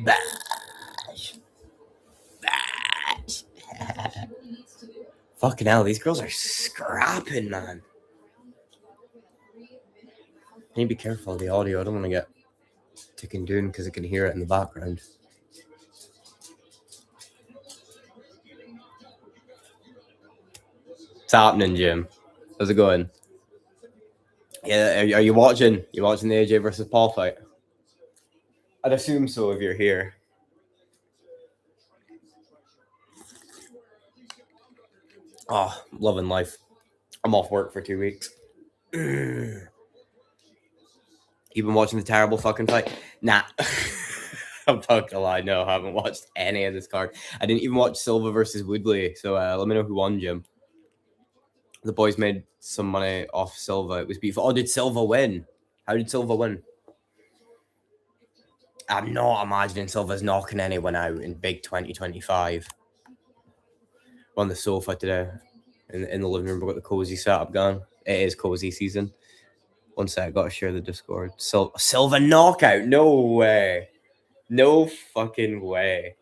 Bash. Bash. Fucking hell, these girls are scrapping, man. I need to be careful of the audio. I don't want to get ticking doon because I can hear it in the background. What's happening, Jim? How's it going? Yeah, are you watching? You watching the AJ versus Paul fight? I'd assume so if you're here. Oh, loving life. I'm off work for 2 weeks. You've been watching the terrible fucking fight? Nah. I'm not gonna lie, no, I haven't watched any of this card. I didn't even watch Silva versus Woodley, so let me know who won, Jim. The boys made some money off Silva. It was beautiful. Oh, did Silva win? How did Silva win? I'm not imagining Silva's knocking anyone out in big 2025. We're on the sofa today in the living room. We've got the cozy setup going. It is cozy season. One sec, got to share the Discord. Silva knockout? No way. No fucking way.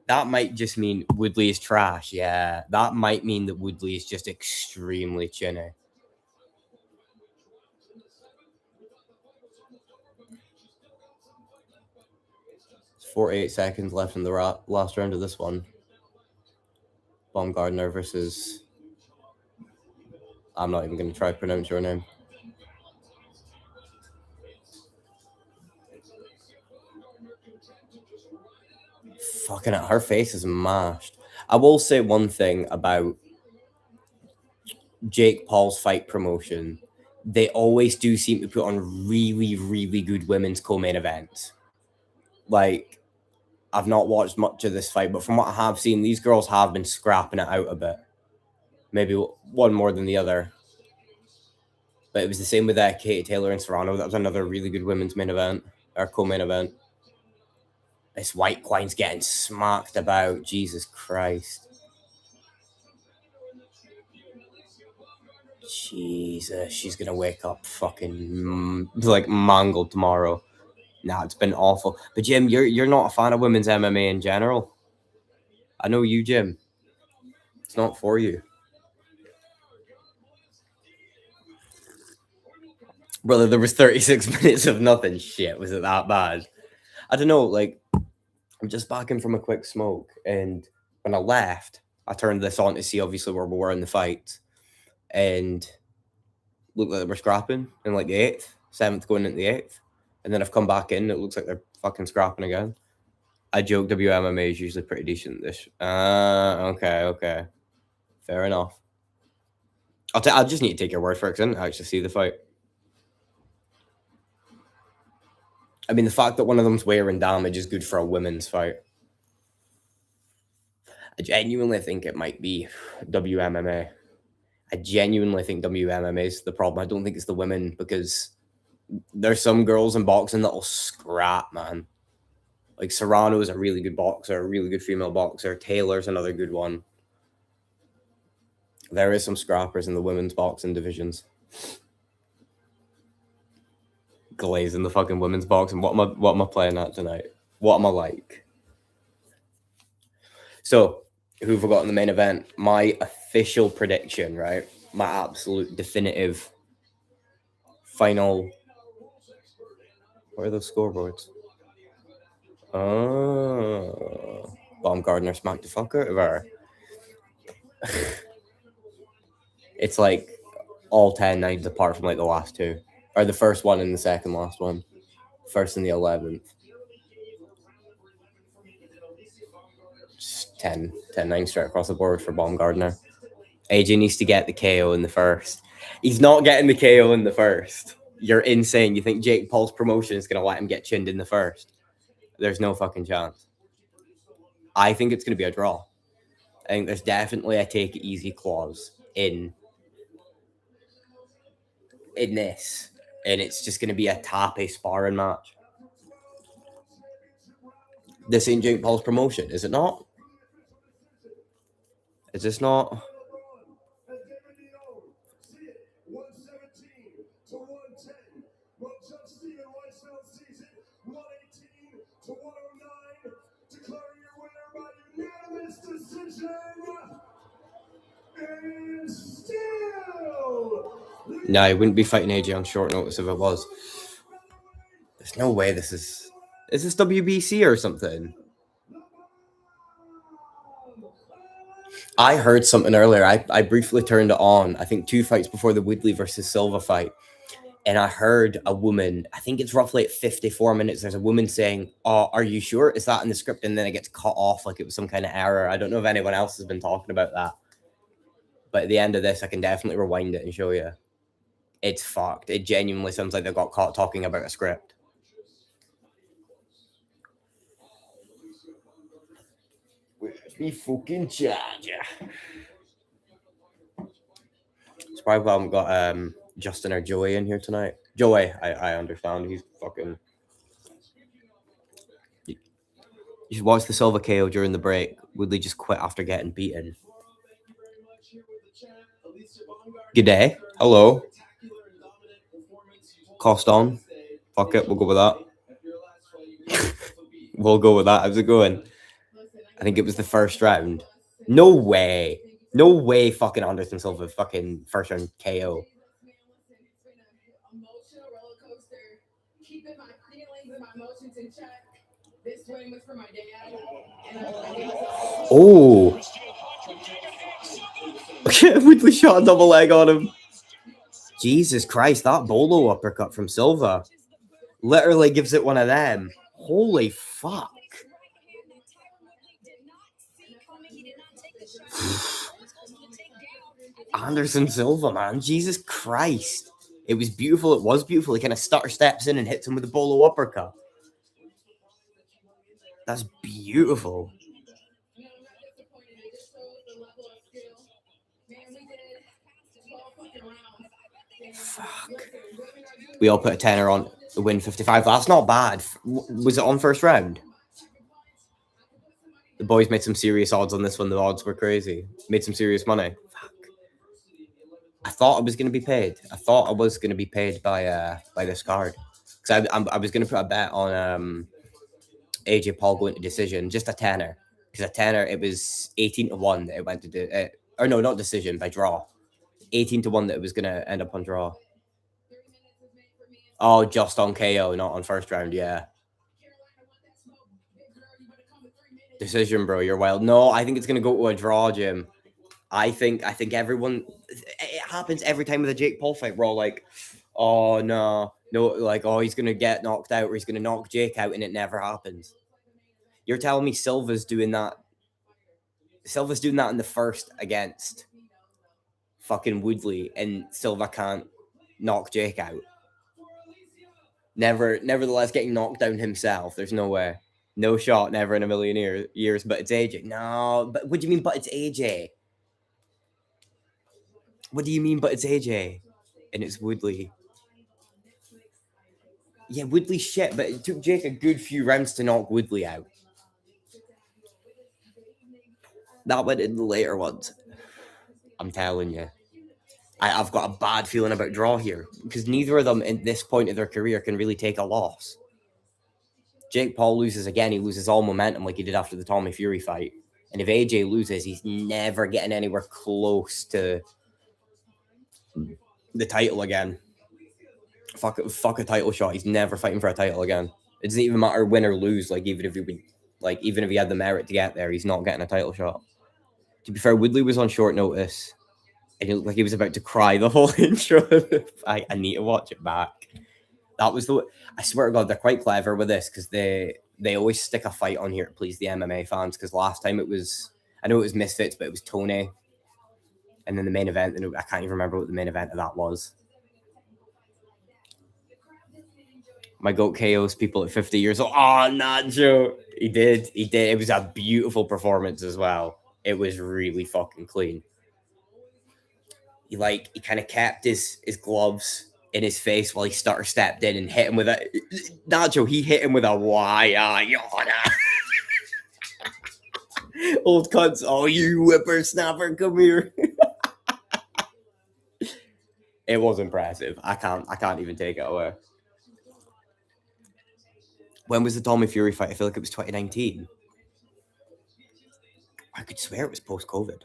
That might just mean Woodley is trash. Yeah, that might mean that Woodley is just extremely chinny. 48 seconds left in the last round of this one. Baumgardner versus... I'm not even going to try to pronounce your name. Fucking it, her face is mashed. I will say one thing about Jake Paul's fight promotion. They always do seem to put on really, really good women's co-main events. Like, I've not watched much of this fight, but from what I have seen, these girls have been scrapping it out a bit. Maybe one more than the other. But it was the same with Katie Taylor and Serrano. That was another really good women's main event, or co-main event. This White Quine's getting smacked about. Jesus Christ. Jesus, she's going to wake up fucking, like, mangled tomorrow. Nah, it's been awful. But, Jim, you're not a fan of women's MMA in general. I know you, Jim. It's not for you. Brother, there was 36 minutes of nothing. Shit, was it that bad? I don't know, like, I'm just back in from a quick smoke, and when I left, I turned this on to see, obviously, where we were in the fight, and looked like they were scrapping in, like, the 8th, 7th going into the 8th, and then I've come back in, it looks like they're fucking scrapping again. I joke WMMA is usually pretty decent. Okay. Fair enough. I'll just need to take your word for it because I didn't actually see the fight. I mean, the fact that one of them's wearing damage is good for a women's fight. I genuinely think it might be WMMA. I genuinely think WMMA is the problem. I don't think it's the women because there's some girls in boxing that'll scrap, man. Like Serrano is a really good boxer, a really good female boxer. Taylor's another good one. There is some scrappers in the women's boxing divisions. Glazing the fucking women's boxing. What am I playing at tonight? What am I like? So, who have we got in the main event? My official prediction, right? My absolute definitive final. Where are those scoreboards? Oh, Baumgardner smacked the fuck out of her. It's like all 10-9s apart from like the last two. Or the first one and the second last one. First and the 11th. Just 10-9 straight across the board for Baumgardner. AJ needs to get the KO in the first. He's not getting the KO in the first. You're insane. You think Jake Paul's promotion is going to let him get chinned in the first? There's no fucking chance. I think it's going to be a draw. I think there's definitely a take it easy clause in this. And it's just going to be a tappy sparring match. This ain't Jake Paul's promotion, is it not? Is this not? No, he wouldn't be fighting AJ on short notice if it was. There's no way this is. Is this WBC or something? I heard something earlier. I briefly turned it on. I think 2 fights before the Woodley versus Silva fight. And I heard a woman, I think it's roughly at 54 minutes, there's a woman saying, "Oh, are you sure? Is that in the script?" And then it gets cut off like it was some kind of error. I don't know if anyone else has been talking about that. But at the end of this, I can definitely rewind it and show you. It's fucked. It genuinely sounds like they got caught talking about a script. Where's me fucking charger? It's probably why I haven't got Justin or Joey in here tonight. Joey, I understand. He's fucking. You should watch the Silva KO during the break. Woodley just quit after getting beaten. Good day. Hello. Cost on. Fuck it. We'll go with that. We'll go with that. How's it going? I think it was the first round. No way. No way fucking Anderson Silva fucking first round KO. Oh. Woodley shot a double leg on him. Jesus Christ, that bolo uppercut from Silva literally gives it one of them. Holy fuck. Anderson Silva, man. Jesus Christ. It was beautiful. It was beautiful. He kind of stutter steps in and hits him with a bolo uppercut. That's beautiful. Fuck. We all put a tenner on the win 55. That's not bad. Was it on first round? The boys made some serious odds on this one. The odds were crazy. Made some serious money. Fuck. I thought I was going to be paid. I thought I was going to be paid by this card. Because I was going to put a bet on AJ Paul going to decision, just a tenner. Because a tenner, it was 18-1 that it went to do it. Or no, not decision, by draw. 18-1 that it was going to end up on draw. Oh, just on KO, not on first round, yeah. Decision, bro, you're wild. No, I think it's going to go to a draw, Jim. I think everyone, it happens every time with a Jake Paul fight. We're all like, oh, no, like, oh, he's going to get knocked out or he's going to knock Jake out, and it never happens. You're telling me Silva's doing that? Silva's doing that in the first against fucking Woodley, and Silva can't knock Jake out. Nevertheless, getting knocked down himself. There's no way. No shot, never in a million years. But it's AJ. No, but what do you mean? But it's AJ. What do you mean? But it's AJ, and it's Woodley. Yeah, Woodley shit, but it took Jake a good few rounds to knock Woodley out. That went in the later ones. I'm telling you. I've got a bad feeling about draw here because neither of them at this point of their career can really take a loss. Jake Paul loses again. He loses all momentum like he did after the Tommy Fury fight. And if AJ loses, he's never getting anywhere close to the title again. Fuck a title shot. He's never fighting for a title again. It doesn't even matter win or lose. Like even if he had the merit to get there, he's not getting a title shot. To be fair, Woodley was on short notice. And he looked like he was about to cry the whole intro. I need to watch it back. That was I swear to God, they're quite clever with this because they always stick a fight on here to please the MMA fans. Because last time I know it was Misfits, but it was Tony. And then the main event, and I can't even remember what the main event of that was. My goat KOs people at 50 years old. Oh, Nacho. He did. It was a beautiful performance as well. It was really fucking clean. He kind of kept his gloves in his face while he stutter stepped in and hit him with a Nacho. He hit him with a why old cunts. Oh, you whippersnapper, come here. It was impressive. I can't even take it away. When was the Tommy Fury fight? I feel like it was 2019. I could swear it was post-COVID.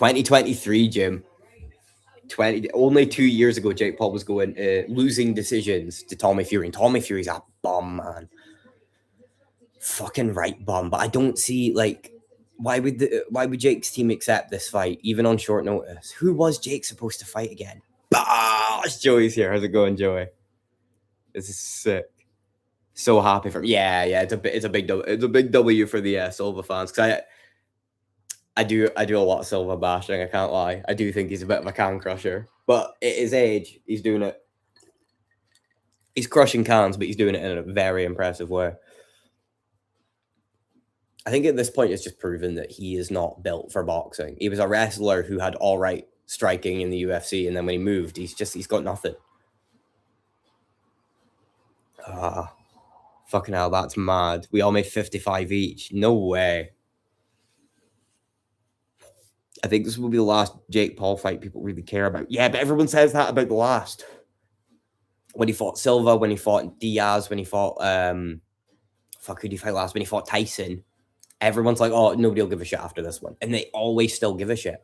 2023, Jim. Only 2 years ago, Jake Paul was going losing decisions to Tommy Fury, and Tommy Fury's a bum, man. Fucking right bum. But I don't see, like, why would Jake's team accept this fight even on short notice? Who was Jake supposed to fight again? Bosh! Joey's here. How's it going, Joey? This is sick. So happy for him. Yeah. It's a big W for the Silva fans, because I do a lot of Silva bashing. I can't lie. I do think he's a bit of a can crusher, but at his age, he's doing it. He's crushing cans, but he's doing it in a very impressive way. I think at this point, it's just proven that he is not built for boxing. He was a wrestler who had all right striking in the UFC, and then when he moved, he's got nothing. Fucking hell, that's mad. We all made 55 each. No way. I think this will be the last Jake Paul fight people really care about. Yeah, but everyone says that about the last. When he fought Silva, when he fought Diaz, when he fought who did he fight last? When he fought Tyson. Everyone's like, oh, nobody will give a shit after this one. And they always still give a shit.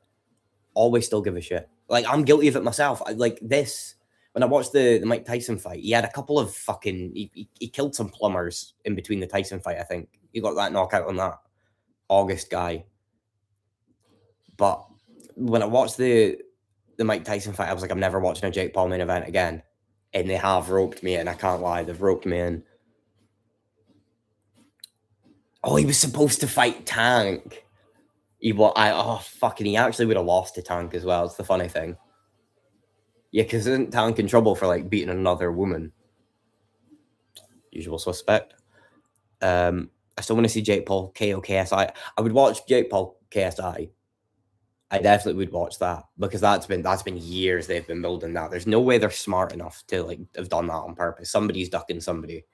Always still give a shit. Like, I'm guilty of it myself. When I watched the Mike Tyson fight, he had a couple of fucking he killed some plumbers in between the Tyson fight, I think. He got that knockout on that August guy. But when I watched the Mike Tyson fight, I was like, I'm never watching a Jake Paul main event again. And they have roped me in. I can't lie. They've roped me in. Oh, he was supposed to fight Tank. He actually would have lost to Tank as well. It's the funny thing. Yeah, because isn't Tank in trouble for, like, beating another woman? Usual suspect. I still want to see Jake Paul KO KSI. I would watch Jake Paul KSI. I definitely would watch that, because that's been years they've been building that. There's no way they're smart enough to, like, have done that on purpose. Somebody's ducking somebody.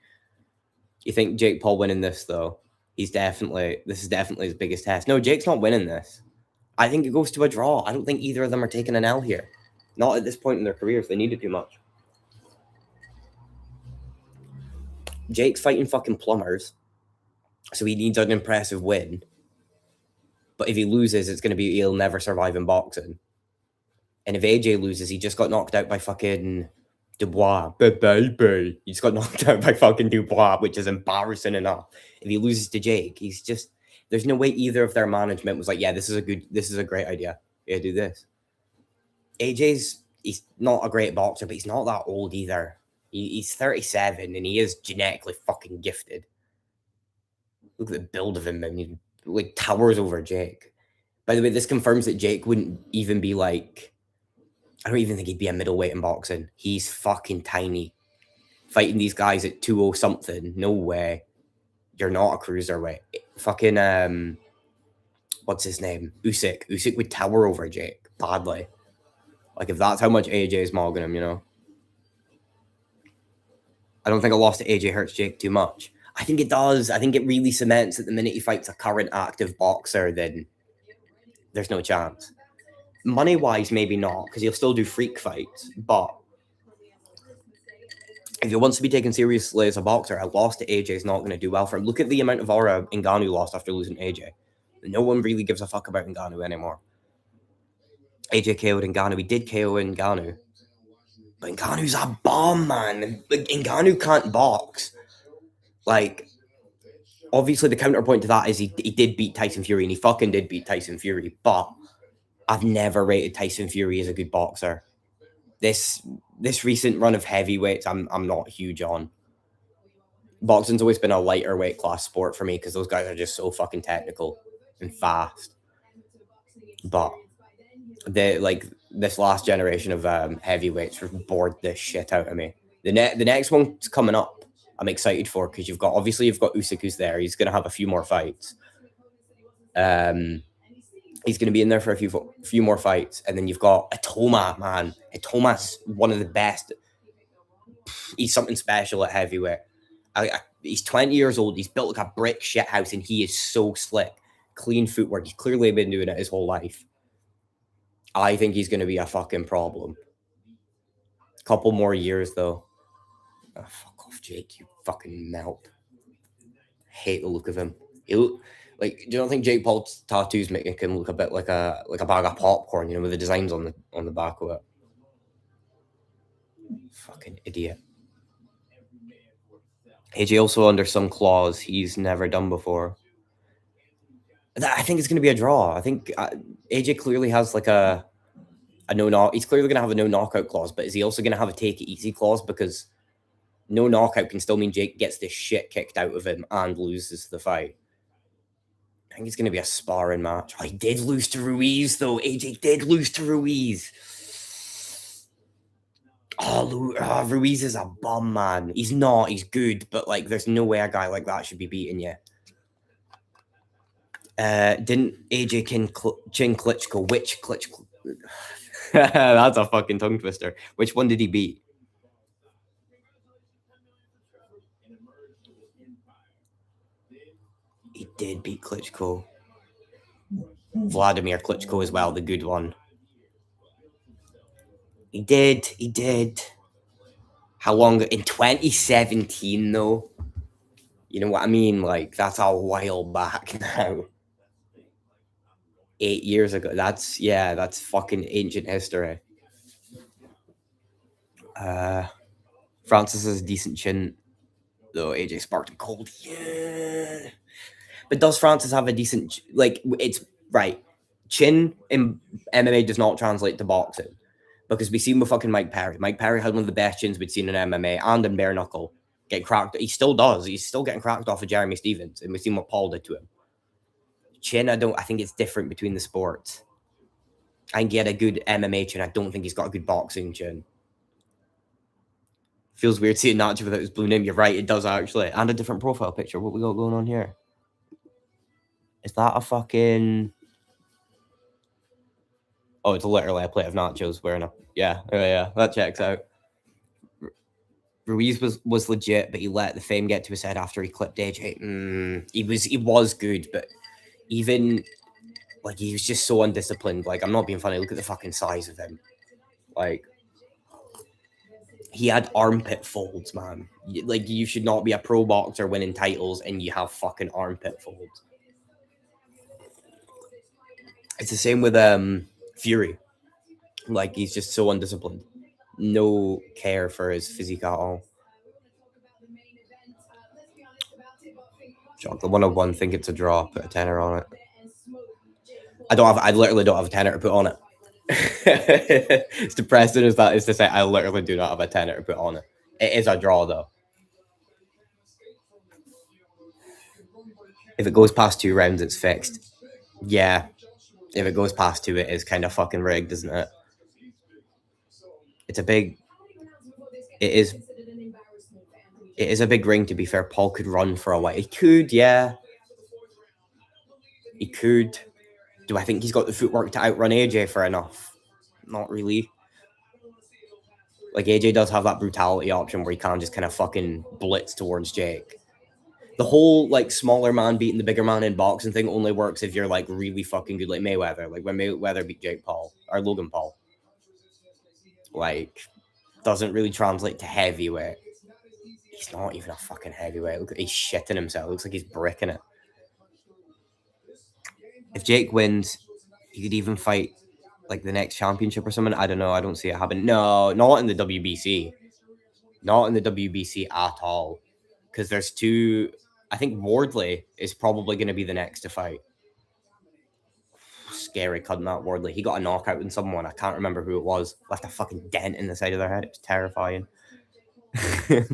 You think Jake Paul winning this, though? This is definitely his biggest test. No, Jake's not winning this. I think it goes to a draw. I don't think either of them are taking an L here. Not at this point in their careers. They need it too much. Jake's fighting fucking plumbers, so he needs an impressive win. But if he loses, it's going to be he'll never survive in boxing. And if AJ loses, he just got knocked out by fucking Dubois. Baby. He just got knocked out by fucking Dubois, which is embarrassing enough. If he loses to Jake, there's no way either of their management was like, yeah, this is a great idea. Yeah, do this. He's not a great boxer, but he's not that old either. He's 37 and he is genetically fucking gifted. Look at the build of him. I mean, like, towers over Jake. By the way, this confirms that Jake wouldn't even be like, I don't even think he'd be a middleweight in boxing. He's fucking tiny. Fighting these guys at 200 something. No way. You're not a cruiserweight. Fucking what's his name? Usyk. Usyk would tower over Jake badly. Like, if that's how much AJ is mogging him, you know. I don't think a loss to AJ hurts Jake too much. I think it does. I think it really cements that the minute he fights a current active boxer, then there's no chance. Money-wise, maybe not, because he'll still do freak fights. But if he wants to be taken seriously as a boxer, a loss to AJ is not going to do well for him. Look at the amount of aura Ngannou lost after losing to AJ. No one really gives a fuck about Ngannou anymore. AJ KO'd Ngannou. He did KO Ngannou. But Ngannou's a bomb, man. Ngannou can't box. Like, obviously the counterpoint to that is he did beat Tyson Fury, and he fucking did beat Tyson Fury, but I've never rated Tyson Fury as a good boxer. This recent run of heavyweights, I'm not huge on. Boxing's always been a lighter weight class sport for me, because those guys are just so fucking technical and fast. But this last generation of heavyweights bored the shit out of me. The next one's coming up. I'm excited for, because you've got Usyk, who's there. He's going to have a few more fights. He's going to be in there for a few more fights. And then you've got Itoma, man. Itoma's one of the best. He's something special at heavyweight. He's 20 years old. He's built like a brick shit house, and he is so slick. Clean footwork. He's clearly been doing it his whole life. I think he's going to be a fucking problem. Couple more years, though. Oh, fuck off, Jake. You fucking melt. Hate the look of him. Like, do you not think Jake Paul's tattoos make him look a bit like a bag of popcorn, with the designs on the back of it? Fucking idiot. AJ also under some clause he's never done before. I think it's going to be a draw. I think AJ clearly has like a no knock. He's clearly going to have a no knockout clause, but is he also going to have a take it easy clause? Because no knockout can still mean Jake gets the shit kicked out of him and loses the fight. I think it's going to be a sparring match. Oh, he did lose to Ruiz, though. AJ did lose to Ruiz. Oh, Ruiz is a bum, man. He's not. He's good, but like, there's no way a guy like that should be beating you. Didn't AJ Chin Klitschko? Which Klitschko? That's a fucking tongue twister. Which one did he beat? He did beat Klitschko. Vladimir Klitschko as well, the good one. He did. How long? In 2017, though. You know what I mean? Like, that's a while back now. 8 years ago. That's fucking ancient history. Francis has a decent chin, though. AJ Spartan cold. Yeah. But does Francis have a decent, like, it's right. Chin in MMA does not translate to boxing. Because we've seen with fucking Mike Perry. Mike Perry had one of the best chins we'd seen in MMA and in bare knuckle. Get cracked. He still does. He's still getting cracked off of Jeremy Stevens. And we've seen what Paul did to him. Chin, I think it's different between the sports. I can get a good MMA chin. I don't think he's got a good boxing chin. Feels weird seeing Nacho without his blue name. You're right, it does actually. And a different profile picture. What we got going on here? Is that a fucking... Oh, it's literally a plate of nachos wearing a... Yeah, that checks out. Ruiz was legit, but he let the fame get to his head after he clipped AJ. He was good, but even... Like, he was just so undisciplined. Like, I'm not being funny. Look at the fucking size of him. Like... He had armpit folds, man. Like, you should not be a pro boxer winning titles and you have fucking armpit folds. It's the same with Fury. Like, he's just so undisciplined. No care for his physique at all. Shock the 101, think it's a draw. Put a tenner on it. I literally don't have a tenner to put on it. It's depressing as that is to say, I literally do not have a tenner to put on it. It is a draw, though. If it goes past 2 rounds, it's fixed. Yeah. If it goes past 2, it is kind of fucking rigged, isn't it? It's a big... It is a big ring, to be fair. Paul could run for a while. He could, yeah. He could. Do I think he's got the footwork to outrun AJ for enough? Not really. Like, AJ does have that brutality option where he can just kind of fucking blitz towards Jake. The whole, like, smaller man beating the bigger man in boxing thing only works if you're, like, really fucking good, like Mayweather. Like, when Mayweather beat Jake Paul, or Logan Paul. Like, doesn't really translate to heavyweight. He's not even a fucking heavyweight. Look, he's shitting himself. Looks like he's bricking it. If Jake wins, he could even fight, like, the next championship or something. I don't know. I don't see it happen. No, not in the WBC. Not in the WBC at all. Because there's 2... I think Wardley is probably going to be the next to fight. Scary cutting that Wardley. He got a knockout in someone. I can't remember who it was. Left a fucking dent in the side of their head. It was terrifying.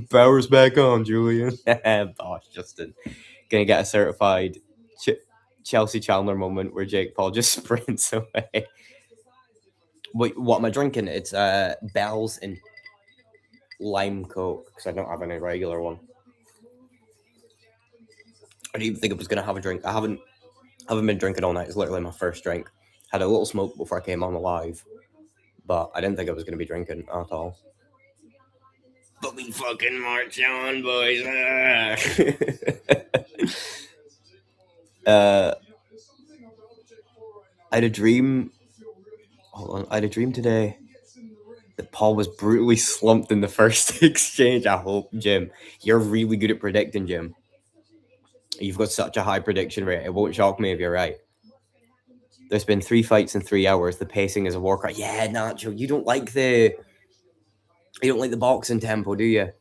Power's back on, Julian. Bosh, Justin. Gonna get a certified Chelsea Chandler moment where Jake Paul just sprints away. Wait, what am I drinking? It's Bell's and lime Coke because I don't have any regular one. I didn't even think I was gonna have a drink. I haven't been drinking all night. It's literally my first drink. Had a little smoke before I came on the live, but I didn't think I was gonna be drinking at all. But we fucking march on, boys. I had a dream. Hold on. I had a dream today that Paul was brutally slumped in the first exchange. I hope, Jim. You're really good at predicting, Jim. You've got such a high prediction rate. It won't shock me if you're right. There's been 3 fights in 3 hours. The pacing is a war cry. Yeah, Nacho, you don't like the boxing tempo, do you?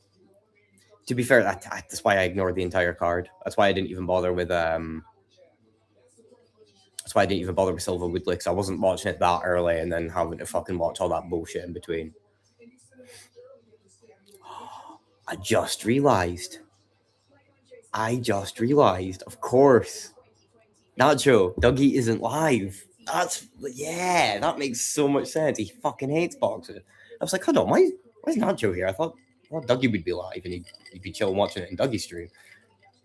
To be fair, that's why I ignored the entire card. That's why I didn't even bother with Silva Woodley, because I wasn't watching it that early and then having to fucking watch all that bullshit in between. I just realized, of course, Nacho, Dougie isn't live. That makes so much sense. He fucking hates boxing. I was like, hold on, why is Nacho here? I thought Dougie would be live and he'd be chilling watching it in Dougie's stream.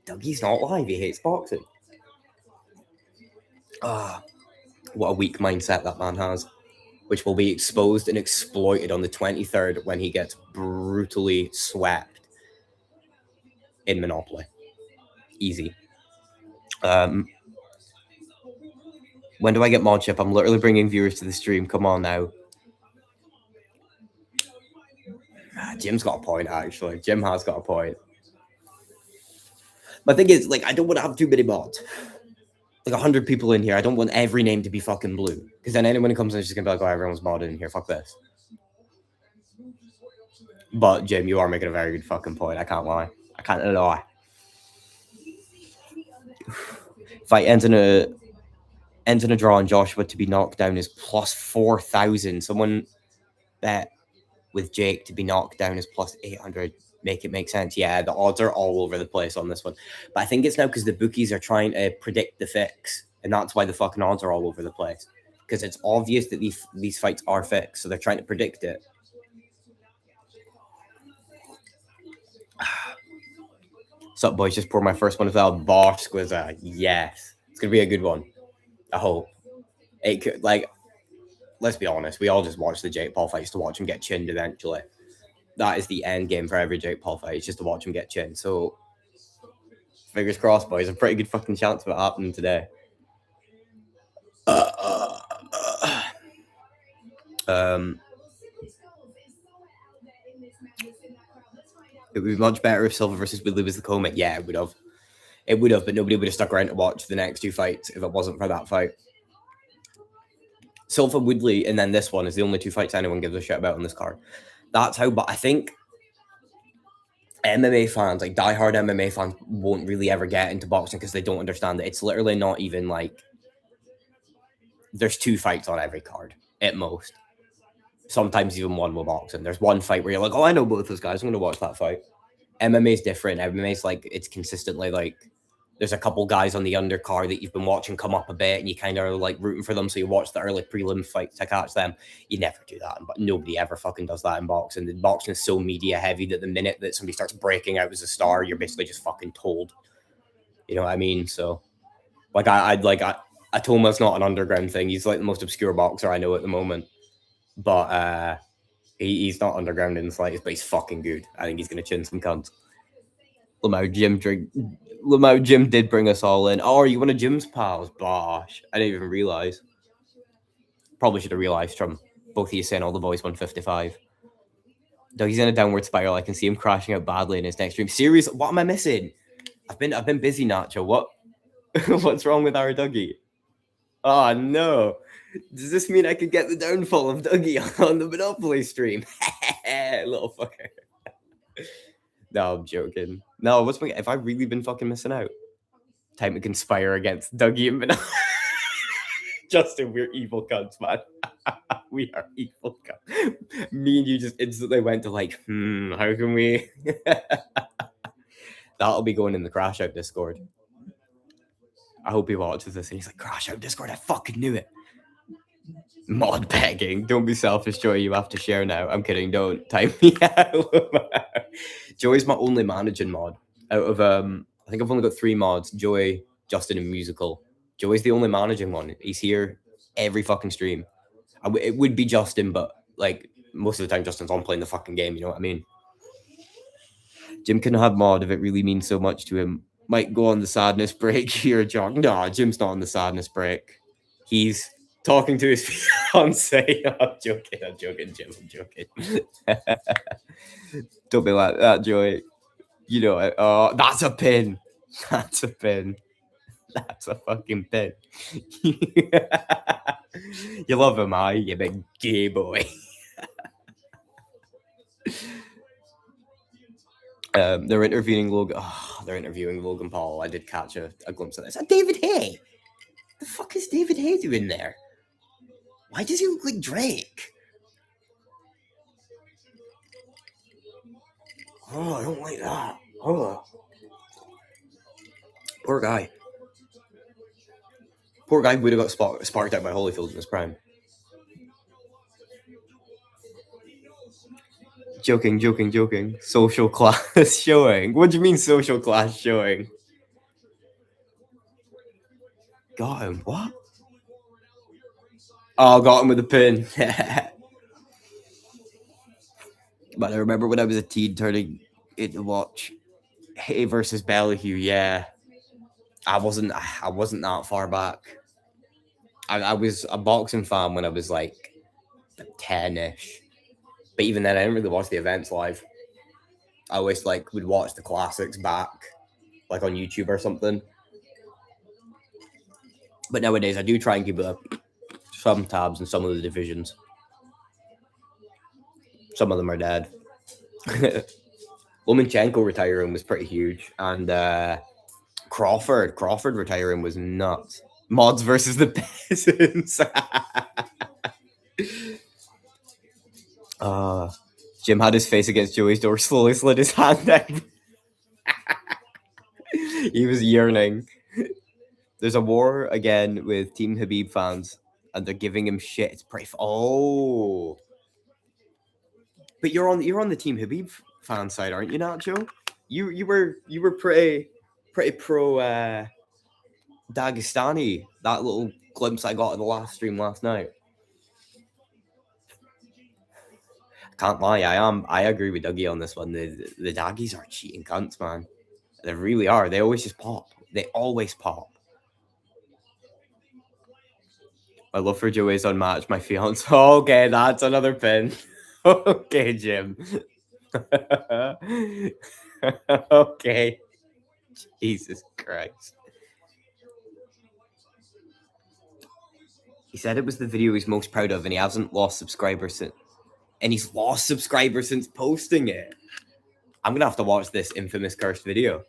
Dougie's not live. He hates boxing. What a weak mindset that man has, which will be exposed and exploited on the 23rd when he gets brutally swept in Monopoly. Easy. When do I get mod chip? I'm literally bringing viewers to the stream. Come on now. Jim's got a point, actually. Jim has got a point. My thing is, like, I don't want to have too many mods. Like 100 people in here. I don't want every name to be fucking blue. Because then anyone who comes in is just going to be like, oh, everyone's modded in here. Fuck this. But, Jim, you are making a very good fucking point. I can't lie. Fight ends in a draw on Joshua to be knocked down is plus 4,000. Someone bet with Jake to be knocked down is plus 800. Make it make sense. Yeah, the odds are all over the place on this one. But I think it's now because the bookies are trying to predict the fix. And that's why the fucking odds are all over the place. Because it's obvious that these fights are fixed. So they're trying to predict it. Sup, boys? Just pour my first one without Bosch Squizza. Yes. It's going to be a good one. I hope. It could, like, let's be honest. We all just watch the Jake Paul fights to watch him get chinned eventually. That is the end game for every Jake Paul fight. It's just to watch him get chinned. So, fingers crossed, boys. A pretty good fucking chance of it happening today. It would be much better if Silva versus Woodley was the co-main. Yeah, it would have. It would have, but nobody would have stuck around to watch the next 2 fights if it wasn't for that fight. Silva Woodley and then this one is the only 2 fights anyone gives a shit about on this card. That's how, but I think MMA fans, like diehard MMA fans, won't really ever get into boxing because they don't understand that it's literally not even like there's 2 fights on every card at most. Sometimes even 1 with boxing. There's 1 fight where you're like, oh, I know both those guys. I'm going to watch that fight. MMA is different. MMA is like, it's consistently like, there's a couple guys on the undercard that you've been watching come up a bit and you kind of are like rooting for them. So you watch the early prelim fights to catch them. You never do that. But nobody ever fucking does that in boxing. The boxing is so media heavy that the minute that somebody starts breaking out as a star, you're basically just fucking told. You know what I mean? So like, Atoma's not an underground thing. He's like the most obscure boxer I know at the moment. But he's not underground in the slightest, but he's fucking good. I think he's going to chin some cunts. Lamau Jim did bring us all in. Oh, are you one of Jim's pals? Bosh. I didn't even realize. Probably should have realized from both of you saying all the boys 155. Dougie's in a downward spiral. I can see him crashing out badly in his next stream. Serious? What am I missing? I've been busy, Nacho. What? What's wrong with our Dougie? Oh no. Does this mean I could get the downfall of Dougie on the Monopoly stream? Little fucker. No, I'm joking. No, have I really been fucking missing out? Time to conspire against Dougie and Monopoly. Justin, we're evil cunts, man. We are evil cunts. Me and you just instantly went to like, how can we? That'll be going in the Crash Out Discord. I hope he watches this and he's like, Crash Out Discord, I fucking knew it. Mod begging. Don't be selfish, Joey. You have to share now. I'm kidding. Don't type me out. Joey's my only managing mod. Out of I think I've only got 3 mods. Joey, Justin, and Musical. Joey's the only managing one. He's here every fucking stream. It would be Justin, but like most of the time Justin's on playing the fucking game. You know what I mean? Jim can have mod if it really means so much to him. Might go on the sadness break here, John. No, Jim's not on the sadness break. He's talking to his fiance. I'm joking, Jim. I'm joking. Don't be like that, Joey. You know it. Oh, that's a pin. That's a pin. That's a fucking pin. You love him, huh? You big gay boy. They're interviewing Logan. Oh, they're interviewing Logan Paul. I did catch a glimpse of this. David Hay. The fuck is David Hay doing there? Why does he look like Drake? Oh, I don't like that. Oh, poor guy. Poor guy would have got sparked out by Holyfield in his prime. Joking. Social class showing. What do you mean social class showing? Got him. What? Oh, got him with a pin. But I remember when I was a teen turning in to watch Hay versus Bellew. Yeah, I wasn't that far back. I was a boxing fan when I was like 10-ish. But even then, I didn't really watch the events live. I always would watch the classics back, like on YouTube or something. But nowadays, I do try and keep some tabs in some of the divisions. Some of them are dead. Lomachenko retiring was pretty huge, and Crawford retiring was nuts. Mods versus the Peasants. Jim had his face against Joey's door, slowly slid his hand down. He was yearning. There's a war again with Team Khabib fans, and they're giving him shit. It's pretty. Oh, but you're on the Team Khabib fan side, aren't you, Nacho? You were pretty pro Dagestani. That little glimpse I got in the last stream last night. Can't lie, I agree with Dougie on this one. The Daggies are cheating cunts, man. They really are. They always just pop. They always pop. My love for Joey is unmatched. My fiance. Okay, that's another pin. Okay, Jim. Okay. Jesus Christ. He said it was the video he's most proud of, and he hasn't lost subscribers since. And he's lost subscribers since posting it. I'm gonna have to watch this infamous cursed video.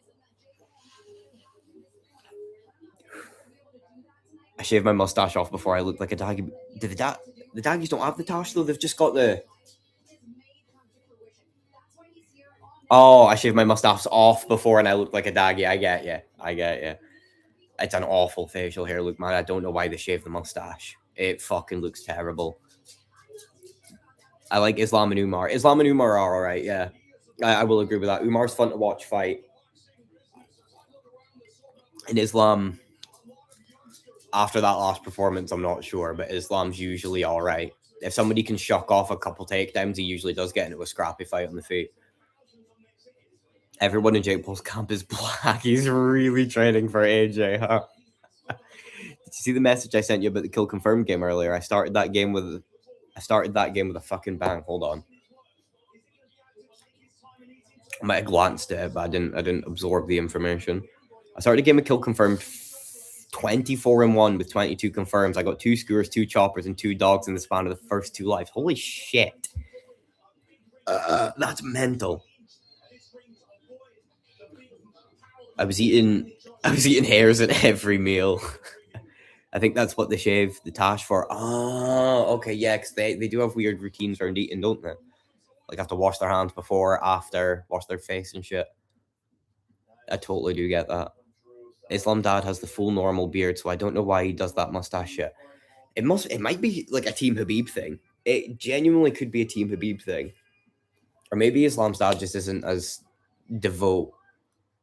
I shaved my mustache off before I looked like a daggy. The daggies don't have the tash though. They've just got the. Oh, I shaved my mustache off before and I looked like a daggy. I get you. It's an awful facial hair look, man. I don't know why they shaved the mustache. It fucking looks terrible. I like Islam and Umar. Islam and Umar are all right, yeah. I will agree with that. Umar's fun to watch fight. And Islam, after that last performance, I'm not sure, but Islam's usually all right. If somebody can shuck off a couple takedowns, he usually does get into a scrappy fight on the feet. Everyone in Jake Paul's camp is black. He's really training for AJ, huh? Did you see the message I sent you about the Kill Confirmed game earlier? I started that game with a fucking bang. Hold on. I might have glanced at it, but I didn't absorb the information. I started a game of Kill Confirmed 24-1 with 22 confirms. I got 2 skewers, 2 choppers, and 2 dogs in the span of the first 2 lives. Holy shit. That's mental. I was eating hairs at every meal. I think that's what they shave the tash for. Oh, okay, yeah, because they do have weird routines around eating, don't they? Like have to wash their hands before, after, wash their face and shit. I totally do get that. Islam Dad has the full normal beard, so I don't know why he does that mustache shit. It might be like a Team Khabib thing. It genuinely could be a Team Khabib thing. Or maybe Islam's dad just isn't as devout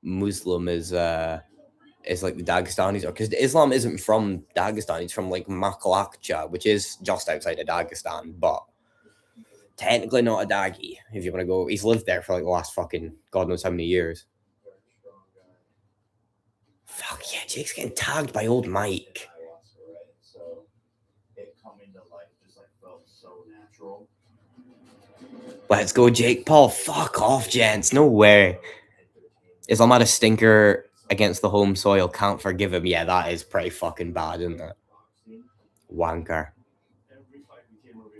Muslim as like the Dagestanis are, because Islam isn't from Dagestan. He's from like Makalakcha, which is just outside of Dagestan, but technically not a Dagi. If you want to go, he's lived there for like the last fucking God knows how many years. Fuck yeah, Jake's getting tagged by old Mike. Let's go, Jake Paul. Fuck off, gents. No way. Islam had a stinker against the home soil. Can't forgive him. Yeah, that is pretty fucking bad, isn't it? Wanker.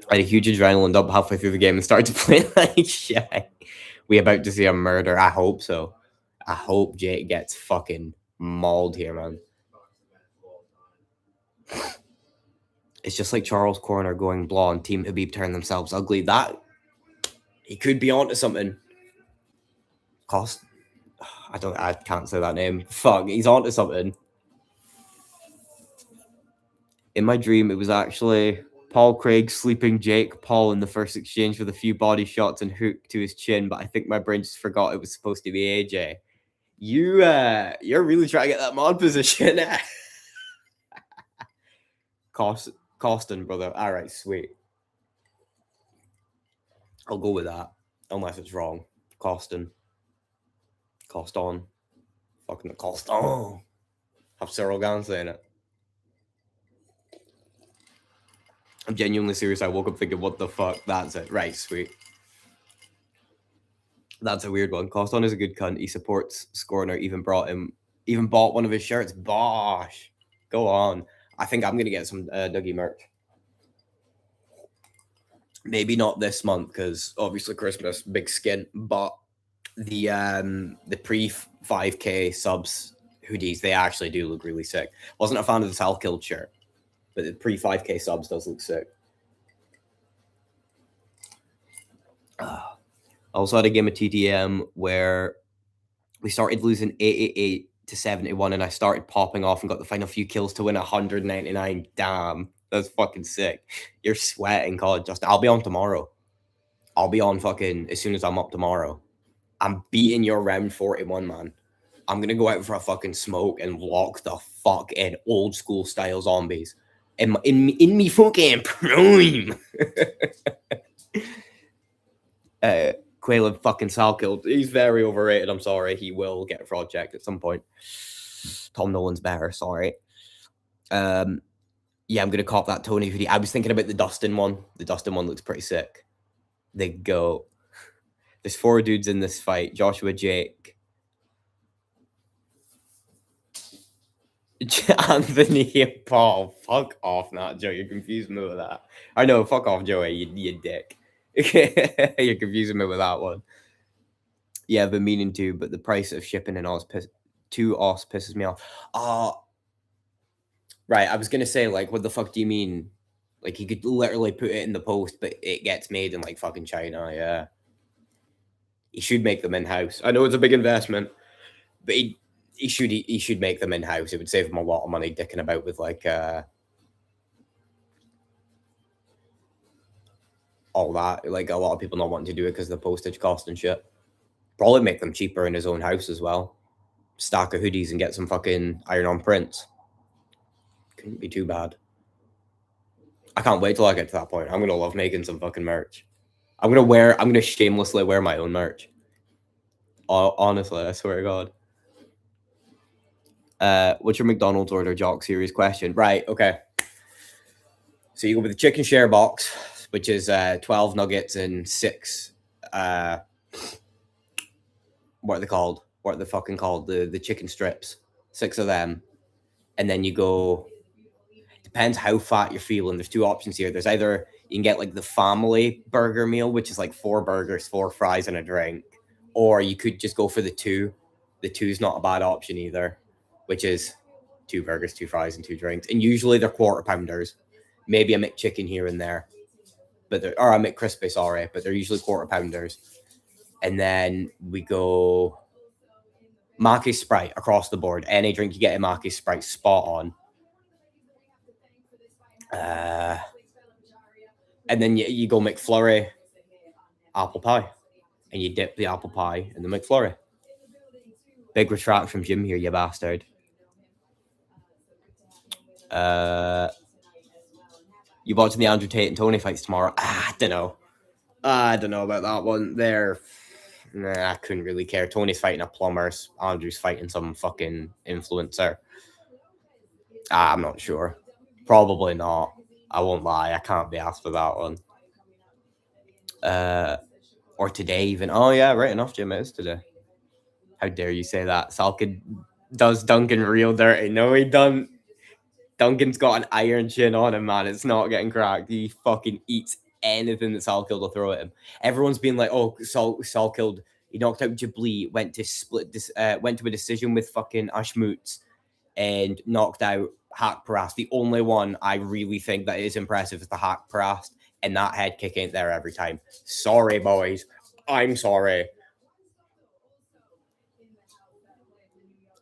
I had a huge adrenaline dump halfway through the game and started to play like shit. We about to see a murder. I hope so. I hope Jake gets fucking mauled here, man. It's just like Charles Corner going blonde. Team Habib turn themselves ugly. That he could be onto something. I can't say that name. Fuck, he's onto something. In my dream, it was actually Paul Craig sleeping Jake Paul in the first exchange with a few body shots and hook to his chin, but I think my brain just forgot it was supposed to be AJ. You're really trying to get that mod position. Costin, brother. All right, sweet. I'll go with that, unless it's wrong. Costin. Coston. Fucking Coston. Have Cyril Gans saying it. I'm genuinely serious. I woke up thinking, what the fuck? That's it. Right, sweet. That's a weird one. Coston is a good cunt. He supports Scorner. Even bought one of his shirts. Bosh. Go on. I think I'm gonna get some Dougie merch. Maybe not this month because obviously Christmas, big skin. But the pre 5K subs hoodies, they actually do look really sick. Wasn't a fan of the Sal Killed shirt, but the pre 5K subs does look sick. I also had a game of TTM where we started losing 888 to 71, and I started popping off and got the final few kills to win 199. Damn, that's fucking sick. You're sweating, COD Justin. I'll be on tomorrow. I'll be on fucking as soon as I'm up tomorrow. I'm beating your round 41, man. I'm gonna go out for a fucking smoke and lock the fuck in old school style zombies. In me fucking prime. Quaylen fucking Salkilled. He's very overrated. I'm sorry. He will get fraud checked at some point. Tom Nolan's better. Sorry. Yeah, I'm gonna cop that Tony hoodie. I was thinking about the Dustin one. The Dustin one looks pretty sick. They go. There's 4 dudes in this fight. Joshua, Jake, Anthony, and Paul. Fuck off, not Joe. You're confusing me with that. I know. Fuck off, Joey. You dick. You're confusing me with that one. Yeah, I've been meaning to, but the price of shipping in Oz pisses me off. Right. I was gonna say, like, what the fuck do you mean? Like, you could literally put it in the post, but it gets made in like fucking China. Yeah. He should make them in house. I know it's a big investment, but he should make them in house. It would save him a lot of money dicking about with like all that. Like a lot of people not wanting to do it because of the postage cost and shit. Probably make them cheaper in his own house as well. Stack of hoodies and get some fucking iron-on prints. Couldn't be too bad. I can't wait till I get to that point. I'm gonna love making some fucking merch. I'm gonna shamelessly wear my own merch. Honestly, I swear to God. What's your McDonald's order, Jock? Series question. Right, okay. So you go with the chicken share box, which is 12 nuggets and 6 what are they called? What are they fucking called? The chicken strips. 6 of them. And then you go, depends how fat you're feeling. There's 2 options here. There's either you can get like the family burger meal, which is like 4 burgers, 4 fries, and a drink. Or you could just go for the 2. The 2 is not a bad option either, which is 2 burgers, 2 fries, and 2 drinks. And usually they're quarter pounders. Maybe a McChicken here and there. Or a McCrispy, sorry, but they're usually quarter pounders. And then we go Maki Sprite across the board. Any drink you get in Maki Sprite, spot on. And then you go McFlurry, apple pie. And you dip the apple pie in the McFlurry. Big retract from Jim here, you bastard. You watching the Andrew Tate and Tony fights tomorrow? I don't know. I don't know about that one. I couldn't really care. Tony's fighting a plumber. Andrew's fighting some fucking influencer. I'm not sure. Probably not. I won't lie. I can't be asked for that one. Or today even. Oh yeah, right enough, Jim. It is today. How dare you say that? Sal could Does Duncan real dirty? No, he don't. Duncan's got an iron chin on him, man. It's not getting cracked. He fucking eats anything that Salkeld will throw at him. Everyone's been like, "Oh, Salkeld, he knocked out Jabli, went to a decision with fucking Ashmutz, and knocked out Haqparast." The only one I really think that is impressive is the Haqparast, and that head kick ain't there every time. Sorry, boys. I'm sorry.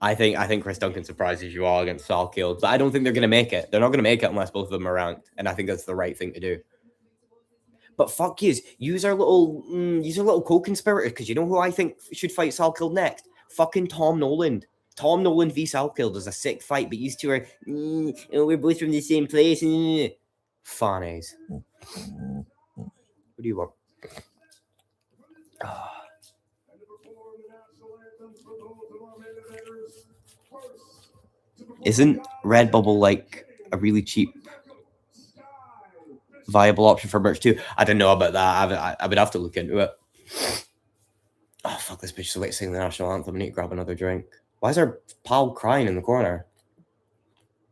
I think Chris Duncan surprises you all against Salkeld, but I don't think they're going to make it. They're not going to make it unless both of them are ranked, and I think that's the right thing to do. But fuck yous, use our little co-conspirator, because you know who I think should fight Salkeld next? Fucking Tom Noland. Tom Noland v Salkeld is a sick fight, but these two are we're both from the same place. Funnies. What do you want? Isn't Redbubble like a really cheap, viable option for merch too? I don't know about that. I would have to look into it. Oh fuck, this bitch is late singing the national anthem. I need to grab another drink. Why is our pal crying in the corner?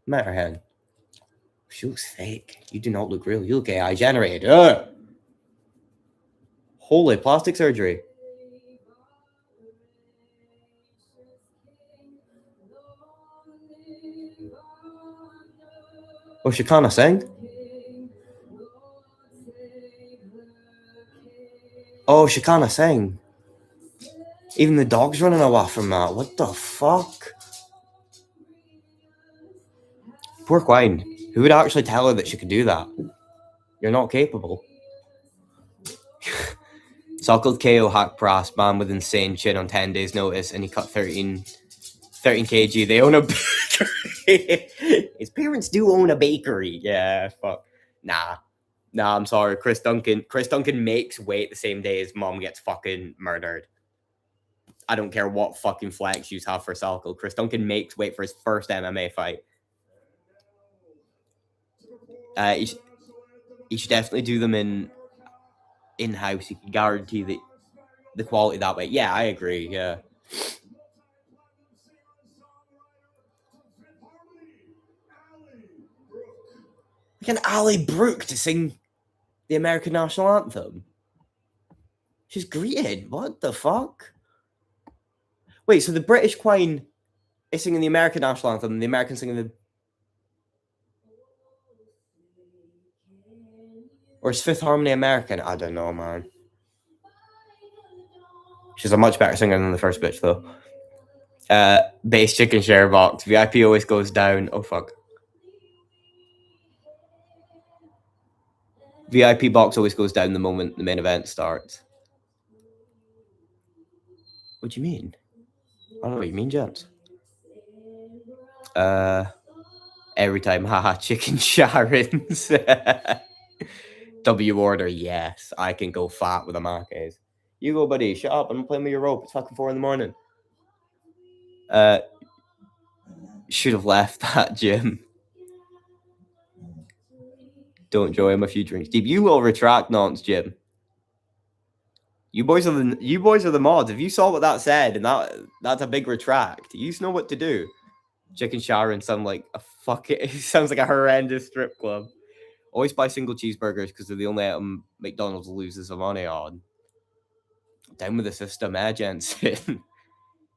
Met her head. She looks fake. You do not look real. You look AI generated. Ugh. Holy plastic surgery. Oh, she can't sing? Oh, she can't sing. Even the dog's running away from that. What the fuck? Poor Quine. Who would actually tell her that she could do that? You're not capable. Salkeld KO Haqparast, man with insane chin on 10 days notice, and he cut 13 kg. They own a bakery. His parents do own a bakery. Yeah, fuck. Nah, I'm sorry. Chris Duncan makes weight the same day his mom gets fucking murdered. I don't care what fucking flex you have for Salkeld. Chris Duncan makes weight for his first MMA fight. He should definitely do them in-house. He can guarantee the quality that way. Yeah, I agree. Yeah. Like an Ali Brooke to sing the American national anthem. She's greeted. What the fuck? Wait, so the British Queen is singing the American national anthem, and the Americans singing the... Or is Fifth Harmony American? I don't know, man. She's a much better singer than the first bitch, though. Base chicken share box. VIP always goes down. Oh, fuck. VIP box always goes down the moment the main event starts. What do you mean? I don't know what you mean, gents. Every time, haha, chicken Sharon's. W order, yes. I can go fat with a Marquez. You go, buddy. Shut up. I'm playing with your rope. It's fucking 4 a.m. Should have left that gym. Don't join him a few drinks deep. You will retract nonce, Jim. You boys are the mods. If you saw what that said, and that's a big retract. You know what to do. Chicken Sharon sound like a it sounds like a horrendous strip club. Always buy single cheeseburgers because they're the only item McDonald's loses the money on. Down with the system, Jensen.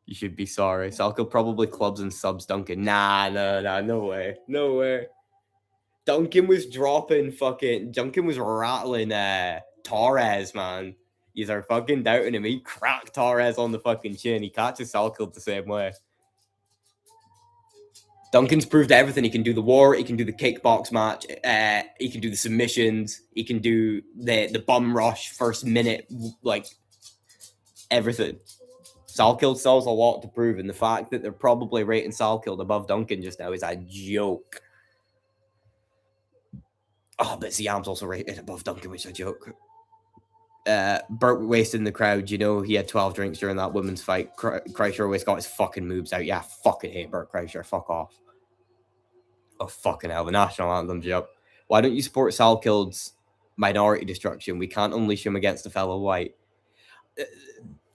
You should be sorry. Salkeld probably clubs and subs Duncan. Nah, no way. No way. Duncan was rattling Torres, man. He's are fucking doubting him. He cracked Torres on the fucking chin. He catches Salkeld the same way. Duncan's proved everything. He can do the war. He can do the kickbox match. He can do the submissions. He can do the bum rush first minute, like everything. Salkeld still has a lot to prove, and the fact that they're probably rating Salkeld above Duncan just now is a joke. Oh, but Ziam's also rated above Duncan, which is a joke. Burt wasted in the crowd. You know, he had 12 drinks during that women's fight. Kreischer always got his fucking moves out. Yeah, I fucking hate Burt Kreischer. Fuck off. Oh, fucking hell. The national anthem, Joe. Why don't you support Salkeld's minority destruction? We can't unleash him against a fellow white.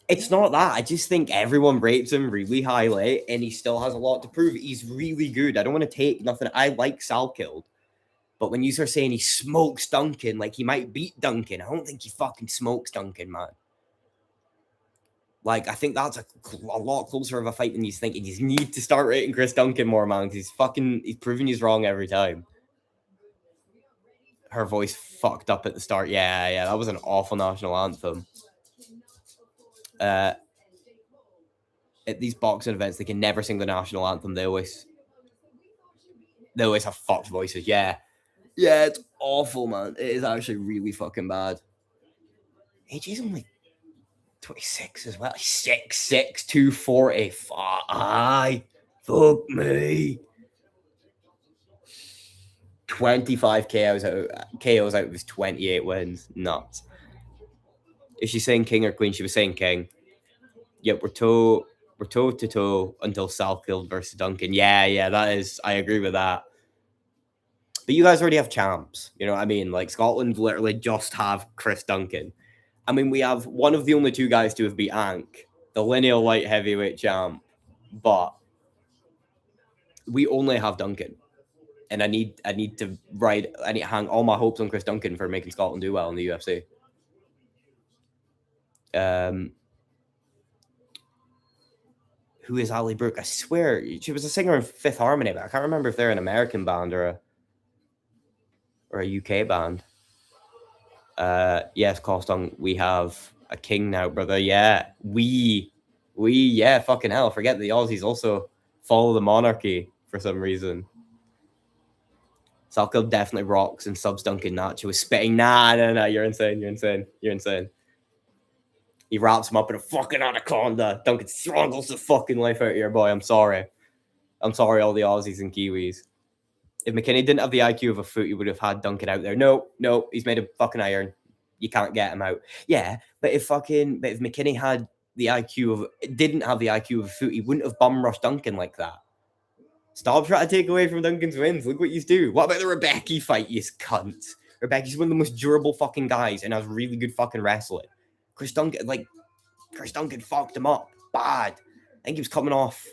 It's not that. I just think everyone rates him really highly, and he still has a lot to prove. He's really good. I don't want to take nothing. I like Salkeld, but when you start saying he smokes Duncan, like he might beat Duncan, I don't think he fucking smokes Duncan, man. Like, I think that's a lot closer of a fight than he's thinking. You need to start rating Chris Duncan more, man, because he's proving he's wrong every time. Her voice fucked up at the start. Yeah, that was an awful national anthem. At these boxing events, they can never sing the national anthem. They always have fucked voices. Yeah, it's awful, man. It is actually really fucking bad. AJ's only 26 as well. 6'6", 240. Fuck me. 25 KOs out of his 28 wins. Nuts. Is she saying king or queen? She was saying king. Yep, we're toe to toe until Salkeld versus Duncan. Yeah, that is. I agree with that. But you guys already have champs. You know what I mean? Like, Scotland literally just have Chris Duncan. I mean, we have one of the only two guys to have beat Ank, the lineal light heavyweight champ, but we only have Duncan. And I need to hang all my hopes on Chris Duncan for making Scotland do well in the UFC. Who is Ali Brooke? I swear she was a singer in Fifth Harmony, but I can't remember if they're an American band or a UK band. Yes, Costung, we have a king now, brother. Yeah, yeah, fucking hell. Forget the Aussies also follow the monarchy for some reason. Salkeld definitely rocks and subs Duncan Nacho was spitting. Nah, you're insane. He wraps him up in a fucking anaconda. Duncan strangles the fucking life out of your boy. I'm sorry, all the Aussies and Kiwis. If McKinney didn't have the IQ of a foot, he would have had Duncan out there. No, he's made of fucking iron. You can't get him out. Yeah, but if McKinney had the didn't have the IQ of a foot, he wouldn't have bum rushed Duncan like that. Stop trying to take away from Duncan's wins. Look what you do. What about the Rebecca fight, you cunt? Rebecca's one of the most durable fucking guys and has really good fucking wrestling. Chris Duncan fucked him up bad. I think he was coming off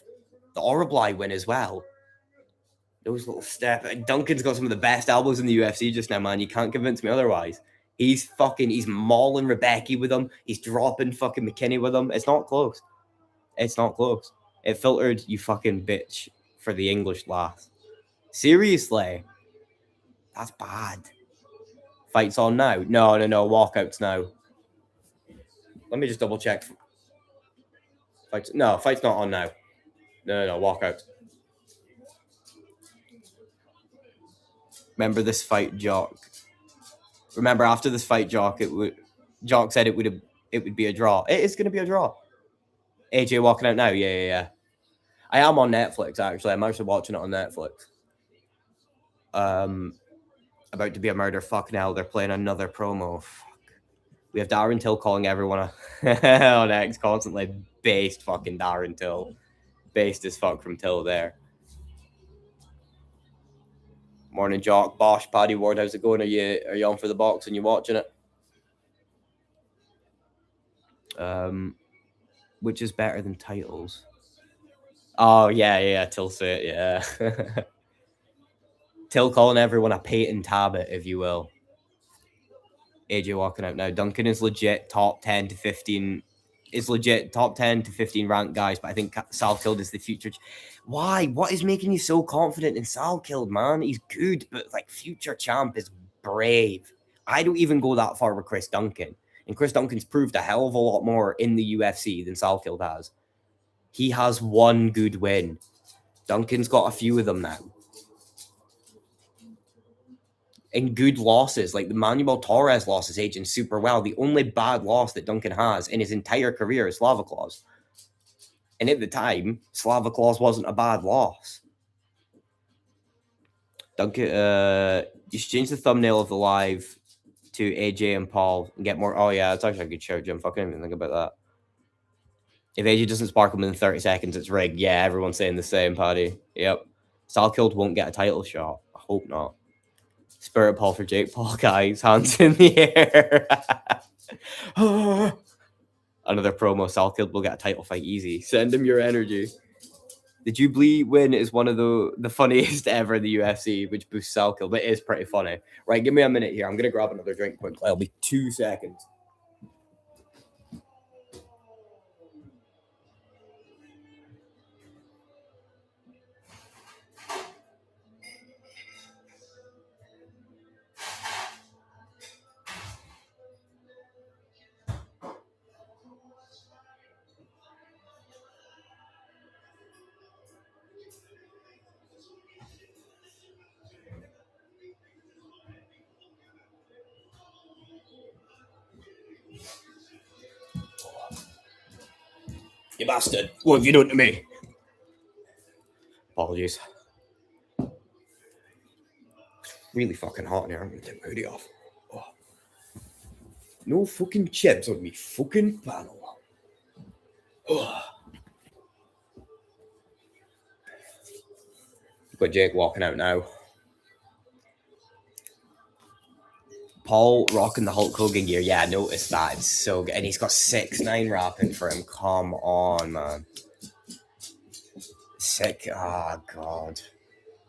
the Orablai win as well. Those little steps. Duncan's got some of the best elbows in the UFC just now, man. You can't convince me otherwise. He's mauling Rebecca with him. He's dropping fucking McKinney with him. It's not close. It filtered, you fucking bitch, for the English lass. Seriously. That's bad. Fight's on now. No. Walkouts now. Let me just double check. Fight's not on now. No, walkout. Remember this fight, Jock. Remember after this fight, Jock, Jock said it would be a draw. It is going to be a draw. AJ walking out now. Yeah. I am on Netflix, actually. I'm actually watching it on Netflix. About to be a murder. Fucking hell, they're playing another promo. Fuck. We have Darren Till calling everyone on X constantly. Based fucking Darren Till. Based as fuck from Till there. Morning, Jock. Bosh, Paddy Ward, how's it going? Are you on for the box and you watching it? Which is better than titles? Oh, yeah, Till say it, yeah. Till calling everyone a Peyton Tabit, if you will. AJ walking out now. Duncan is legit top 10 to 15. Is legit top 10 to 15 ranked guys, but I think Salkeld is the future. Why? What is making you so confident in Salkeld, man? He's good, but like future champ is brave. I don't even go that far with Chris Duncan. And Chris Duncan's proved a hell of a lot more in the UFC than Salkeld has. He has one good win. Duncan's got a few of them now. And good losses, like the Manuel Torres loss is aging super well. The only bad loss that Duncan has in his entire career is Slava Claus. And at the time, Slava Claus wasn't a bad loss. Duncan, you should change the thumbnail of the live to AJ and Paul and get more. Oh, yeah, it's actually a good shout, Jim. Fucking even think about that. If AJ doesn't spark him in 30 seconds, it's rigged. Yeah, everyone's saying the same, Paddy. Yep. Salkeld won't get a title shot. I hope not. Spirit Paul for Jake Paul, guys. Hands in the air. Another promo. Salkeld will get a title fight easy. Send him your energy. The Jubilee win is one of the funniest ever in the UFC, which boosts Salkeld, but it is pretty funny. Right, give me a minute here. I'm going to grab another drink quickly. It'll be 2 seconds. You bastard. What have you done to me? Apologies. Really fucking hot in here. I'm going to take my hoodie off. Oh. No fucking chips on me fucking panel. Oh. Got Jake walking out now. Paul rocking the Hulk Hogan gear. Yeah, I noticed that. It's so good. And he's got 6ix9ine rapping for him. Come on, man. Sick. Oh, God.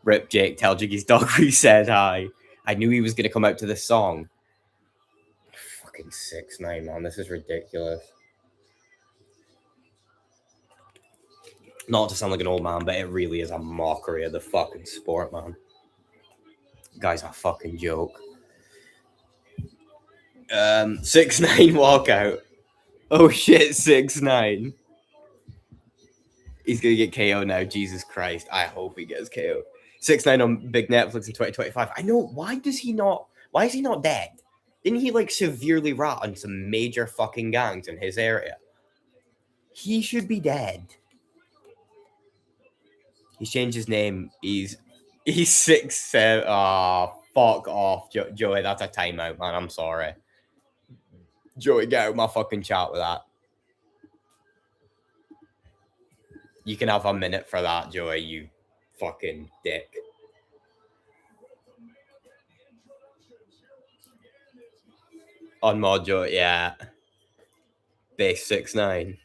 Rip Jake. Tell Jiggy's dog we said hi. I knew he was going to come out to this song. Fucking 6ix9ine, man. This is ridiculous. Not to sound like an old man, but it really is a mockery of the fucking sport, man. Guy's a fucking joke. 6ix9ine walkout. Oh shit, 6ix9ine. He's gonna get KO now. Jesus Christ. I hope he gets KO. 6ix9ine on big Netflix in 2025. I know. Why is he not dead? Didn't he like severely rat on some major fucking gangs in his area? He should be dead. He's changed his name. He's 6'7". Oh, fuck off, Joey. That's a timeout, man. I'm sorry. Joey, get out my fucking chat with that. You can have a minute for that, Joey, you fucking dick. Unmod Joey, yeah. Base 6'9".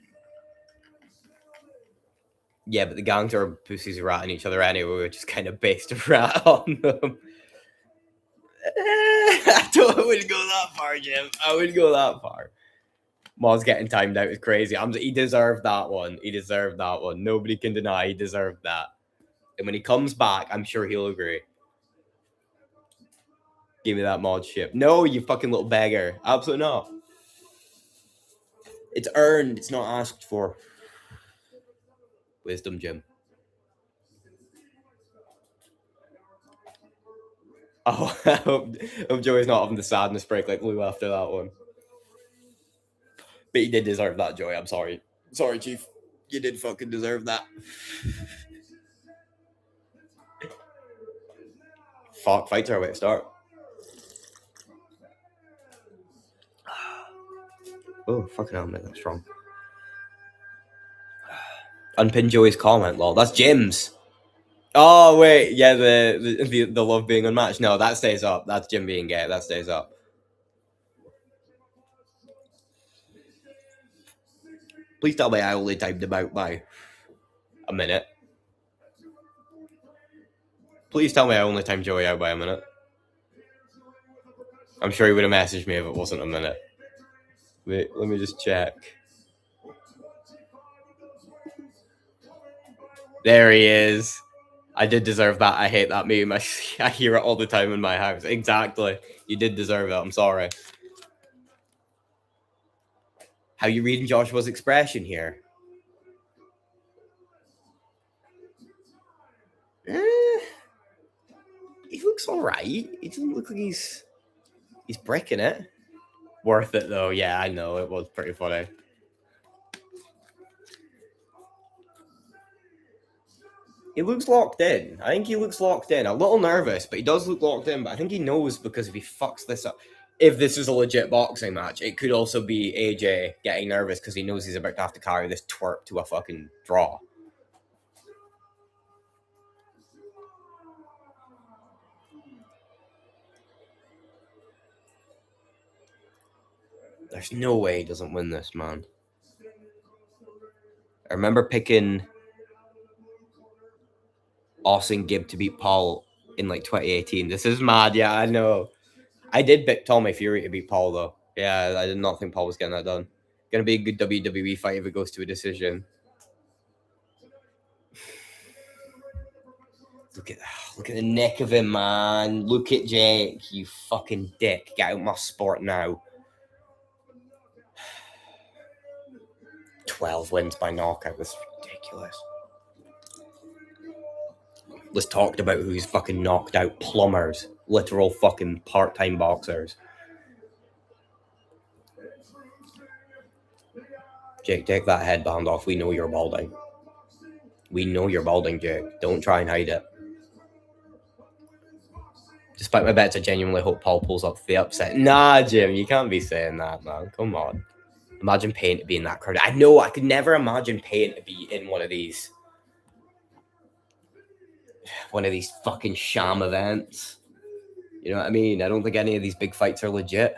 Yeah, but the gangs are pussies who rat on each other anyway. We're just kind of based a rat on them. I wouldn't go that far, Jim. I wouldn't go that far. Ma's getting timed out is crazy. He deserved that one. He deserved that one. Nobody can deny he deserved that. And when he comes back, I'm sure he'll agree. Give me that mod ship. No, you fucking little beggar. Absolutely not. It's earned. It's not asked for. Wisdom, Jim. Oh, I hope Joey's not having the sadness break like Lou after that one. But he did deserve that, Joey. I'm sorry. Sorry, Chief. You did fucking deserve that. Fuck, fights are a way to start. Oh, fucking hell, man. That's wrong. Unpin Joey's comment, lol. That's Jim's. Oh, wait. Yeah, the love being unmatched. No, that stays up. That's Jim being gay. That stays up. Please tell me I only timed him out by a minute. Please tell me I only timed Joey out by a minute. I'm sure he would have messaged me if it wasn't a minute. Wait, let me just check. There he is. I did deserve that. I hate that meme. I hear it all the time in my house. Exactly. You did deserve it. I'm sorry. How you reading Joshua's expression here? He looks all right. He doesn't look like he's breaking it. Worth it though. Yeah, I know. It was pretty funny. He looks locked in. I think he looks locked in. A little nervous, but he does look locked in. But I think he knows, because if he fucks this up, if this is a legit boxing match, it could also be AJ getting nervous because he knows he's about to have to carry this twerp to a fucking draw. There's no way he doesn't win this, man. I remember picking Austin Gibb to beat Paul in like 2018. This is mad. Yeah, I know. I did pick Tommy Fury to beat Paul though. Yeah, I did not think Paul was getting that done. Gonna be a good WWE fight if it goes to a decision. Look at the neck of him, man. Look at Jake, you fucking dick. Get out my sport now. 12 wins by knockout. That's ridiculous. Let's talk about who's fucking knocked out plumbers. Literal fucking part-time boxers. Jake, take that headband off. We know you're balding. We know you're balding, Jake. Don't try and hide it. Despite my bets, I genuinely hope Paul pulls up the upset. Nah, Jim, you can't be saying that, man. Come on. Imagine Payne to be in that crowd. I know, I could never imagine Payne to be in one of these fucking sham events. You know what I mean? I don't think any of these big fights are legit.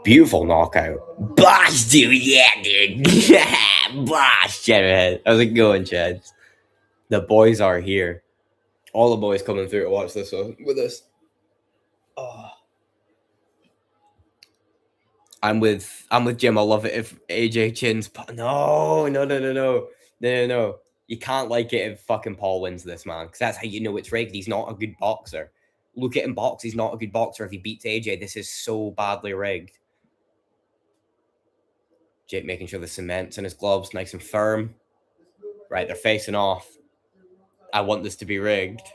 Beautiful knockout. Bosh, dude. Yeah, dude. Bosh, Chad. How's it going, Chad? The boys are here. All the boys coming through to watch this one with us. Oh. I'm with Jim. I love it if AJ Chin's. No. You can't like it if fucking Paul wins this, man. Because that's how you know it's rigged. He's not a good boxer. Look at him box. He's not a good boxer. If he beats AJ, this is so badly rigged. Jake making sure the cement's in his gloves, nice and firm. Right, they're facing off. I want this to be rigged.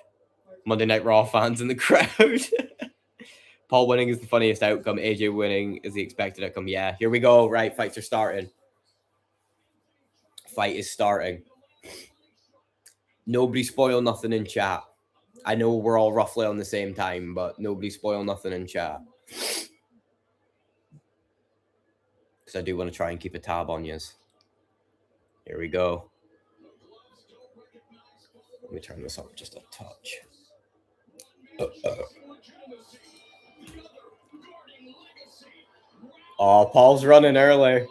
Monday Night Raw fans in the crowd. Paul winning is the funniest outcome. AJ winning is the expected outcome. Yeah, here we go. Right, fights are starting. Fight is starting. Nobody spoil nothing in chat. I know we're all roughly on the same time, but nobody spoil nothing in chat. Because I do want to try and keep a tab on yous. Here we go. Let me turn this up just a touch. Oh, Paul's running early.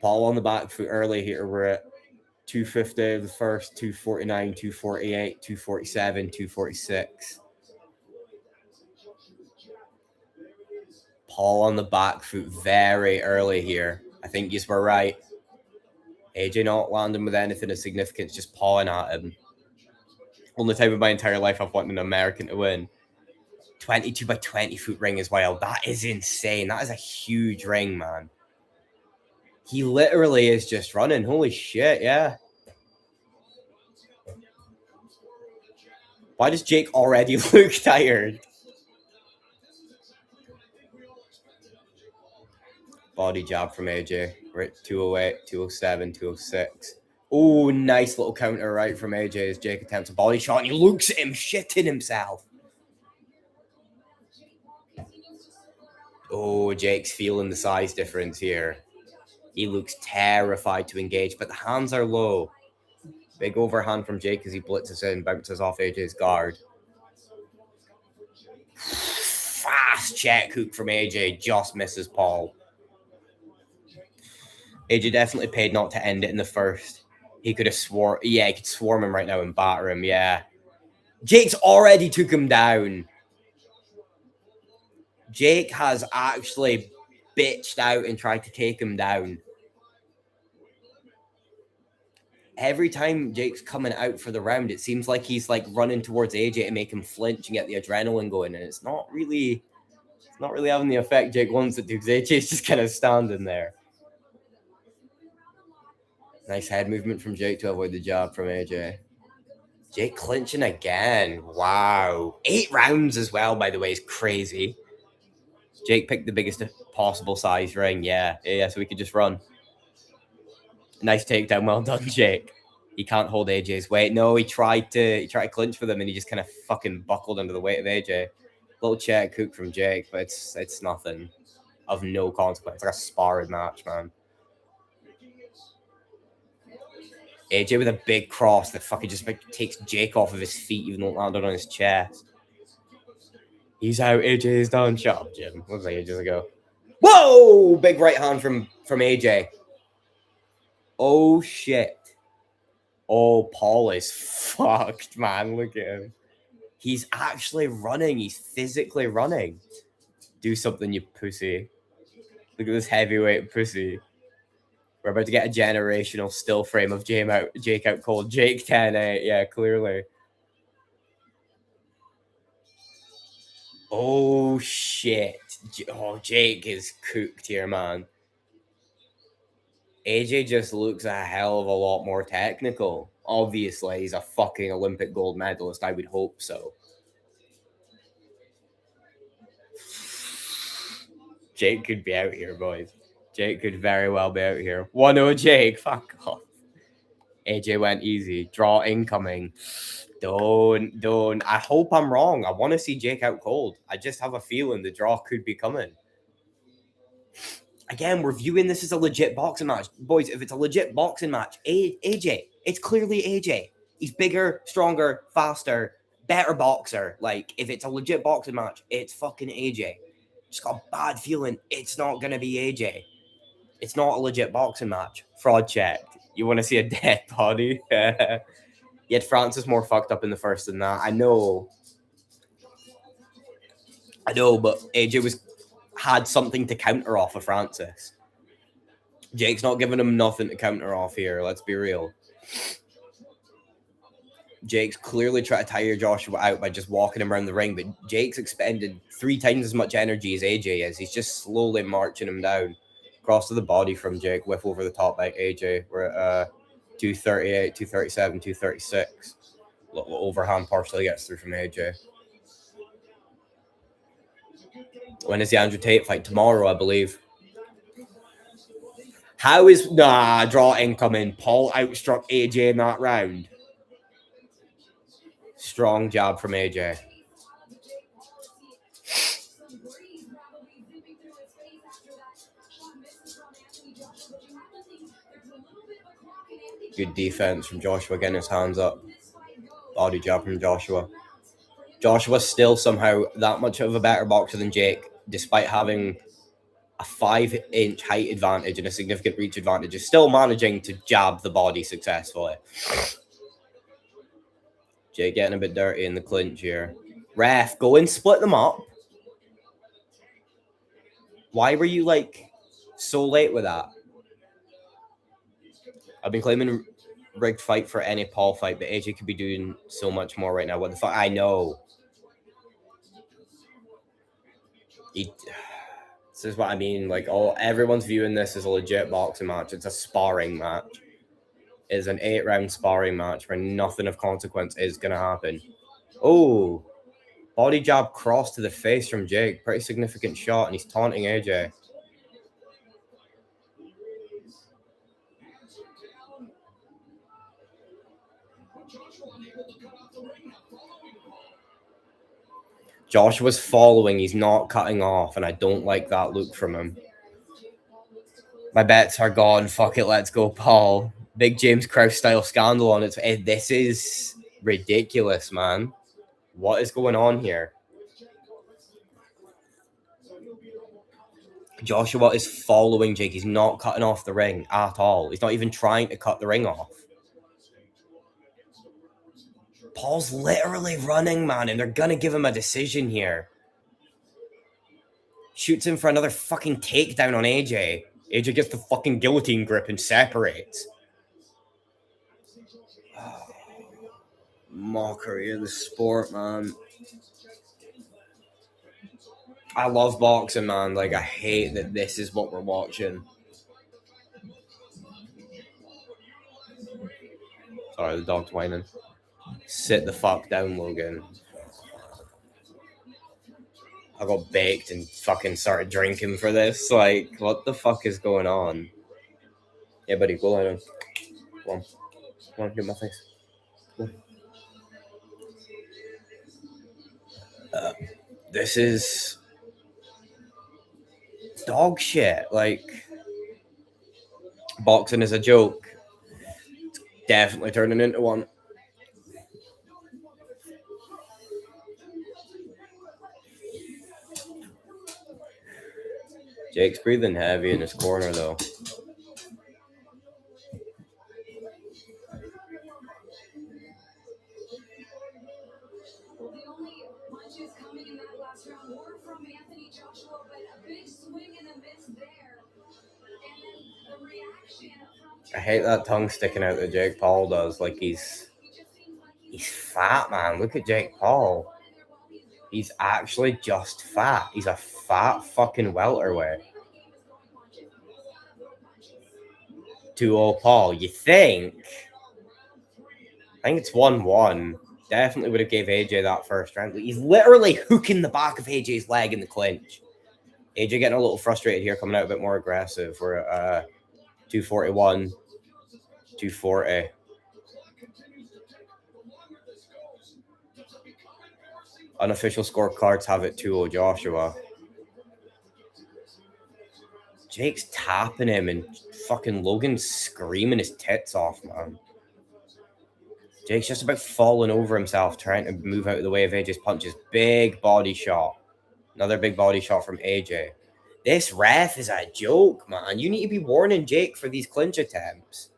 Paul on the back foot early here. We're at 250 the first, 249, 248, 247, 246. Paul on the back foot very early here. I think you were right. AJ not landing with anything of significance, just pawing at him. Only time in my entire life I've wanted an American to win. 22 by 20 foot ring as well. That is insane. That is a huge ring, man. He literally is just running. Holy shit, yeah. Why does Jake already look tired? Body jab from AJ. We're at 208, 207, 206. Oh, nice little counter right from AJ as Jake attempts a body shot and he looks at him shitting himself. Oh, Jake's feeling the size difference here. He looks terrified to engage, but the hands are low. Big overhand from Jake as he blitzes in, bounces off AJ's guard. Fast check hook from AJ, just misses Paul. AJ definitely paid not to end it in the first. He could have swarm. Yeah, he could swarm him right now and batter him. Yeah. Jake's already took him down. Jake has actually bitched out and tried to take him down. Every time Jake's coming out for the round, it seems like he's like running towards AJ to make him flinch and get the adrenaline going, and it's not really having the effect Jake wants it to, because AJ's just kind of standing there. Nice head movement from Jake to avoid the jab from AJ. Jake clinching again. Wow. 8 rounds as well, by the way, is crazy. Jake picked the biggest possible size ring. Yeah, so we could just run. Nice takedown. Well done, Jake. He can't hold AJ's weight. No, he tried to clinch for them and he just kind of fucking buckled under the weight of AJ. Little check hook from Jake, but it's nothing of no consequence. It's like a sparring match, man. AJ with a big cross that fucking just takes Jake off of his feet, even though it landed on his chest. He's out. AJ's done. Shut up, Jim. Looks like ages ago. Whoa! Big right hand from AJ. Oh shit. Oh, Paul is fucked, man. Look at him. He's actually running. He's physically running. Do something, you pussy. Look at this heavyweight pussy. We're about to get a generational still frame of Jake out cold. Jake 10-8. Yeah, clearly. Oh, shit. Oh, Jake is cooked here, man. AJ just looks a hell of a lot more technical. Obviously, he's a fucking Olympic gold medalist. I would hope so. Jake could be out here, boys. Jake could very well be out here. 1-0 Jake. Fuck off. AJ went easy. Draw incoming. Don't. I hope I'm wrong. I want to see Jake out cold. I just have a feeling the draw could be coming. Again, we're viewing this as a legit boxing match. Boys, if it's a legit boxing match, AJ, it's clearly AJ. He's bigger, stronger, faster, better boxer. Like, if it's a legit boxing match, it's fucking AJ. Just got a bad feeling it's not going to be AJ. It's not a legit boxing match. Fraud checked. You want to see a dead body? Yet Francis more fucked up in the first than that. I know, but AJ had something to counter off of Francis. Jake's not giving him nothing to counter off here. Let's be real. Jake's clearly trying to tire Joshua out by just walking him around the ring, but Jake's expended 3 times as much energy as AJ is. He's just slowly marching him down. Cross to the body from Jake, whiff over the top by AJ. We're at 238, 237, 236. Little overhand partially gets through from AJ. When is the Andrew Tate fight? Tomorrow, I believe. How is... draw incoming. Paul outstruck AJ in that round. Strong jab from AJ. Good defense from Joshua, getting his hands up. Body jab from Joshua. Joshua's still somehow that much of a better boxer than Jake, despite having a 5-inch height advantage and a significant reach advantage, is still managing to jab the body successfully. Jake getting a bit dirty in the clinch here. Ref, go and split them up. Why were you, like, so late with that? I've been claiming rigged fight for any Paul fight, but AJ could be doing so much more right now. What the fuck? I know. This is what I mean. Like, everyone's viewing this as a legit boxing match. It's a sparring match. It's an 8-round sparring match where nothing of consequence is going to happen. Oh, body jab cross to the face from Jake. Pretty significant shot, and he's taunting AJ. Joshua's following. He's not cutting off, and I don't like that look from him. My bets are gone. Fuck it. Let's go, Paul. Big James Krause style scandal on its head. This is ridiculous, man. What is going on here? Joshua is following Jake. He's not cutting off the ring at all. He's not even trying to cut the ring off. Paul's literally running, man, and they're going to give him a decision here. Shoots him for another fucking takedown on AJ. AJ gets the fucking guillotine grip and separates. Mockery of the sport, man. I love boxing, man. Like, I hate that this is what we're watching. Sorry, the dog's whining. Sit the fuck down, Logan. I got baked and fucking started drinking for this. Like, what the fuck is going on? Yeah, buddy, go lie down. Come on, get my face. This is dog shit. Like, boxing is a joke. It's definitely turning into one. Jake's breathing heavy in his corner, though. I hate that tongue sticking out that Jake Paul does. Like he's fat, man. Look at Jake Paul. He's actually just fat. He's a fat fucking welterweight. 2-0 Paul. You think? I think it's 1-1. Definitely would have gave AJ that first round. He's literally hooking the back of AJ's leg in the clinch. AJ getting a little frustrated here, coming out a bit more aggressive. We're at 241, 240. Unofficial scorecards have it 2-0 Joshua. Jake's tapping him and fucking Logan's screaming his tits off, man. Jake's just about falling over himself, trying to move out of the way of AJ's punches. Big body shot. Another big body shot from AJ. This ref is a joke, man. You need to be warning Jake for these clinch attempts.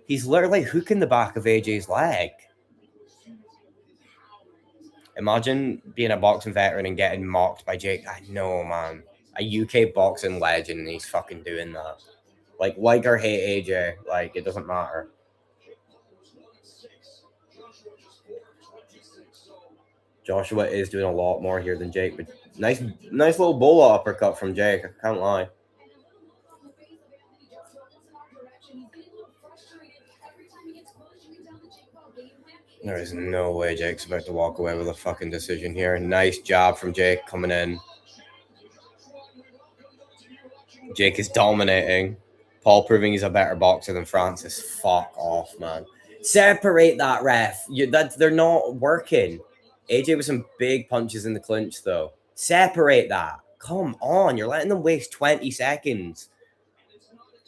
He's literally hooking the back of AJ's leg. Imagine being a boxing veteran and getting mocked by Jake. I know, man. A UK boxing legend, and he's fucking doing that. Like or hate AJ, like, it doesn't matter. Joshua is doing a lot more here than Jake, but nice little bola uppercut from Jake. I can't lie. There is no way Jake's about to walk away with a fucking decision here. Nice job from Jake coming in. Jake is dominating. Paul proving he's a better boxer than Francis. Fuck off, man. Separate that, ref. They're not working. AJ with some big punches in the clinch, though. Separate that. Come on. You're letting them waste 20 seconds.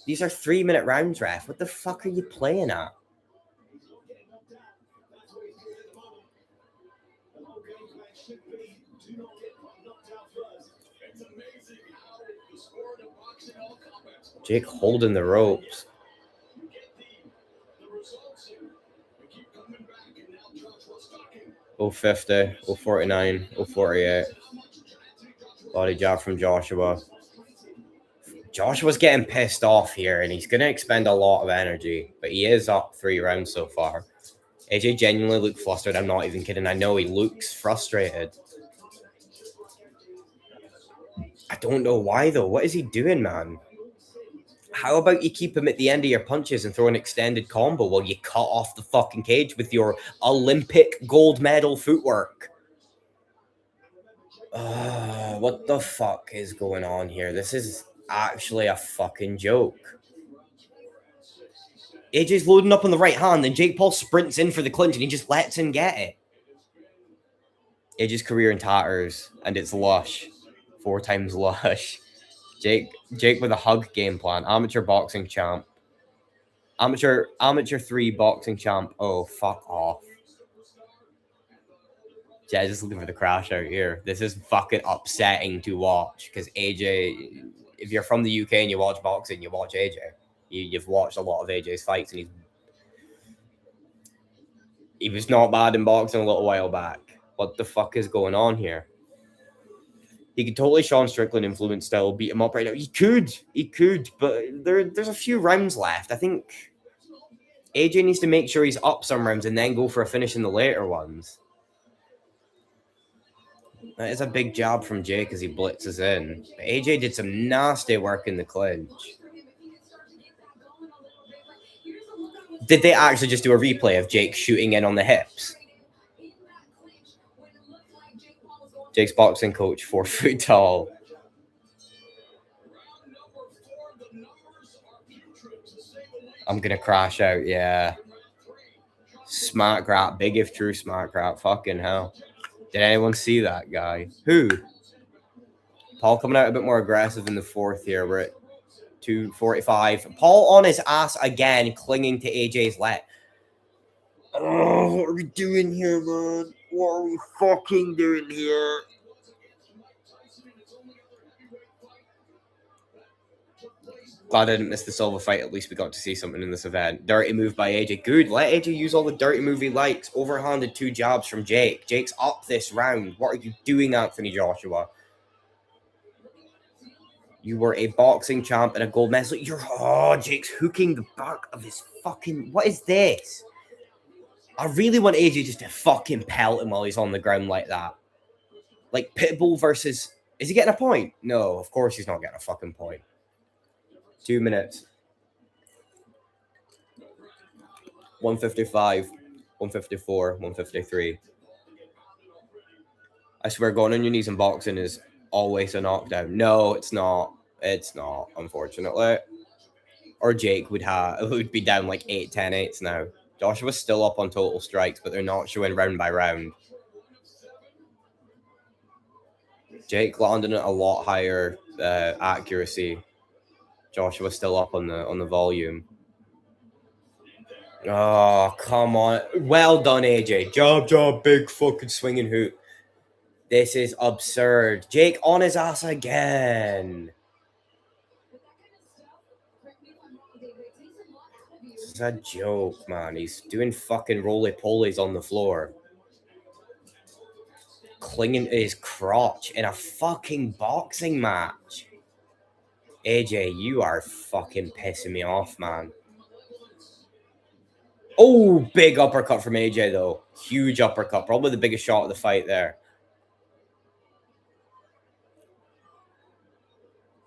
These are 3-minute rounds, ref. What the fuck are you playing at? Jake holding the ropes. .050, .049, .048. Body jab from Joshua. Joshua's getting pissed off here, and he's going to expend a lot of energy, but he is up 3 rounds so far. AJ genuinely looked flustered. I'm not even kidding. I know he looks frustrated. I don't know why, though. What is he doing, man? How about you keep him at the end of your punches and throw an extended combo while you cut off the fucking cage with your Olympic gold medal footwork? What the fuck is going on here? This is actually a fucking joke. AJ's loading up on the right hand, and Jake Paul sprints in for the clinch, and he just lets him get it. AJ's career in tatters, and it's lush. 4 times lush. Jake with a hug game plan. Amateur boxing champ. Amateur 3 boxing champ. Oh, fuck off. Yeah, just looking for the crash out here. This is fucking upsetting to watch because AJ, if you're from the UK and you watch boxing, you watch AJ. You've watched a lot of AJ's fights, and he was not bad in boxing a little while back. What the fuck is going on here? He could totally Sean Strickland influence style beat him up right now. He could, but there's a few rounds left. I think AJ needs to make sure he's up some rounds and then go for a finish in the later ones. That is a big job from Jake as he blitzes in. But AJ did some nasty work in the clinch. Did they actually just do a replay of Jake shooting in on the hips? Jake's boxing coach, 4 foot tall. I'm going to crash out, yeah. Smart grab, big if true smart grab. Fucking hell. Did anyone see that guy? Who? Paul coming out a bit more aggressive in the 4th here. We're at 245. Paul on his ass again, clinging to AJ's leg. Oh, what are we doing here, man? What are we fucking doing here? Glad I didn't miss the Silva fight. At least we got to see something in this event. Dirty move by AJ. Good. Let AJ use all the dirty move he likes. Overhanded 2 jabs from Jake. Jake's up this round. What are you doing, Anthony Joshua? You were a boxing champ and a gold medal. Jake's hooking the back of his fucking. What is this? I really want AJ just to fucking pelt him while he's on the ground like that. Like Pitbull versus. Is he getting a point? No, of course he's not getting a fucking point. 2 minutes. 155, 154, 153. I swear, going on your knees in boxing is always a knockdown. No, it's not. It's not, unfortunately. Or Jake would be down like 8-10-8s now. Joshua's still up on total strikes, but they're not showing round by round. Jake landing at a lot higher accuracy. Joshua's still up on the volume. Oh, come on. Well done, AJ. Job, big fucking swinging hoop. This is absurd. Jake on his ass again. This is a joke, man. He's doing fucking roly-polies on the floor. Clinging to his crotch in a fucking boxing match. AJ, you are fucking pissing me off, man. Oh, big uppercut from AJ, though. Huge uppercut. Probably the biggest shot of the fight there.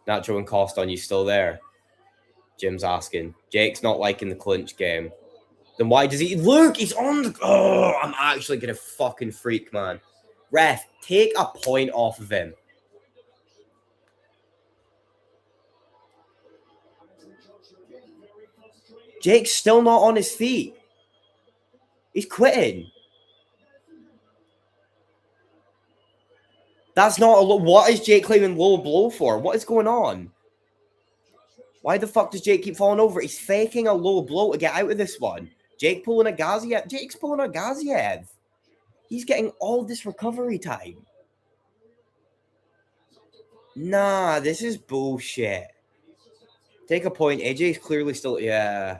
Nacho and Coston, you still there? Jim's asking. Jake's not liking the clinch game. Then why does he... Look, he's on the... Oh, I'm actually going to fucking freak, man. Ref, take a point off of him. Jake's still not on his feet. He's quitting. That's not a low... What is Jake claiming low blow for? What is going on? Why the fuck does Jake keep falling over? He's faking a low blow to get out of this one. Jake pulling a Gaziev. Jake's pulling a Gaziev. He's getting all this recovery time. Nah, this is bullshit. Take a point. AJ's clearly still... Yeah.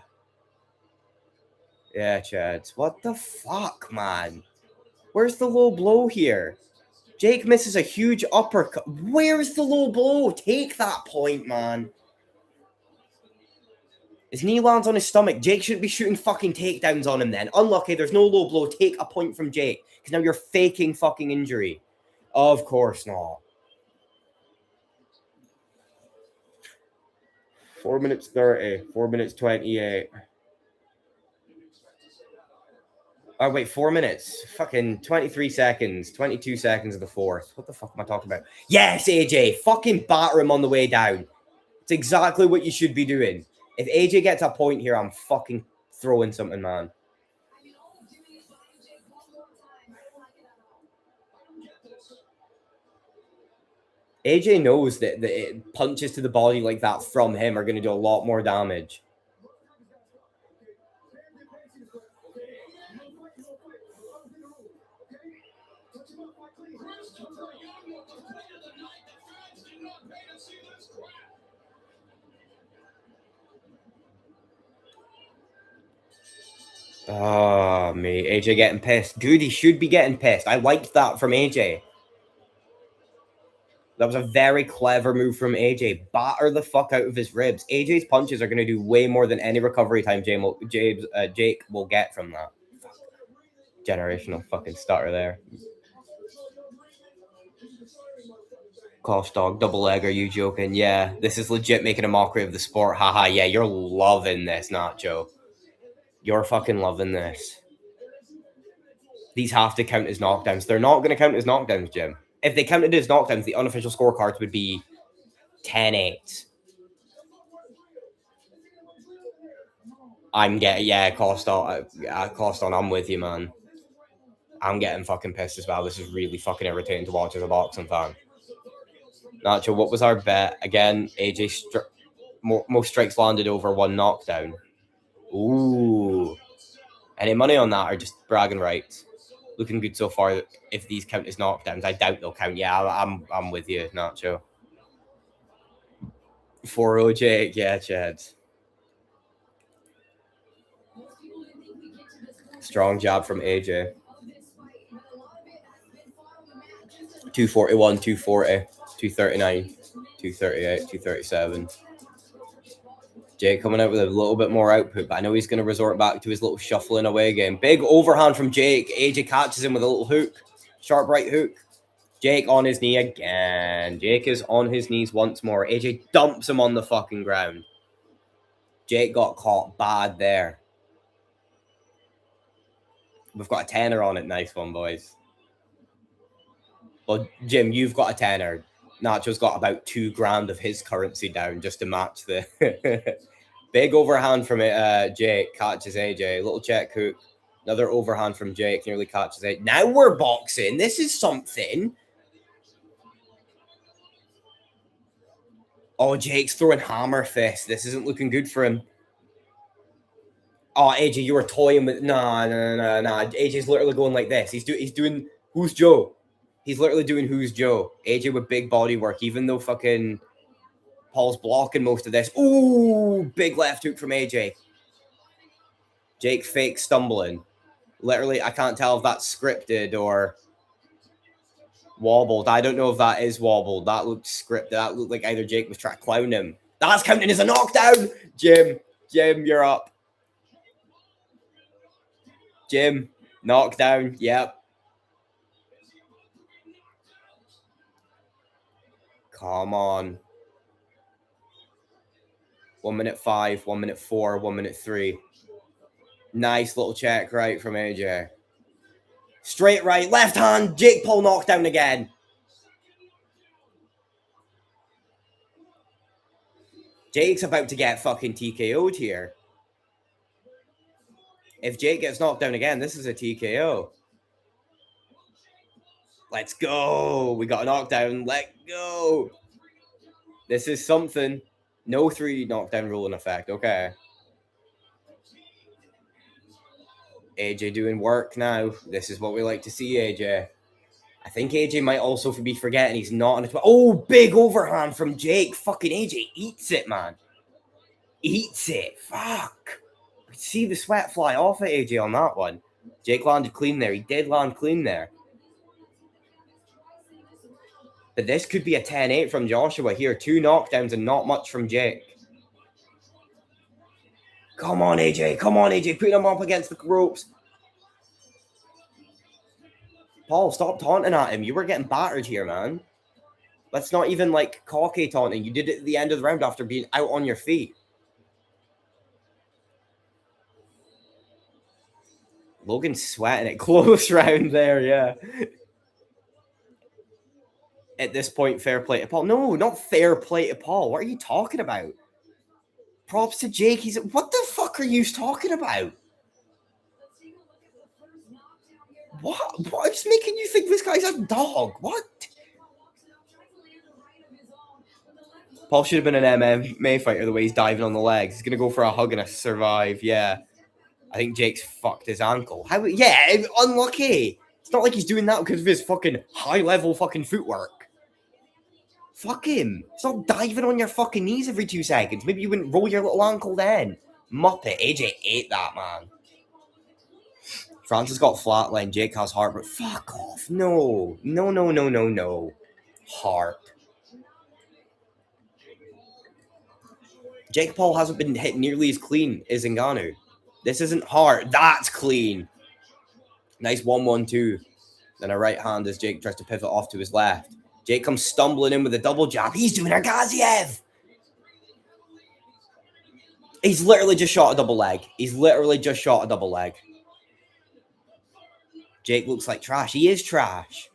Yeah, Chad. What the fuck, man? Where's the low blow here? Jake misses a huge uppercut. Where's the low blow? Take that point, man. His knee lands on his stomach. Jake shouldn't be shooting fucking takedowns on him then. Unlucky, there's no low blow. Take a point from Jake. Because now you're faking fucking injury. Of course not. 4 minutes 30. 4 minutes 28. Oh, wait, 4 minutes. Fucking 23 seconds. 22 seconds of the fourth. What the fuck am I talking about? Yes, AJ. Fucking batter him on the way down. It's exactly what you should be doing. If AJ gets a point here, I'm fucking throwing something, man. AJ knows that punches to the body like that from him are going to do a lot more damage. Oh, me. AJ getting pissed. Good, he should be getting pissed. I liked that from AJ. That was a very clever move from AJ. Batter the fuck out of his ribs. AJ's punches are going to do way more than any recovery time Jake will get from that. Generational fucking starter there. Kosh dog, double leg, are you joking? Yeah, this is legit making a mockery of the sport. Haha, yeah, you're loving this, Nacho. You're fucking loving this. These have to count as knockdowns. They're not going to count as knockdowns, Jim. If they counted as knockdowns, the unofficial scorecards would be 10-8. I'm getting... Yeah, Coston, I'm with you, man. I'm getting fucking pissed as well. This is really fucking irritating to watch as a boxing fan. Nacho, what was our bet? Again, AJ most strikes landed over 1 knockdown. Ooh. Any money on that or just bragging rights? Looking good so far. If these count as knockdowns, I doubt they'll count. Yeah, I'm with you, Nacho. 4-0 Jake. Yeah, Chad. Strong jab from AJ. 241, 240, 239, 238, 237. Jake coming out with a little bit more output, but I know he's going to resort back to his little shuffling away game. Big overhand from Jake. AJ catches him with a little hook. Sharp right hook. Jake on his knee again. Jake is on his knees once more. AJ dumps him on the fucking ground. Jake got caught bad there. We've got a tenner on it. Nice one, boys. Well, Jim, you've got a tenner. Nacho's got about $2,000 of his currency down just to match the big overhand from it. Jake catches AJ. Little check hook. Another overhand from Jake. Nearly catches it. Now we're boxing. This is something. Oh, Jake's throwing hammer fist. This isn't looking good for him. Oh, AJ, you were toying with... Nah. AJ's literally going like this. He's doing... Who's Joe? He's literally doing Who's Joe. AJ with big body work, even though fucking Paul's blocking most of this. Ooh, big left hook from AJ. Jake fake stumbling. Literally, I can't tell if that's scripted or wobbled. I don't know if that is wobbled. That looked scripted. That looked like either Jake was trying to clown him. That's counting as a knockdown. Jim, you're up. Jim, knockdown. Yep. Come on. 1 minute 5, 1 minute 4, 1 minute 3. Nice little check right from AJ. Straight right, left hand. Jake Paul knockdown again. Jake's about to get fucking TKO'd here. If Jake gets knocked down again, this is a TKO. Let's go. We got a knockdown. Let go. This is something. No 3 knockdown rule in effect. Okay. AJ doing work now. This is what we like to see, AJ. I think AJ might also be forgetting he's not on it. Oh, big overhand from Jake. Fucking AJ eats it, man. Eats it. Fuck. See the sweat fly off at AJ on that one. Jake landed clean there. He did land clean there. But this could be a 10-8 from Joshua here. 2 knockdowns and not much from Jake. Come on, AJ. Come on, AJ. Put him up against the ropes. Paul, stop taunting at him. You were getting battered here, man. That's not even like cocky taunting. You did it at the end of the round after being out on your feet. Logan's sweating it. Close round there, yeah. At this point, fair play to Paul. No, not fair play to Paul. What are you talking about? Props to Jake. He's... What the fuck are you talking about? What is making you think this guy's a dog? What? Paul should have been an MMA fighter the way he's diving on the legs. He's going to go for a hug and a survive. Yeah. I think Jake's fucked his ankle. How? Yeah, unlucky. It's not like he's doing that because of his fucking high-level fucking footwork. Fuck him. Stop diving on your fucking knees every 2 seconds. Maybe you wouldn't roll your little ankle then. Muppet. AJ ate that, man. Francis got flatline. Jake has heart, but fuck off. No. Heart. Jake Paul hasn't been hit nearly as clean as Ngannou. This isn't hard. That's clean. Nice 1-1-2. Then a right hand as Jake tries to pivot off to his left. Jake comes stumbling in with a double jab. He's doing Argaziev. He's literally just shot a double leg. Jake looks like trash. He is trash.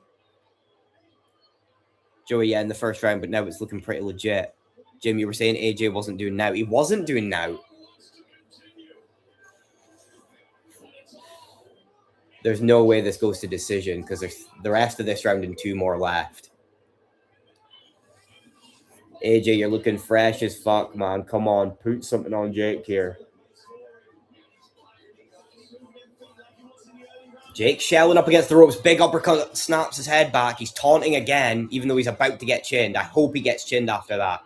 Joey, yeah, in the first round, but now it's looking pretty legit. Jim, you were saying AJ wasn't doing now. He wasn't doing now. There's no way this goes to decision because there's the rest of this round and 2 more left. AJ, you're looking fresh as fuck, man. Come on, put something on Jake here. Jake shelling up against the ropes. Big uppercut, snaps his head back. He's taunting again, even though he's about to get chinned. I hope he gets chinned after that.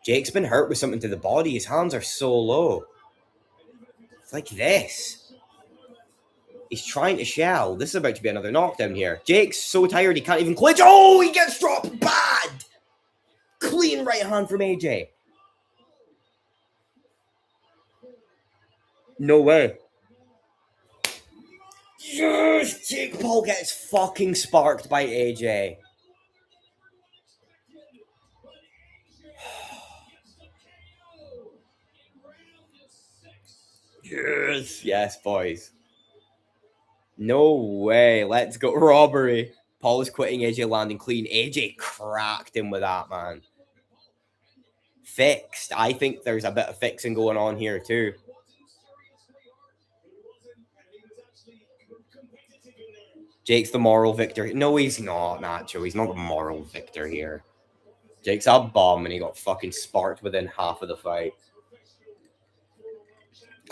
Jake's been hurt with something to the body. His hands are so low. It's like this. He's trying to shell. This is about to be another knockdown here. Jake's so tired he can't even clinch. Oh, he gets dropped bad. Clean right hand from AJ. No way. Yes, Jake Paul gets fucking sparked by AJ. Yes, boys. No way. Let's go. Robbery. Paul is quitting, AJ landing clean. AJ cracked him with that, man. Fixed. I think there's a bit of fixing going on here, too. Jake's the moral victor. No, he's not, Nacho. He's not the moral victor here. Jake's a bum, and he got fucking sparked within half of the fight.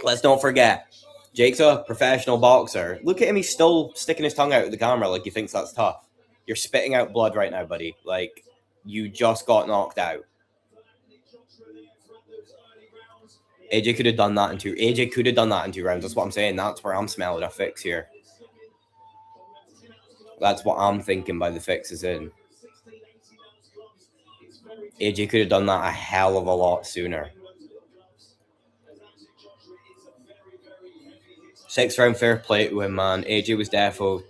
Let's not forget, Jake's a professional boxer. Look at him. He's still sticking his tongue out at the camera like he thinks that's tough. You're spitting out blood right now, buddy. Like, you just got knocked out. AJ could have done that in two. AJ could have done that in 2 rounds. That's what I'm saying. That's where I'm smelling a fix here. That's what I'm thinking by the fix is in. AJ could have done that a hell of a lot sooner. 6th round fair play to him, man. AJ was defo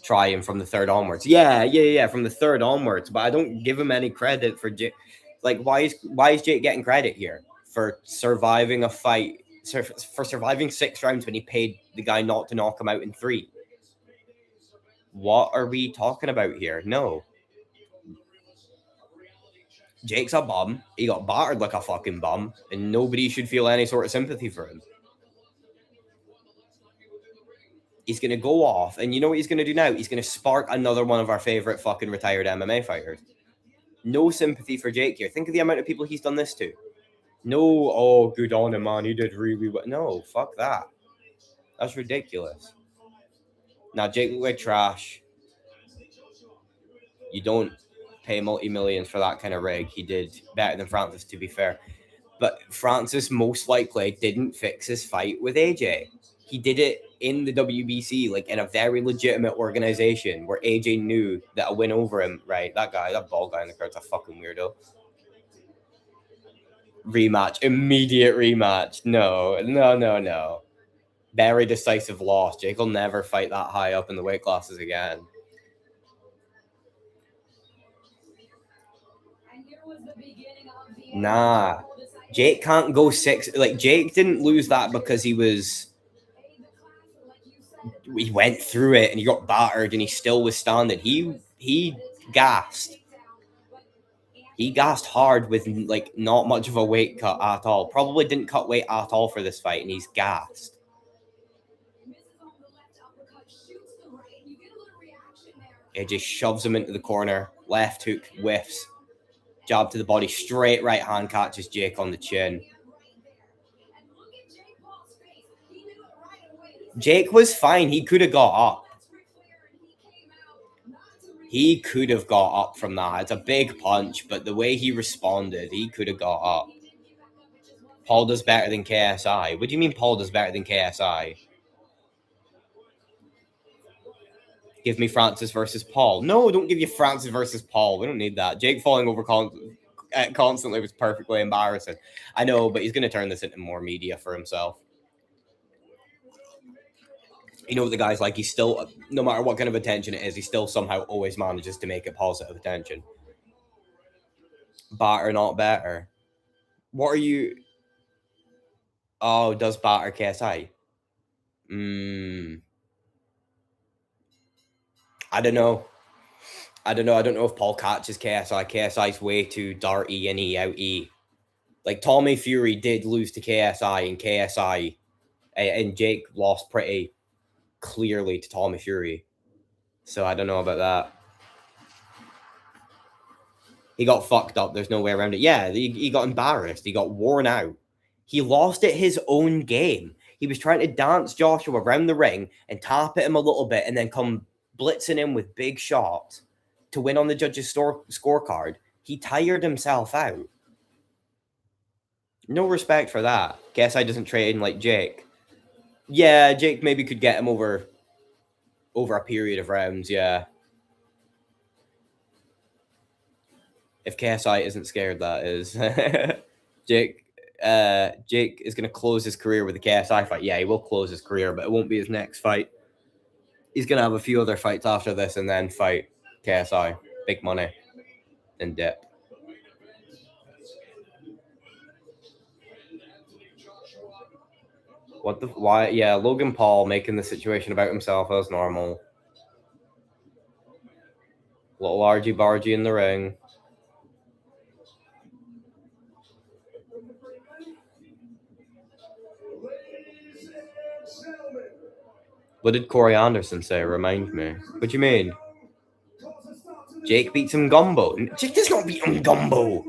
trying from the 3rd onwards. Yeah, from the 3rd onwards. But I don't give him any credit for Jake. Like, why is Jake getting credit here for surviving a fight, for surviving 6 rounds when he paid the guy not to knock him out in 3? What are we talking about here? No. Jake's a bum. He got battered like a fucking bum, and nobody should feel any sort of sympathy for him. He's going to go off, and you know what he's going to do now? He's going to spark another one of our favorite fucking retired MMA fighters. No sympathy for Jake here. Think of the amount of people he's done this to. No, oh, good on him, man. He did really well. No, fuck that. That's ridiculous. Now, Jake looked like trash. You don't pay multi-millions for that kind of rig. He did better than Francis, to be fair. But Francis most likely didn't fix his fight with AJ. He did it in the WBC, like in a very legitimate organization where AJ knew that a win over him, right? That bald guy in the crowd's a fucking weirdo. Rematch, immediate rematch. No. Very decisive loss. Jake will never fight that high up in the weight classes again. Nah. Jake can't go 6. Like, Jake didn't lose that because he went through it and he got battered and he still was standing. He gassed. He gassed hard with like not much of a weight cut at all. Probably didn't cut weight at all for this fight, and he's gassed. AJ shoves him into the corner. Left hook whiffs. Jab to the body. Straight right hand catches Jake on the chin. Jake was fine. He could have got up. He could have got up from that. It's a big punch, but the way he responded, he could have got up. Paul does better than KSI. What do you mean Paul does better than KSI? Give me Francis versus Paul. No, don't give you Francis versus Paul. We don't need that. Jake falling over constantly was perfectly embarrassing. I know, but he's going to turn this into more media for himself. You know what the guy's like? He's still, no matter what kind of attention it is, he still somehow always manages to make it positive attention. Batter, not better. What are you? Oh, does batter KSI? I don't know. I don't know if Paul catches KSI. KSI's way too darty and outy. Like Tommy Fury did lose to KSI, and KSI and Jake lost pretty clearly to Tommy Fury. So I don't know about that. He got fucked up. There's no way around it. Yeah, he got embarrassed. He got worn out. He lost at his own game. He was trying to dance Joshua around the ring and tap at him a little bit and then come blitzing him with big shots to win on the judges' scorecard. He tired himself out. No respect for that. KSI doesn't train like Jake. Yeah, Jake maybe could get him over a period of rounds, yeah. If KSI isn't scared, that is. Jake is going to close his career with the KSI fight. Yeah, he will close his career, but it won't be his next fight. He's going to have a few other fights after this and then fight KSI. Big money and dip. What the? Why? Yeah, Logan Paul making the situation about himself as normal. Little argy bargy in the ring. What did Corey Anderson say? Remind me. What do you mean? Jake beats him Gumbo. Jake does not beat him Gumbo.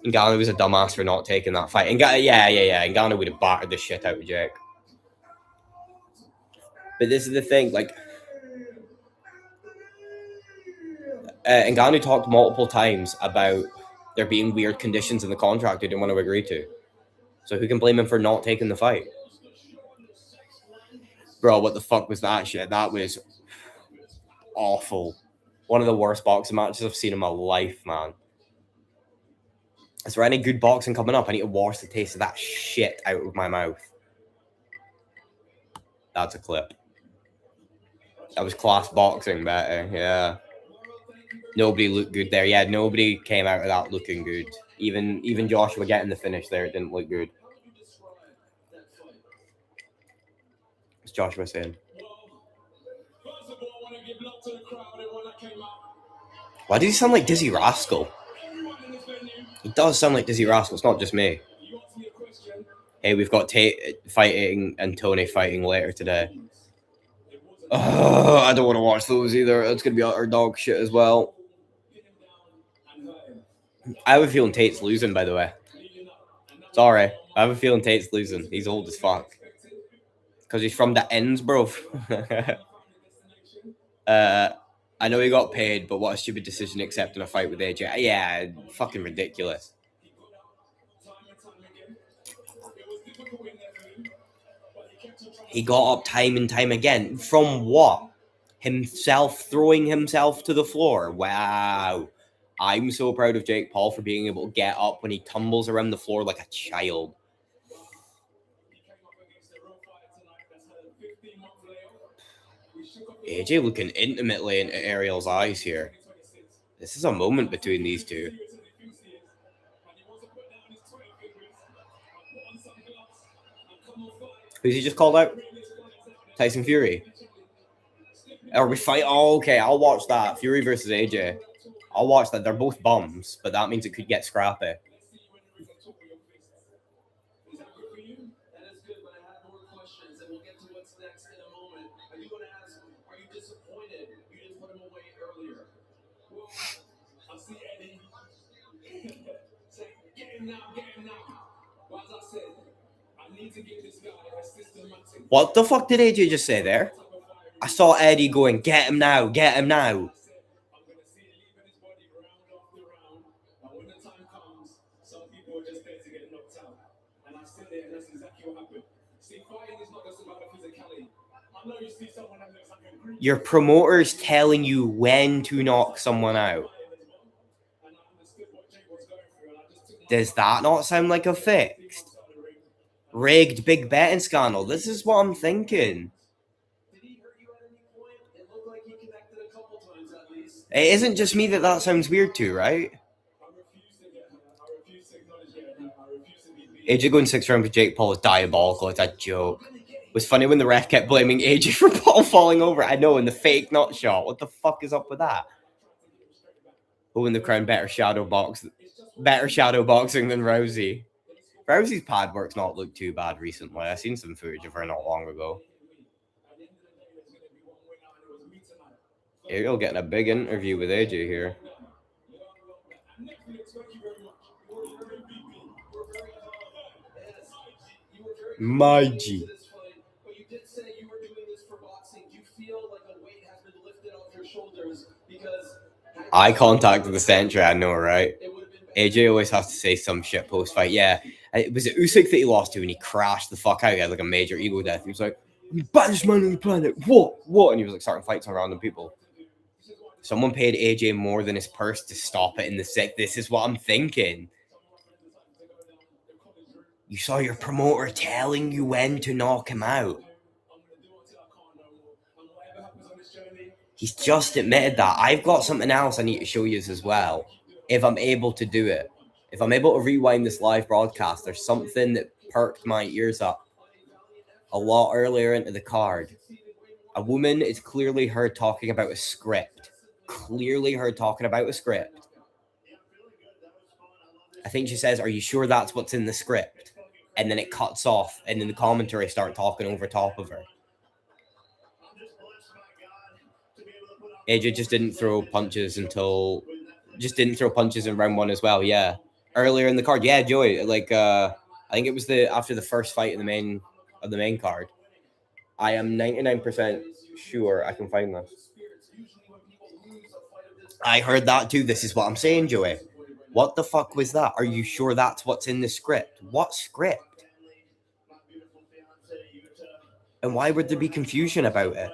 Ngannou was a dumbass for not taking that fight. Ngannou would have battered the shit out of Jake. But this is the thing, like, Ngannou talked multiple times about there being weird conditions in the contract he didn't want to agree to. So who can blame him for not taking the fight? Bro, what the fuck was that shit? That was awful. One of the worst boxing matches I've seen in my life, man. Is there any good boxing coming up? I need to wash the taste of that shit out of my mouth. That's a clip. That was class boxing, better. Yeah. Nobody looked good there. Yeah, nobody came out of that looking good. Even Joshua getting the finish there, it didn't look good. What's Joshua saying? Why does he sound like Dizzy Rascal? He does sound like Dizzy Rascal. It's not just me. Hey, we've got Tate fighting and Tony fighting later today. I don't want to watch those either. It's going to be utter dog shit as well. I have a feeling Tate's losing, by the way. Sorry. I have a feeling Tate's losing. He's old as fuck. Because he's from the ends, bro. I know he got paid, but what a stupid decision accepting a fight with AJ. Yeah, fucking ridiculous. He got up time and time again. From what? Himself throwing himself to the floor. Wow. I'm so proud of Jake Paul for being able to get up when he tumbles around the floor like a child. AJ looking intimately into Ariel's eyes here. This is a moment between these two. Who's he just called out? Tyson Fury. Are we fight? Oh, okay, I'll watch that. Fury versus AJ. I'll watch that. They're both bums, but that means it could get scrappy. What the fuck did AJ just say there? I saw Eddie going, get him now, get him now. Your promoter's telling you when to knock someone out. Does that not sound like a fixed? Rigged big betting scandal. This is what I'm thinking. It isn't just me that sounds weird to, right? AJ going 6 rounds with Jake Paul is diabolical. It's a joke. It was funny when the ref kept blaming AJ for Paul falling over. I know, in the fake nut shot. What the fuck is up with that? Who in the Crown better shadow boxing than Rousey? Rousey's pad work's not looked too bad recently. I seen some footage of her not long ago. Ariel getting a big interview with AJ here. My G. Eye contact with the century, I know, right? AJ always has to say some shit post fight. Yeah, was it Usyk that he lost to, and he crashed the fuck out? He had like a major ego death. He was like, "I'm the baddest man on the planet." What? And he was like starting fights on random people. Someone paid AJ more than his purse to stop it in the sick. This is what I'm thinking. You saw your promoter telling you when to knock him out. He's just admitted that. I've got something else I need to show you as well. If I'm able to do it. If I'm able to rewind this live broadcast, there's something that perked my ears up a lot earlier into the card. A woman is clearly heard talking about a script. I think she says, "Are you sure that's what's in the script?" And then it cuts off, and then the commentary start talking over top of her. AJ just didn't throw punches in round one as well. Yeah, earlier in the card. Yeah, Joey. Like, I think it was after the first fight in the main card. I am 99% sure I can find this. I heard that too. This is what I'm saying, Joey. What the fuck was that? Are you sure that's what's in the script? What script? And why would there be confusion about it?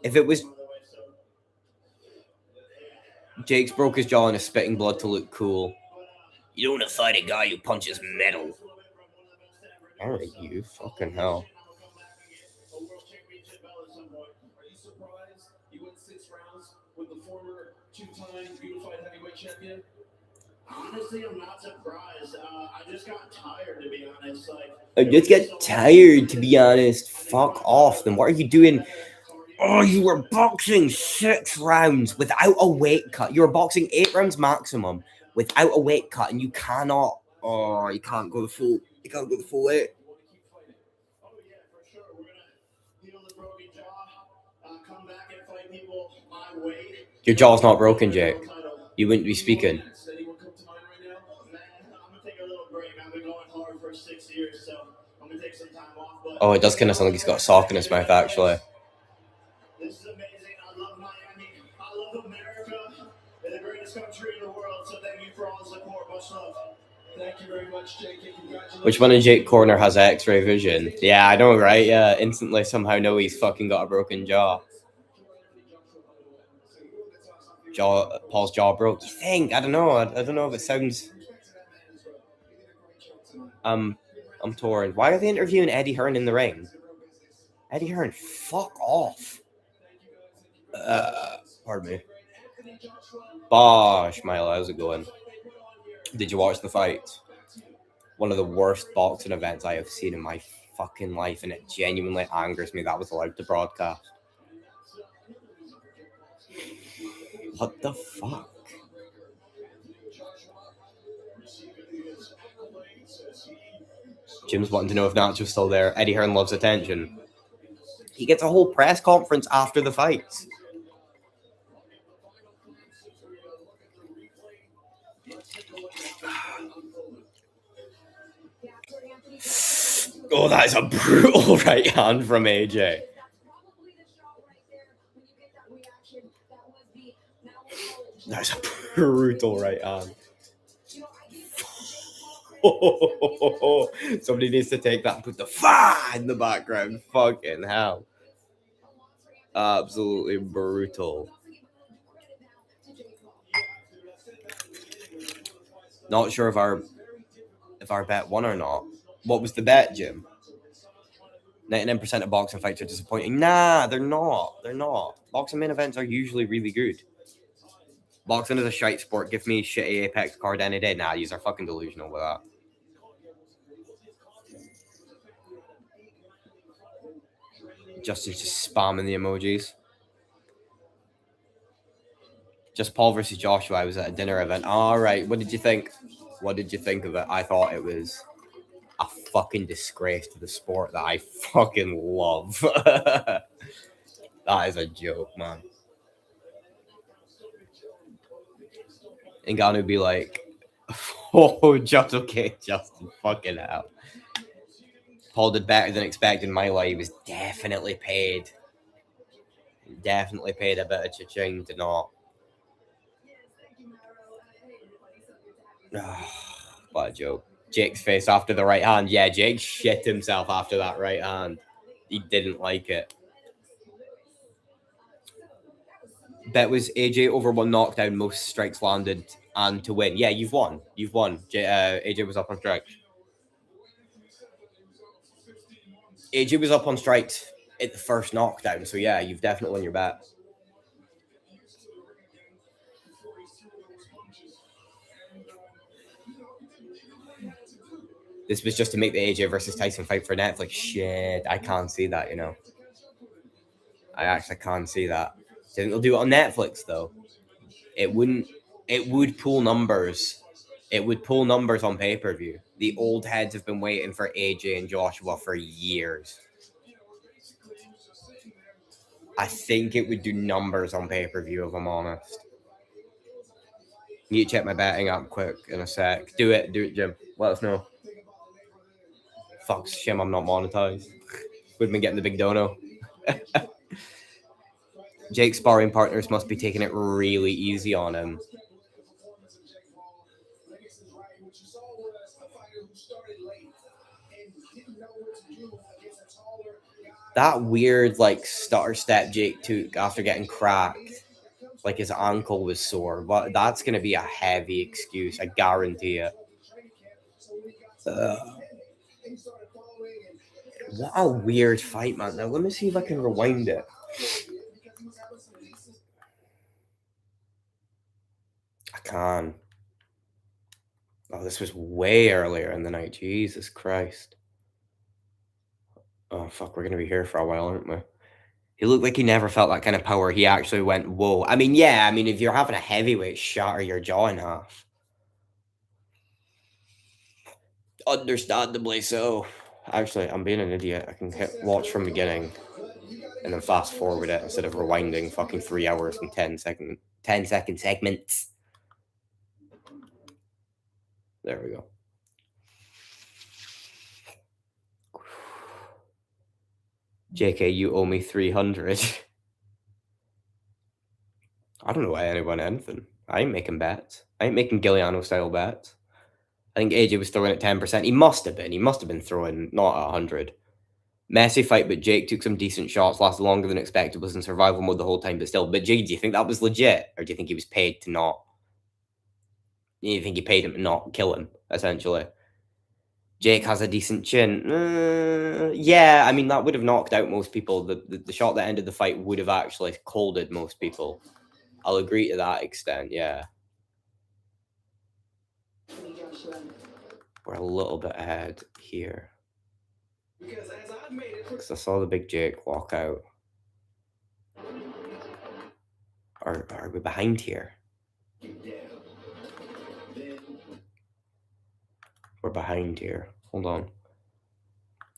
If it was Jake's broke his jaw and is spitting blood to look cool. You don't want to fight a guy who punches metal. Alright, you fucking hell. Honestly, I'm not surprised. I just got tired, to be honest. I just get tired, to be honest. Fuck off. Then what are you doing? Oh, you were boxing 6 rounds without a weight cut. You were boxing 8 rounds maximum without a weight cut, and you cannot. Oh, you can't go the full. You can't go the full weight. Your jaw's not broken, Jake. You wouldn't be speaking. Oh, it does kind of sound like he's got a sock in his mouth, actually. This is amazing. I love Miami. I love America. They're the greatest country in the world. So thank you for all the support. Much love. Thank you very much, Jake. Congratulations. Which one in Jake Corner has X-ray vision? Yeah, I know, right? Yeah, instantly somehow know he's fucking got a broken jaw. Paul's jaw broke. You think? I don't know. I don't know if it sounds. I'm torn. Why are they interviewing Eddie Hearn in the ring? Eddie Hearn, fuck off. Pardon me. Bosh, Milo, how's it going? Did you watch the fight? One of the worst boxing events I have seen in my fucking life, and it genuinely angers me that was allowed to broadcast. What the fuck? Jim's wanting to know if Nacho's still there. Eddie Hearn loves attention. He gets a whole press conference after the fights. Oh, that is a brutal right hand from AJ. That's a brutal right hand. Somebody needs to take that and put the "fa" in the background. Fucking hell. Absolutely brutal. Not sure if our bet won or not. What was the bet, Jim? 99% of boxing fights are disappointing. Nah, they're not. They're not. Boxing main events are usually really good. Boxing is a shite sport. Give me shitty Apex card any day. Nah, these are fucking delusional with that. Justin's just spamming the emojis. Just Paul versus Joshua. I was at a dinner event. All right. What did you think? What did you think of it? I thought it was a fucking disgrace to the sport that I fucking love. That is a joke, man. Ngannou would be like, oh, just okay, Justin, fucking hell. Paul did better than expected. Milo, he was definitely paid. Definitely paid a bit of cha-ching to not. What a joke. Jake's face after the right hand. Yeah, Jake shit himself after that right hand. He didn't like it. Bet was AJ over one knockdown, most strikes landed, and to win. Yeah, you've won. You've won. AJ was up on strikes. AJ was up on strikes at the first knockdown, so yeah, you've definitely won your bet. This was just to make the AJ versus Tyson fight for Netflix. Shit, I can't see that, you know. I actually can't see that. Do you think they'll do it on Netflix, though? It wouldn't. It would pull numbers. It would pull numbers on pay-per-view. The old heads have been waiting for AJ and Joshua for years. I think it would do numbers on pay-per-view, if I'm honest. Need to check my betting app quick in a sec. Do it, Jim. Let us know. Fuck, shame I'm not monetized. We've been getting the big dono. Jake's sparring partners must be taking it really easy on him. That weird, like, stutter step Jake took after getting cracked, like his ankle was sore. But that's going to be a heavy excuse. I guarantee it. What a weird fight, man. Now, let me see if I can rewind it. I can. Oh, this was way earlier in the night. Jesus Christ. Oh, fuck. We're going to be here for a while, aren't we? He looked like he never felt that kind of power. He actually went, whoa. I mean, yeah. I mean, if you're having a heavyweight shatter your jaw in half. Understandably so. Actually, I'm being an idiot. I can hit watch from beginning and then fast forward it instead of rewinding fucking 3 hours and 10-second segments. There we go. JK, you owe me 300. I don't know why anyone anything. I ain't making bets. I ain't making Giuliano style bets. I think AJ was throwing at 10%. He must have been. He must have been throwing not at 100. Messy fight, but Jake took some decent shots, lasted longer than expected, was in survival mode the whole time, but still. But Jake, do you think that was legit? Or do you think he was paid to not? You think he paid him to not kill him, essentially? Jake has a decent chin. Yeah, I mean, that would have knocked out most people. The shot that ended the fight would have actually colded most people. I'll agree to that extent, yeah. We're a little bit ahead here. Because I saw the big Jake walk out. Are we behind here? We're behind here. Hold on.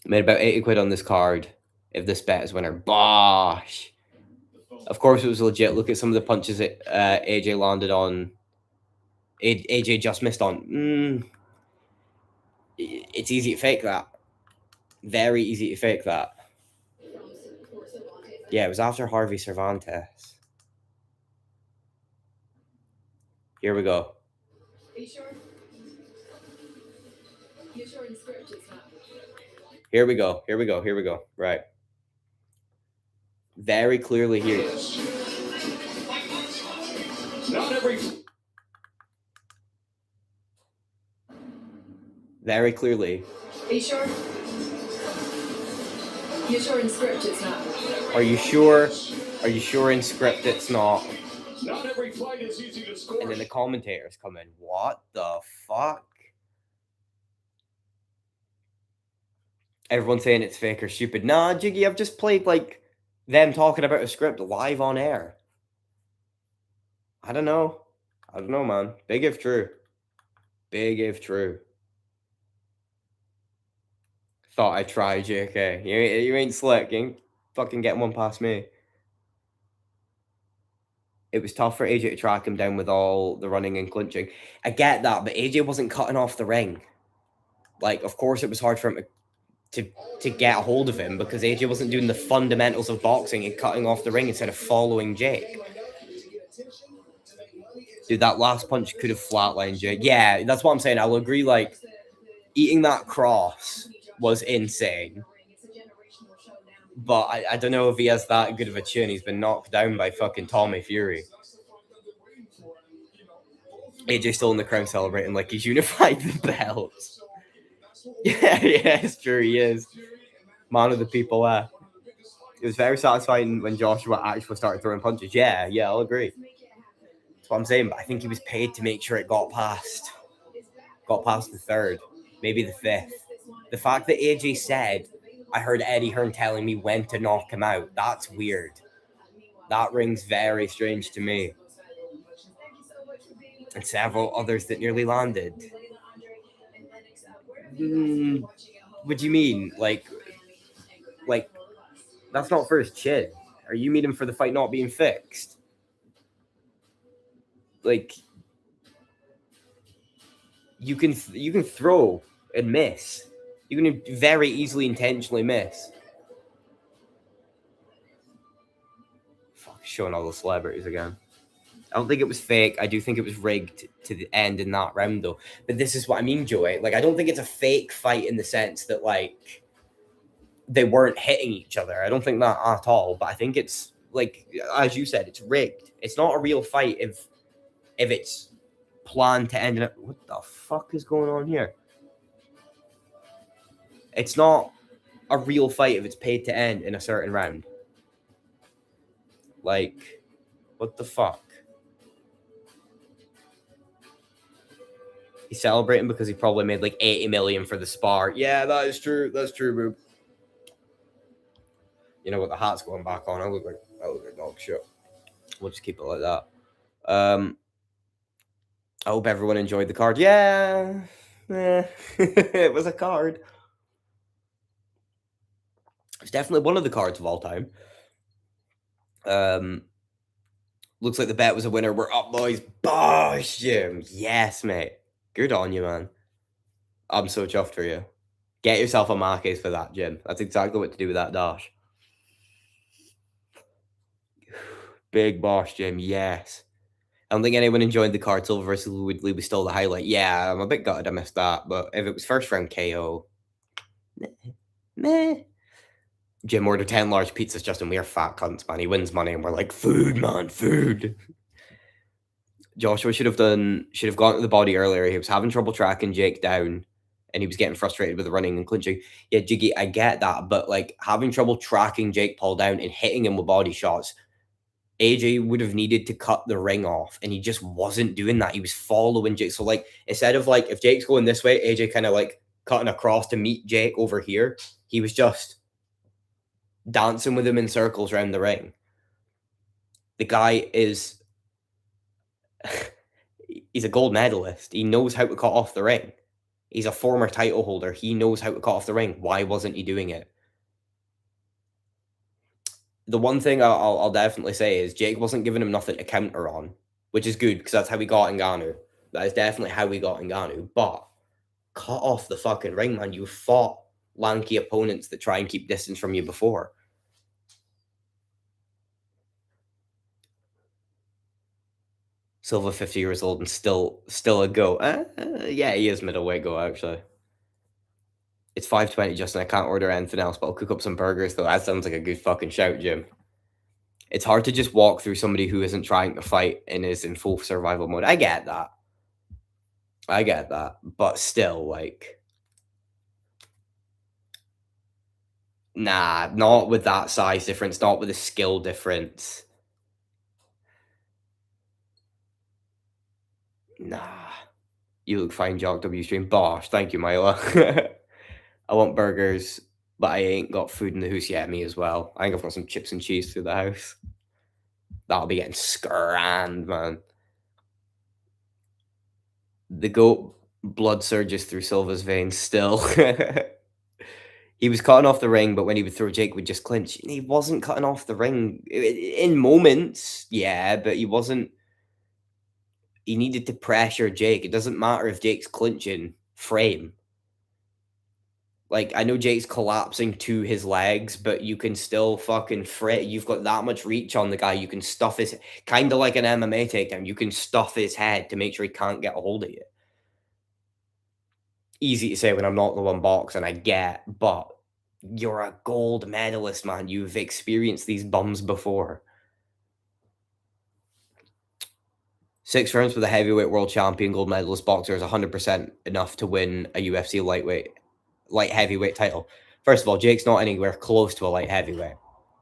Made about 80 quid on this card. If this bet is winner. Bosh! Of course it was legit. Look at some of the punches that AJ landed on. AJ just missed on. It's easy to fake that. Very easy to fake that. Yeah, it was after Harvey Cervantes. Here we go. Are you sure? You're sure in script it's not? Here we go. Here we go. Here we go. Right. Very clearly here. Very clearly. Are you sure? You're sure in script it's not? Are you sure? Are you sure in script it's not? Not every fight is easy to score. And then the commentators come in. What the fuck? Everyone's saying it's fake or stupid. Nah, Jiggy, I've just played like them talking about a script live on air. I don't know. I don't know, man. Big if true. Big if true. Thought I'd try, JK. You ain't slick. You ain't fucking getting one past me. It was tough for AJ to track him down with all the running and clinching. I get that, but AJ wasn't cutting off the ring. Like, of course it was hard for him to get a hold of him because AJ wasn't doing the fundamentals of boxing and cutting off the ring instead of following Jake. Dude, that last punch could have flatlined Jake. Yeah, that's what I'm saying. I'll agree. Like, eating that cross was insane. But I don't know if he has that good of a chin. He's been knocked down by fucking Tommy Fury. AJ still in the crown celebrating like he's unified the belts. Yeah, it's true. He is. Man of the people there. It was very satisfying when Joshua actually started throwing punches. Yeah, I'll agree. That's what I'm saying. But I think he was paid to make sure it got past the third, maybe the fifth. The fact that AJ said, I heard Eddie Hearn telling me when to knock him out, that's weird. That rings very strange to me. And several others that nearly landed. What do you mean? Like, that's not for his chin. Are you meaning for the fight not being fixed? Like, you can throw and miss. You can very easily intentionally miss. Fuck, showing all the celebrities again. I don't think it was fake. I do think it was rigged to the end in that round, though. But this is what I mean, Joey. Like, I don't think it's a fake fight in the sense that, like, they weren't hitting each other. I don't think that at all. But I think it's, like, as you said, it's rigged. It's not a real fight if it's planned to end in it. What the fuck is going on here? It's not a real fight if it's paid to end in a certain round. Like, what the fuck? He's celebrating because he probably made like 80 million for the spar. Yeah, that is true. That's true, boo. You know what? The hat's going back on. I look like dog shit. We'll just keep it like that. I hope everyone enjoyed the card. Yeah. It was a card. It's definitely one of the cards of all time. Looks like the bet was a winner. We're up, boys. Bosh, Jim. Yes, mate. Good on you, man. I'm so chuffed for you. Get yourself a Marquez for that, Jim. That's exactly what to do with that dash. Big Bosh, Jim. Yes. I don't think anyone enjoyed the card. Silver versus Woodley was still the highlight. Yeah, I'm a bit gutted I missed that. But if it was first round KO, meh. Jim ordered 10 large pizzas, Justin. We are fat cunts, man. He wins money, and we're like, food, man, food. Joshua should have gone to the body earlier. He was having trouble tracking Jake down, and he was getting frustrated with the running and clinching. Yeah, Jiggy, I get that, but like having trouble tracking Jake Paul down and hitting him with body shots, AJ would have needed to cut the ring off, and he just wasn't doing that. He was following Jake. So like instead of like if Jake's going this way, AJ kind of like cutting across to meet Jake over here. He was just dancing with him in circles around the ring. The guy is he's a gold medalist. He knows how to cut off the ring. He's a former title holder. He knows how to cut off the ring. Why wasn't he doing it? The one thing I'll definitely say is Jake wasn't giving him nothing to counter on, which is good because that's how we got Ngannou. That is definitely how we got Ngannou. But cut off the fucking ring, man. You fought lanky opponents that try and keep distance from you before. Silva 50 years old and still a go. Yeah, he is middleweight go, actually. It's 5:20, Justin. I can't order anything else, but I'll cook up some burgers, though. That sounds like a good fucking shout, Jim. It's hard to just walk through somebody who isn't trying to fight and is in full survival mode. I get that. But still, like... Nah, not with that size difference, not with the skill difference. Nah. You look fine, Jock W stream. Bosh, thank you, Mila. I want burgers, but I ain't got food in the house yet. Me as well. I think I've got some chips and cheese through the house. That'll be getting scranned, man. The goat blood surges through Silva's veins still. He was cutting off the ring, but when he would throw, Jake would just clinch. He wasn't cutting off the ring. In moments, yeah, but he wasn't. He needed to pressure Jake. It doesn't matter if Jake's clinching frame. Like, I know Jake's collapsing to his legs, but you can still fucking frit. You've got that much reach on the guy. You can stuff his, kind of like an MMA takedown. You can stuff his head to make sure he can't get a hold of you. Easy to say when I'm not the one boxing, I get, but you're a gold medalist, man. You've experienced these bums before. 6 rounds with a heavyweight world champion, gold medalist boxer is 100% enough to win a UFC light heavyweight title. First of all, Jake's not anywhere close to a light heavyweight.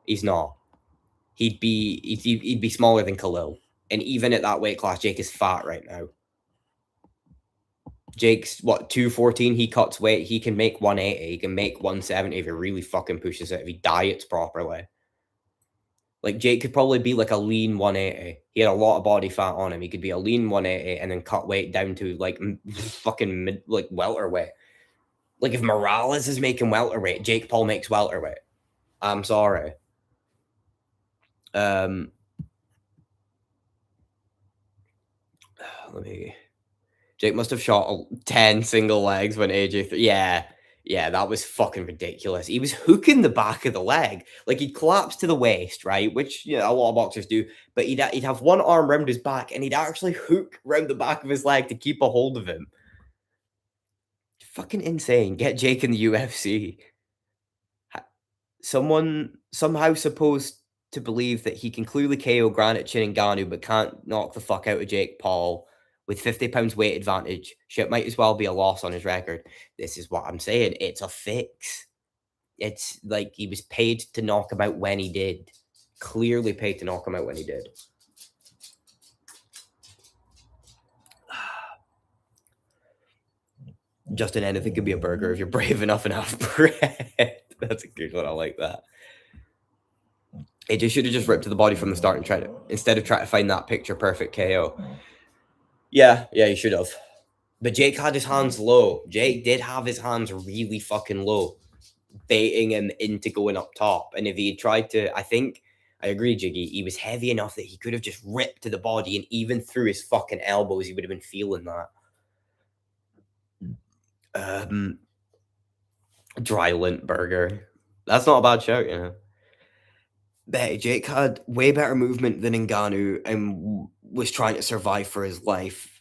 He's not. He'd be smaller than Khalil, and even at that weight class, Jake is fat right now. Jake's 214. He cuts weight. He can make 180. He can make 170 if he really fucking pushes it. If he diets properly. Like, Jake could probably be like a lean 180. He had a lot of body fat on him. He could be a lean 180 and then cut weight down to like fucking welterweight. Like, if Morales is making welterweight, Jake Paul makes welterweight. I'm sorry. Jake must have shot 10 single legs when AJ. Yeah, that was fucking ridiculous. He was hooking the back of the leg. Like, he'd collapse to the waist, right? Which, a lot of boxers do. But he'd have one arm around his back, and he'd actually hook around the back of his leg to keep a hold of him. Fucking insane. Get Jake in the UFC. Someone somehow supposed to believe that he can clearly KO Granite Ngannou, but can't knock the fuck out of Jake Paul. With 50 pounds weight advantage, shit might as well be a loss on his record. This is what I'm saying. It's a fix. It's like he was paid to knock him out when he did. Clearly paid to knock him out when he did. Justin, anything could be a burger if you're brave enough and have bread. That's a good one. I like that. AJ should have just ripped to the body from the start and tried it instead of trying to find that picture perfect KO. Yeah, he should have. But Jake had his hands low. Jake did have his hands really fucking low, baiting him into going up top. And if he had tried to, I agree, Jiggy, he was heavy enough that he could have just ripped to the body, and even through his fucking elbows, he would have been feeling that. Dry lint burger. That's not a bad shout, But Jake had way better movement than Ngannou and was trying to survive for his life.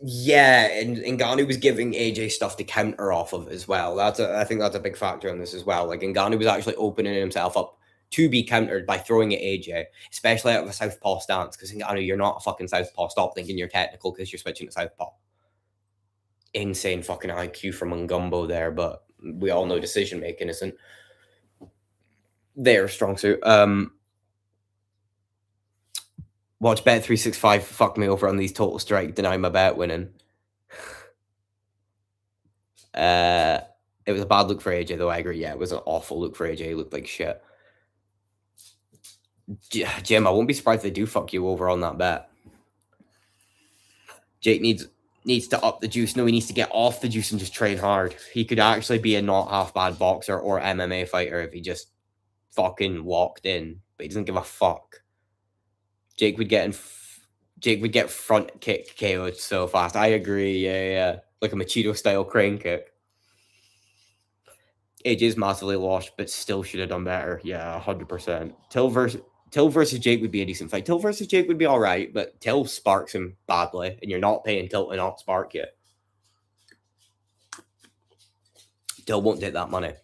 Yeah, and Ngannou was giving AJ stuff to counter off of as well. I think that's a big factor in this as well. Like, Ngannou was actually opening himself up to be countered by throwing at AJ, especially out of a southpaw stance, because Ngannou, you're not a fucking southpaw. Stop thinking you're technical because you're switching to southpaw. Insane fucking IQ from Ngumbo there, but we all know decision making isn't their strong suit. Watch Bet365 fuck me over on these total strike, deny my bet winning. It was a bad look for AJ, though. I agree. Yeah, it was an awful look for AJ. He looked like shit. Jim, I won't be surprised if they do fuck you over on that bet. Jake needs to up the juice. No, he needs to get off the juice and just train hard. He could actually be a not half bad boxer or MMA fighter if he just fucking locked in, but he doesn't give a fuck. Jake would get front kick KO'd so fast. I agree. Yeah. Like a Machito style crane kick. AJ's massively lost, but still should have done better. Yeah, 100%. Till versus Jake would be a decent fight. Till versus Jake would be all right, but Till sparks him badly, and you're not paying Till to not spark you. Till won't take that money.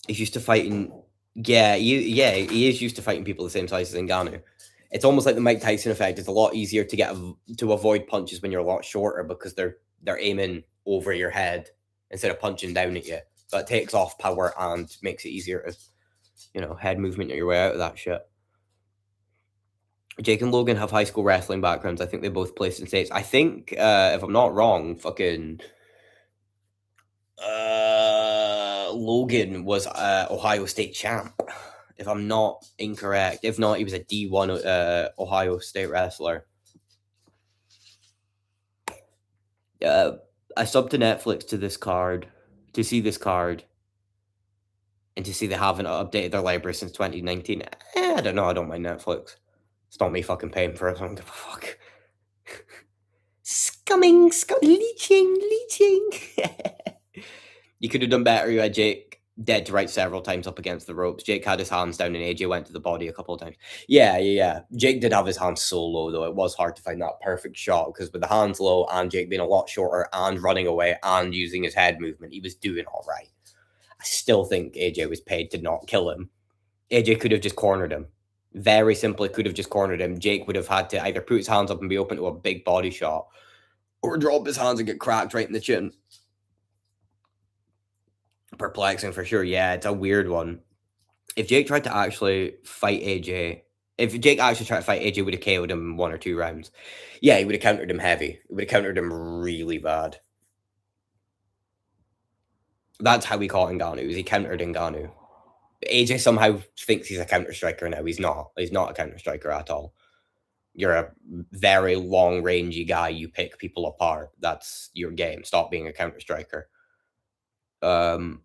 He's used to fighting. Yeah, he is used to fighting people the same size as Ngannou. It's almost like the Mike Tyson effect. It's a lot easier to avoid punches when you're a lot shorter because they're aiming over your head instead of punching down at you. That takes off power and makes it easier to, head movement your way out of that shit. Jake and Logan have high school wrestling backgrounds. I think they both placed in states. I think, if I'm not wrong, fucking Logan was Ohio State champ, if I'm not incorrect. If not, he was a D1 Ohio State wrestler. I subbed to Netflix to see this card, and to see they haven't updated their library since 2019. I don't know. I don't mind Netflix. It's not me fucking paying for it. I don't give a fuck. coming, leeching. You could have done better. You had Jake dead to rights several times up against the ropes. Jake had his hands down and AJ went to the body a couple of times. Yeah. Jake did have his hands so low, though. It was hard to find that perfect shot because with the hands low and Jake being a lot shorter and running away and using his head movement, he was doing all right. I still think AJ was paid to not kill him. AJ could have just cornered him. Very simply could have just cornered him. Jake would have had to either put his hands up and be open to a big body shot or drop his hands and get cracked right in the chin. Perplexing for sure. Yeah, it's a weird one. If Jake tried to actually fight AJ, if Jake actually tried to fight AJ, would have KO'd him in 1 or 2 rounds. Yeah, he would have countered him heavy. He would have countered him really bad. That's how he caught Ngannou. He countered Ngannou. AJ somehow thinks he's a counter striker now. He's not. He's not a counter striker at all. You're a very long rangey guy. You pick people apart. That's your game. Stop being a counter striker. JK,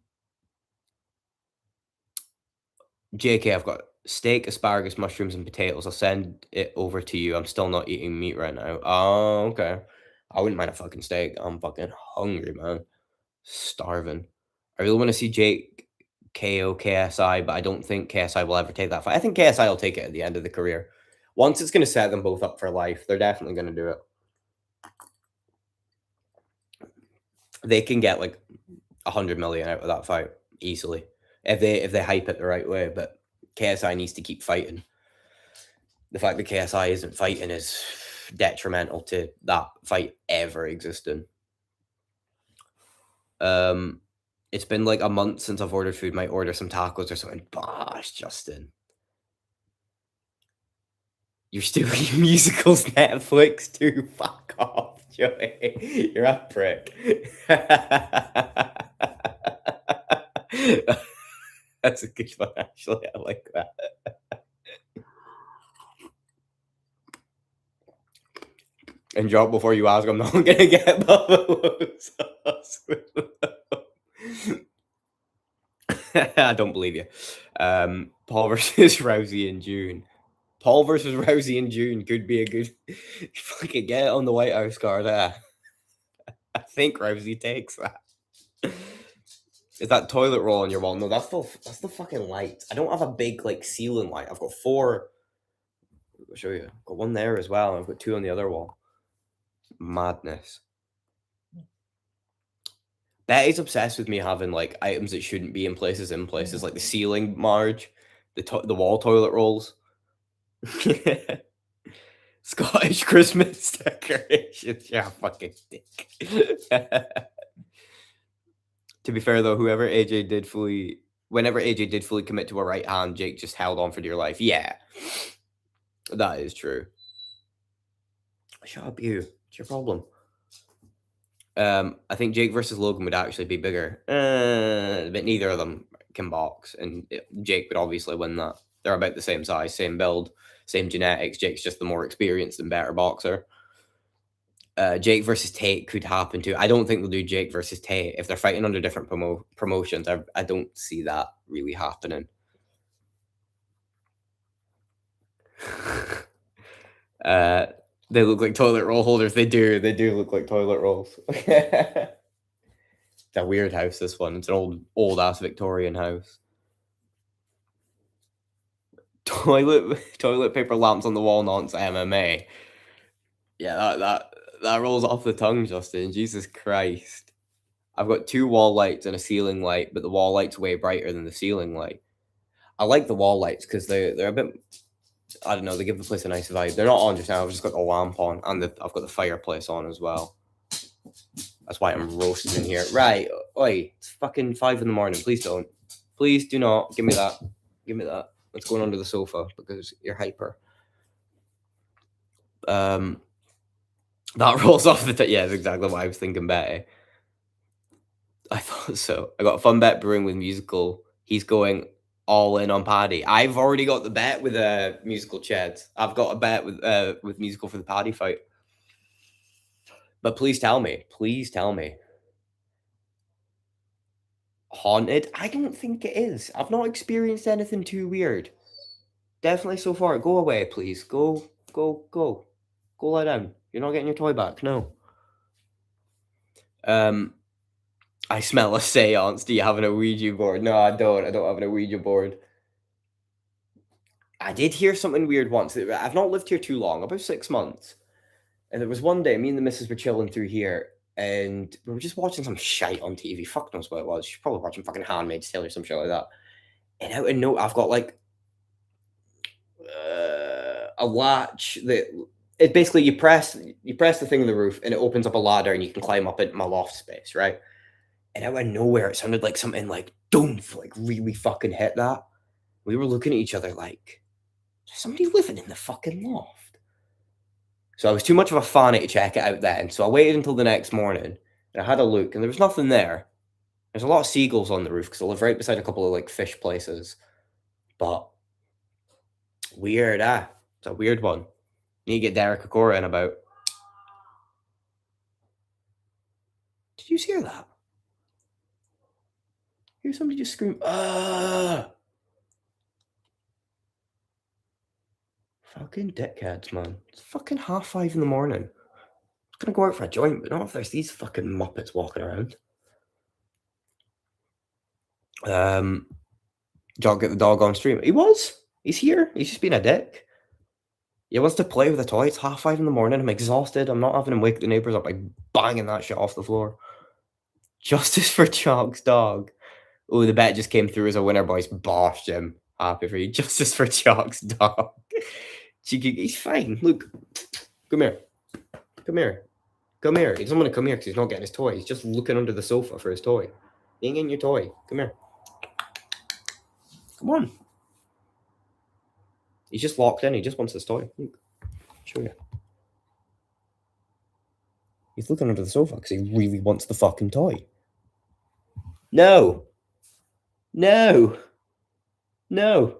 I've got steak, asparagus, mushrooms, and potatoes. I'll send it over to you. I'm still not eating meat right now. Oh, okay. I wouldn't mind a fucking steak. I'm fucking hungry, man. Starving. I really want to see Jake KO KSI, but I don't think KSI will ever take that fight. I think KSI will take it at the end of the career. Once it's going to set them both up for life, they're definitely going to do it. They can get like 100 million out of that fight easily if they hype it the right way. But KSI needs to keep fighting. The fact that KSI isn't fighting is detrimental to that fight ever existing. It's been like a month since I've ordered food. Might order some tacos or something. Bosh, Justin. You're still eating musicals Netflix too. Fuck off, Joey. You're a prick. That's a good one, actually. I like that. And drop before you ask. I'm not gonna get buffalo sauce. I don't believe you. Paul versus Rousey in June. Paul versus Rousey in June could be a good. Fucking get it on the White House card. I think Rousey takes that. Is that toilet roll on your wall? No, that's the fucking light. I don't have a big like ceiling light. I've got 4. I'll show you. I've got 1 there as well. I've got 2 on the other wall. Madness. Betty's obsessed with me having like items that shouldn't be in places, like the ceiling Marge, the wall toilet rolls. Scottish Christmas decorations. Yeah, fucking dick. To be fair though, whenever AJ did fully commit to a right hand, Jake just held on for dear life. Yeah, that is true. Shut up, you. What's your problem? I think Jake versus Logan would actually be bigger, but neither of them can box, and Jake would obviously win that. They're about the same size, same build, same genetics. Jake's just the more experienced and better boxer. Jake versus Tate could happen too. I don't think they'll do Jake versus Tate. If they're fighting under different promotions, I don't see that really happening. They look like toilet roll holders. They do look like toilet rolls. It's a weird house, this one. It's an old ass Victorian house. Toilet paper lamps on the wall, nonce MMA. Yeah, that rolls off the tongue, Justin. Jesus Christ. I've got 2 wall lights and a ceiling light, but the wall light's way brighter than the ceiling light. I like the wall lights because they're a bit, I don't know, they give the place a nice vibe. They're not on just now. I've just got the lamp on, and I've got the fireplace on as well. That's why I'm roasting in here. Right. Oi, it's fucking 5 in the morning. Please don't. Please do not. Give me that. Give me that. Let's go under the sofa because you're hyper. That rolls off the yeah, that's exactly what I was thinking, Betty. I thought so. I got a fun bet brewing with musical. He's going all in on Paddy. I've already got the bet with musical Cheds. I've got a bet with musical for the Paddy fight. But please tell me. Please tell me. Haunted? I don't think it is. I've not experienced anything too weird. Definitely so far. Go away, please. Go lie down. You're not getting your toy back. No. I smell a seance. Do you have an Ouija board? No, I don't. I don't have an Ouija board. I did hear something weird once. I've not lived here too long, about 6 months. And there was one day, me and the missus were chilling through here, and we were just watching some shite on TV. Fuck knows what it was. She's probably watching fucking Handmaid's Tale or some shit like that. And out of no, I've got like a latch that it basically you press the thing in the roof and it opens up a ladder and you can climb up into my loft space, right? And out of nowhere, it sounded like something like doomph, like really fucking hit that. We were looking at each other like, there's somebody living in the fucking loft. So I was too much of a fanny to check it out then. So I waited until the next morning and I had a look and there was nothing there. There's a lot of seagulls on the roof because I live right beside a couple of like fish places. But weird, it's a weird one. Need to get Derek Okora in about. Did you hear that? Hear somebody just scream, Fucking dickheads, man. It's fucking 5:30 in the morning. I'm gonna go out for a joint, but not if there's these fucking muppets walking around. Dog get the dog on stream. He was. He's here. He's just being a dick. He wants to play with a toy. It's 5:30 in the morning. I'm exhausted. I'm not having him wake the neighbors up by banging that shit off the floor. Justice for Chalk's dog. Oh, the bet just came through as a winner, boys. Bosh, Jim. Happy for you. Justice for Chalk's dog. Cheeky. He's fine. Look. Come here. Come here. Come here. He doesn't want to come here because he's not getting his toy. He's just looking under the sofa for his toy. He ain't getting your toy. Come here. Come on. He's just locked in. He just wants his toy. Look. I'll show you. He's looking under the sofa because he really wants the fucking toy. No. No. No.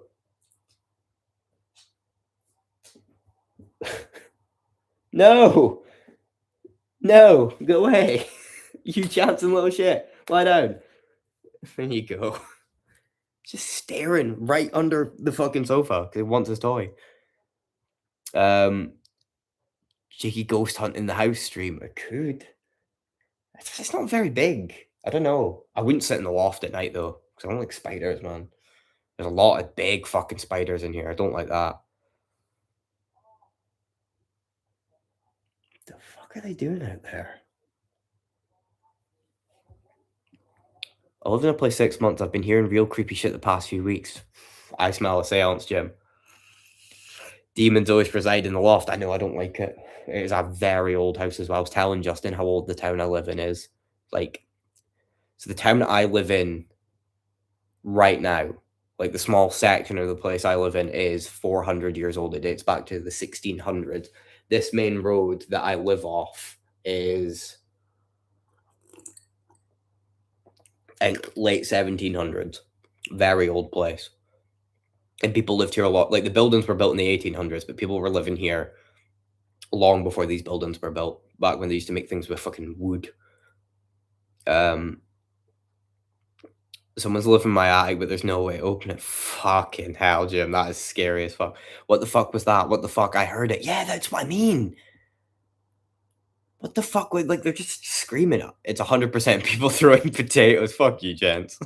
No. No. Go away. You chancing little shit. Lie down. There you go. Just staring right under the fucking sofa because he wants his toy. Cheeky ghost hunt in the house stream. I could. It's not very big. I don't know. I wouldn't sit in the loft at night though, because I don't like spiders, man. There's a lot of big fucking spiders in here. I don't like that. What the fuck are they doing out there? I lived in a place 6 months. I've been hearing real creepy shit the past few weeks. I smell a seance, Jim. Demons always reside in the loft. I know, I don't like it. It is a very old house as well. I was telling Justin how old the town I live in is. Like, so the town that I live in right now, like the small section of the place I live in, is 400 years old. It dates back to the 1600s. This main road that I live off is late 1700s. Very old place. And people lived here a lot. Like the buildings were built in the 1800s, but people were living here long before these buildings were built. Back when they used to make things with fucking wood. Someone's living in my attic, but there's no way to open it. Fucking hell, Jim. That is scary as fuck. What the fuck was that? What the fuck? I heard it. Yeah, that's what I mean. What the fuck? Like, they're just screaming up. It's 100% people throwing potatoes. Fuck you, gents.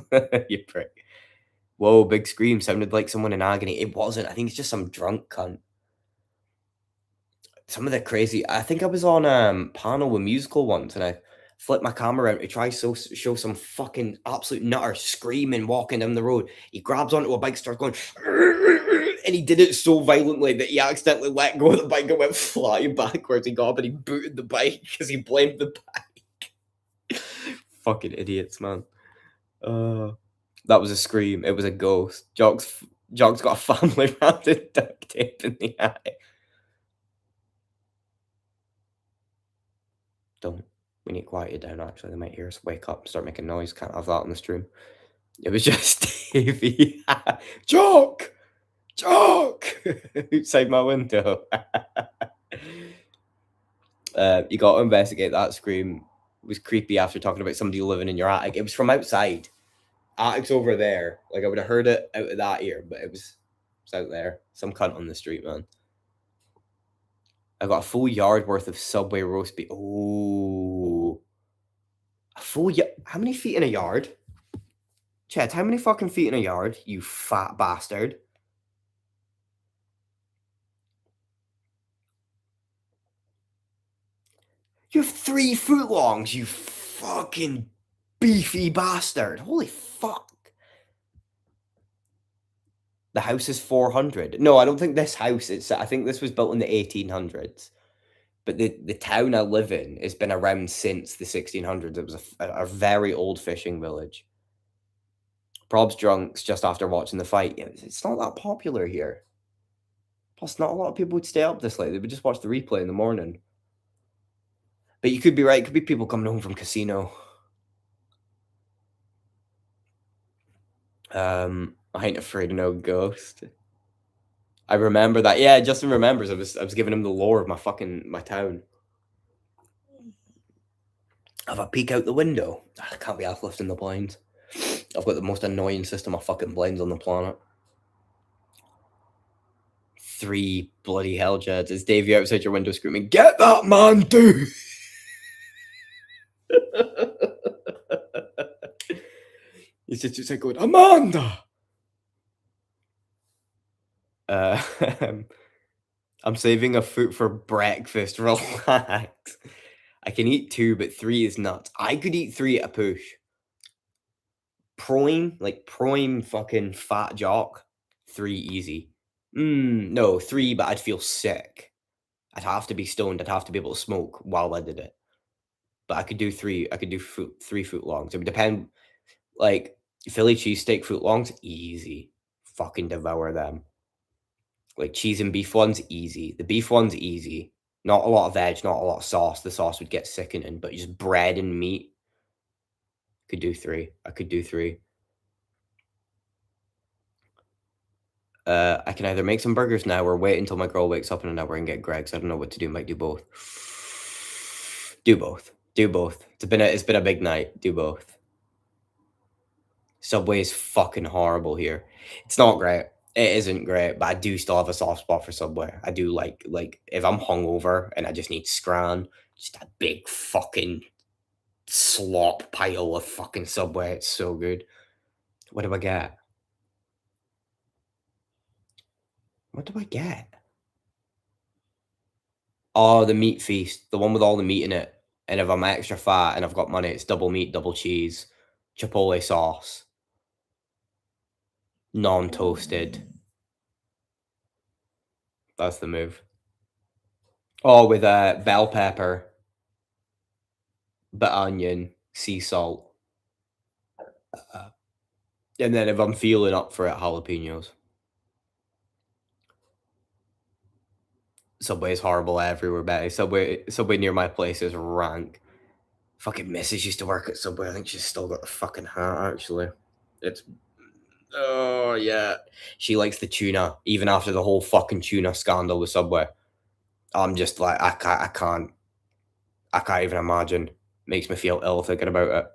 You prick. Whoa, big scream. Sounded like someone in agony. It wasn't. I think it's just some drunk cunt. Some of the crazy. I think I was on panel with musical once, and I flipped my camera out to try show some fucking absolute nutter screaming, walking down the road. He grabs onto a bike, starts going, and he did it so violently that he accidentally let go of the bike and went flying backwards. He got up and he booted the bike because he blamed the bike. Fucking idiots, man. That was a scream. It was a ghost. Jock's got a family wrapped in duct tape in the eye. Don't. We need to quiet it down, actually. They might hear us wake up and start making noise. Can't have that on the stream. It was just Davey. Jock! Jock! Outside my window. You got to investigate that scream. It was creepy after talking about somebody living in your attic. It was from outside. Attic's over there. Like, I would have heard it out of that ear, but it was out there. Some cunt on the street, man. I got a full yard worth of Subway roast beef. Oh. A full how many feet in a yard? Chet, how many fucking feet in a yard, you fat bastard? You have 3 footlongs, you fucking beefy bastard. Holy fuck. The house is 400. No, I don't think this house is. I think this was built in the 1800s. But the town I live in has been around since the 1600s. It was a very old fishing village. Prob's drunks just after watching the fight. Yeah, it's not that popular here. Plus, not a lot of people would stay up this late. They would just watch the replay in the morning. But you could be right. It could be people coming home from casino. I ain't afraid of no ghost. I remember that. Yeah, Justin remembers. I was giving him the lore of my town. Have a peek out the window. I can't be asked lifting the blinds. I've got the most annoying system of fucking blinds on the planet. 3 bloody hell jets. It's Davey outside your window screaming, "Get that man, dude!" He's just like going, "Amanda!" I'm saving a foot for breakfast. Relax. I can eat 2, but 3 is nuts. I could eat 3 at a push. Prime fucking fat jock. 3 easy. No, 3, but I'd feel sick. I'd have to be stoned. I'd have to be able to smoke while I did it. But I could do 3. I could do 3 footlongs. It would depend. Like Philly cheesesteak footlongs, easy. Fucking devour them. Like cheese and beef ones, easy. The beef one's easy. Not a lot of veg, not a lot of sauce. The sauce would get sickening, but just bread and meat. Could do 3. I could do 3. I can either make some burgers now or wait until my girl wakes up in an hour and get Greg's. I don't know what to do. Might do both. Do both. Do both. It's been a big night. Do both. Subway is fucking horrible here. It's not great. It isn't great, but I do still have a soft spot for Subway. I do like if I'm hungover and I just need scran, just a big fucking slop pile of fucking Subway. It's so good. What do I get? What do I get? Oh, the meat feast, the one with all the meat in it. And if I'm extra fat and I've got money, it's double meat, double cheese, chipotle sauce, non-toasted. That's the move. Oh, with bell pepper, but onion, sea salt. And then if I'm feeling up for it, jalapenos. Subway is horrible everywhere, Betty. Subway near my place is rank. Fucking Mrs. used to work at Subway. I think she's still got the fucking hat, actually. Oh, yeah. She likes the tuna, even after the whole fucking tuna scandal with Subway. I'm just like, I can't even imagine. Makes me feel ill thinking about it.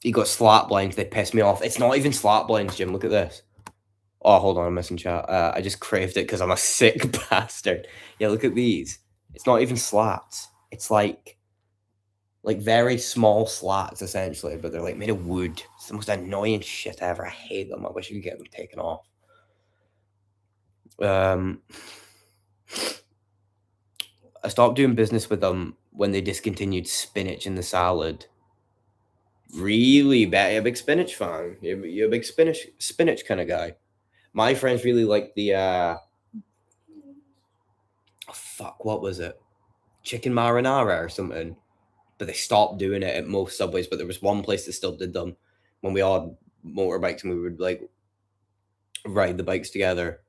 You got slat blinds, they piss me off. It's not even slat blinds, Jim. Look at this. Oh, hold on, I'm missing chat. I just craved it because I'm a sick bastard. Yeah, look at these. It's not even slats. It's like very small slats, essentially, but they're like made of wood. It's the most annoying shit ever. I hate them. I wish you could get them taken off. I stopped doing business with them when they discontinued spinach in the salad. Really bad. You're a big spinach fan. You're a big spinach kind of guy. My friends really like the what was it? Chicken marinara or something. But they stopped doing it at most Subways, but there was one place that still did them when we all had motorbikes and we would like ride the bikes together.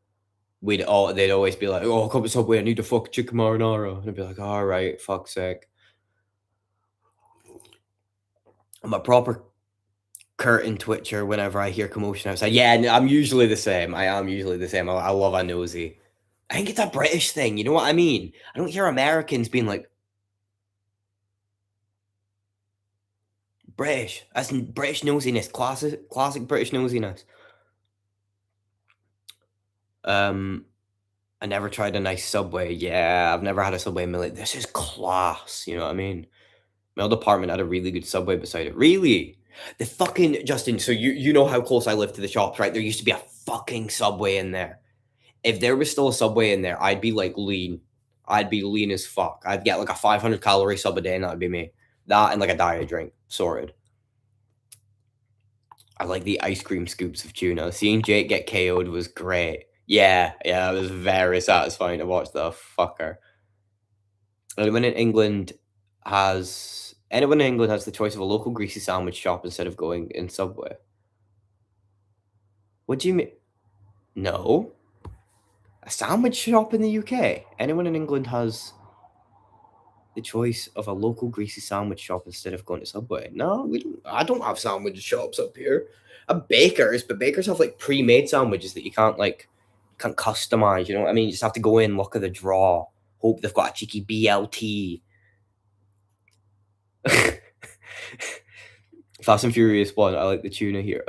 They'd always be like, "Oh, come to Subway, I need a fucking chicken marinara." And I'd be like, "All right, fuck's sake." I'm a proper curtain twitcher whenever I hear commotion outside. Yeah, I'm usually the same. I am usually the same. I love a nosy. I think it's a British thing. You know what I mean? I don't hear Americans being like, British. That's British nosiness. Classic British nosiness. I never tried a nice Subway. Yeah, I've never had a Subway in my life. This is class. You know what I mean? My old apartment had a really good Subway beside it. Really? The fucking Justin, so you know how close I live to the shops, right? There used to be a fucking Subway in there. If there was still a Subway in there, I'd be like lean. I'd be lean as fuck. I'd get like a 500 calorie sub a day, and that'd be me. That and like a diet drink. Sorted. I like the ice cream scoops of tuna. Seeing Jake get KO'd was great. Yeah, it was very satisfying to watch the fucker. Anyone in England has the choice of a local greasy sandwich shop instead of going in Subway? What do you mean? No. A sandwich shop in the UK? Anyone in England has the choice of a local greasy sandwich shop instead of going to Subway? No, we don't. I don't have sandwich shops up here. A bakers, but bakers have like pre-made sandwiches that you can't customize. You know what I mean? You just have to go in, look at the draw, hope they've got a cheeky BLT. Fast and Furious 1. I like the tuna here.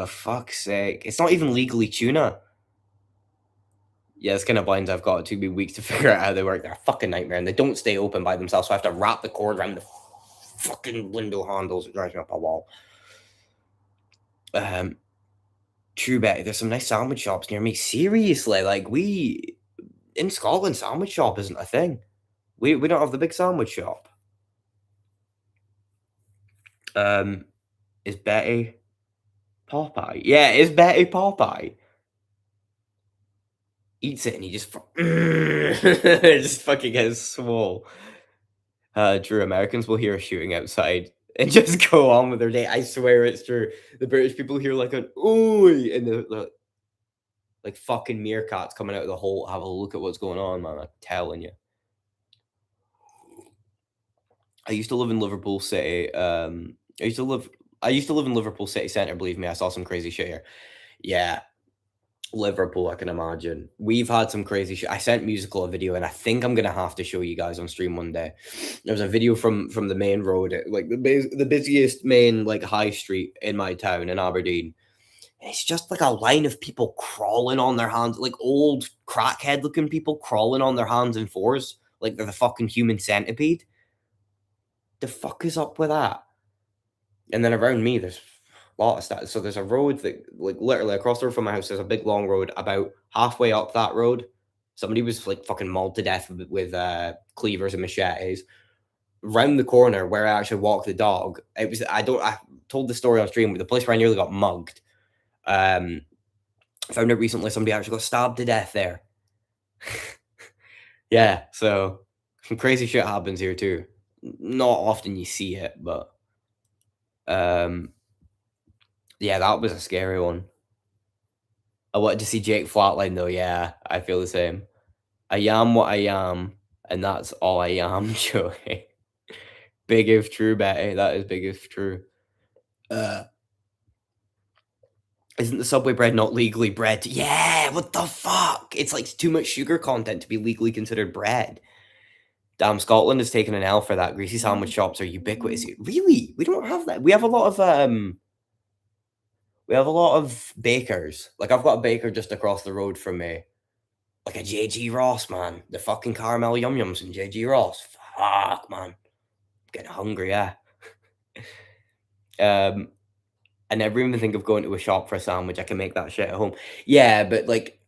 Fuck's sake! It's not even legally tuna. Yeah, it's kind of blinds I've got. It took me weeks to figure out how they work. They're a fucking nightmare, and they don't stay open by themselves, so I have to wrap the cord around the fucking window handles. It drives me up a wall. True bet. There's some nice sandwich shops near me. Seriously, like in Scotland, sandwich shop isn't a thing. We don't have the big sandwich shop. Is Betty Popeye? Yeah, is Betty Popeye? Eats it and he just just fucking gets swole. True, Americans will hear a shooting outside and just go on with their day. I swear it's true. The British people hear like an oi, and the like fucking meerkats coming out of the hole. Have a look at what's going on, man. I'm telling you. I used to live in Liverpool City. I used to live in Liverpool City Centre. Believe me, I saw some crazy shit here. Yeah, Liverpool, I can imagine. We've had some crazy shit. I sent Musical a video, and I think I'm gonna have to show you guys on stream one day. There's a video from the main road, like the busiest main like high street in my town in Aberdeen. And it's just like a line of people crawling on their hands, like old crackhead looking people crawling on their hands and fours, like they're the fucking human centipede. The fuck is up with that? And then around me, there's a lot of stuff. So there's a road that, like, literally across the road from my house, there's a big long road. About halfway up that road, somebody was like fucking mauled to death with cleavers and machetes. Round the corner where I actually walked the dog, it was I told the story on stream, but the place where I nearly got mugged. Found out recently somebody actually got stabbed to death there. Yeah, so some crazy shit happens here too. Not often you see it, but yeah, that was a scary one. I wanted to see Jake flatline though. Yeah, I feel the same. I am what I am, and that's all I am, Joey. Big if true, Betty. That is big if true. Isn't the Subway bread not legally bread? Yeah, what the fuck? It's like too much sugar content to be legally considered bread. Damn, Scotland has taken an L for that. Greasy sandwich shops are ubiquitous. Really? We don't have that. We have a lot of bakers. Like I've got a baker just across the road from me. Like a JG Ross, man. The fucking caramel yum yums from JG Ross. Fuck, man. I'm getting hungry, yeah. I never even think of going to a shop for a sandwich. I can make that shit at home. Yeah, but like,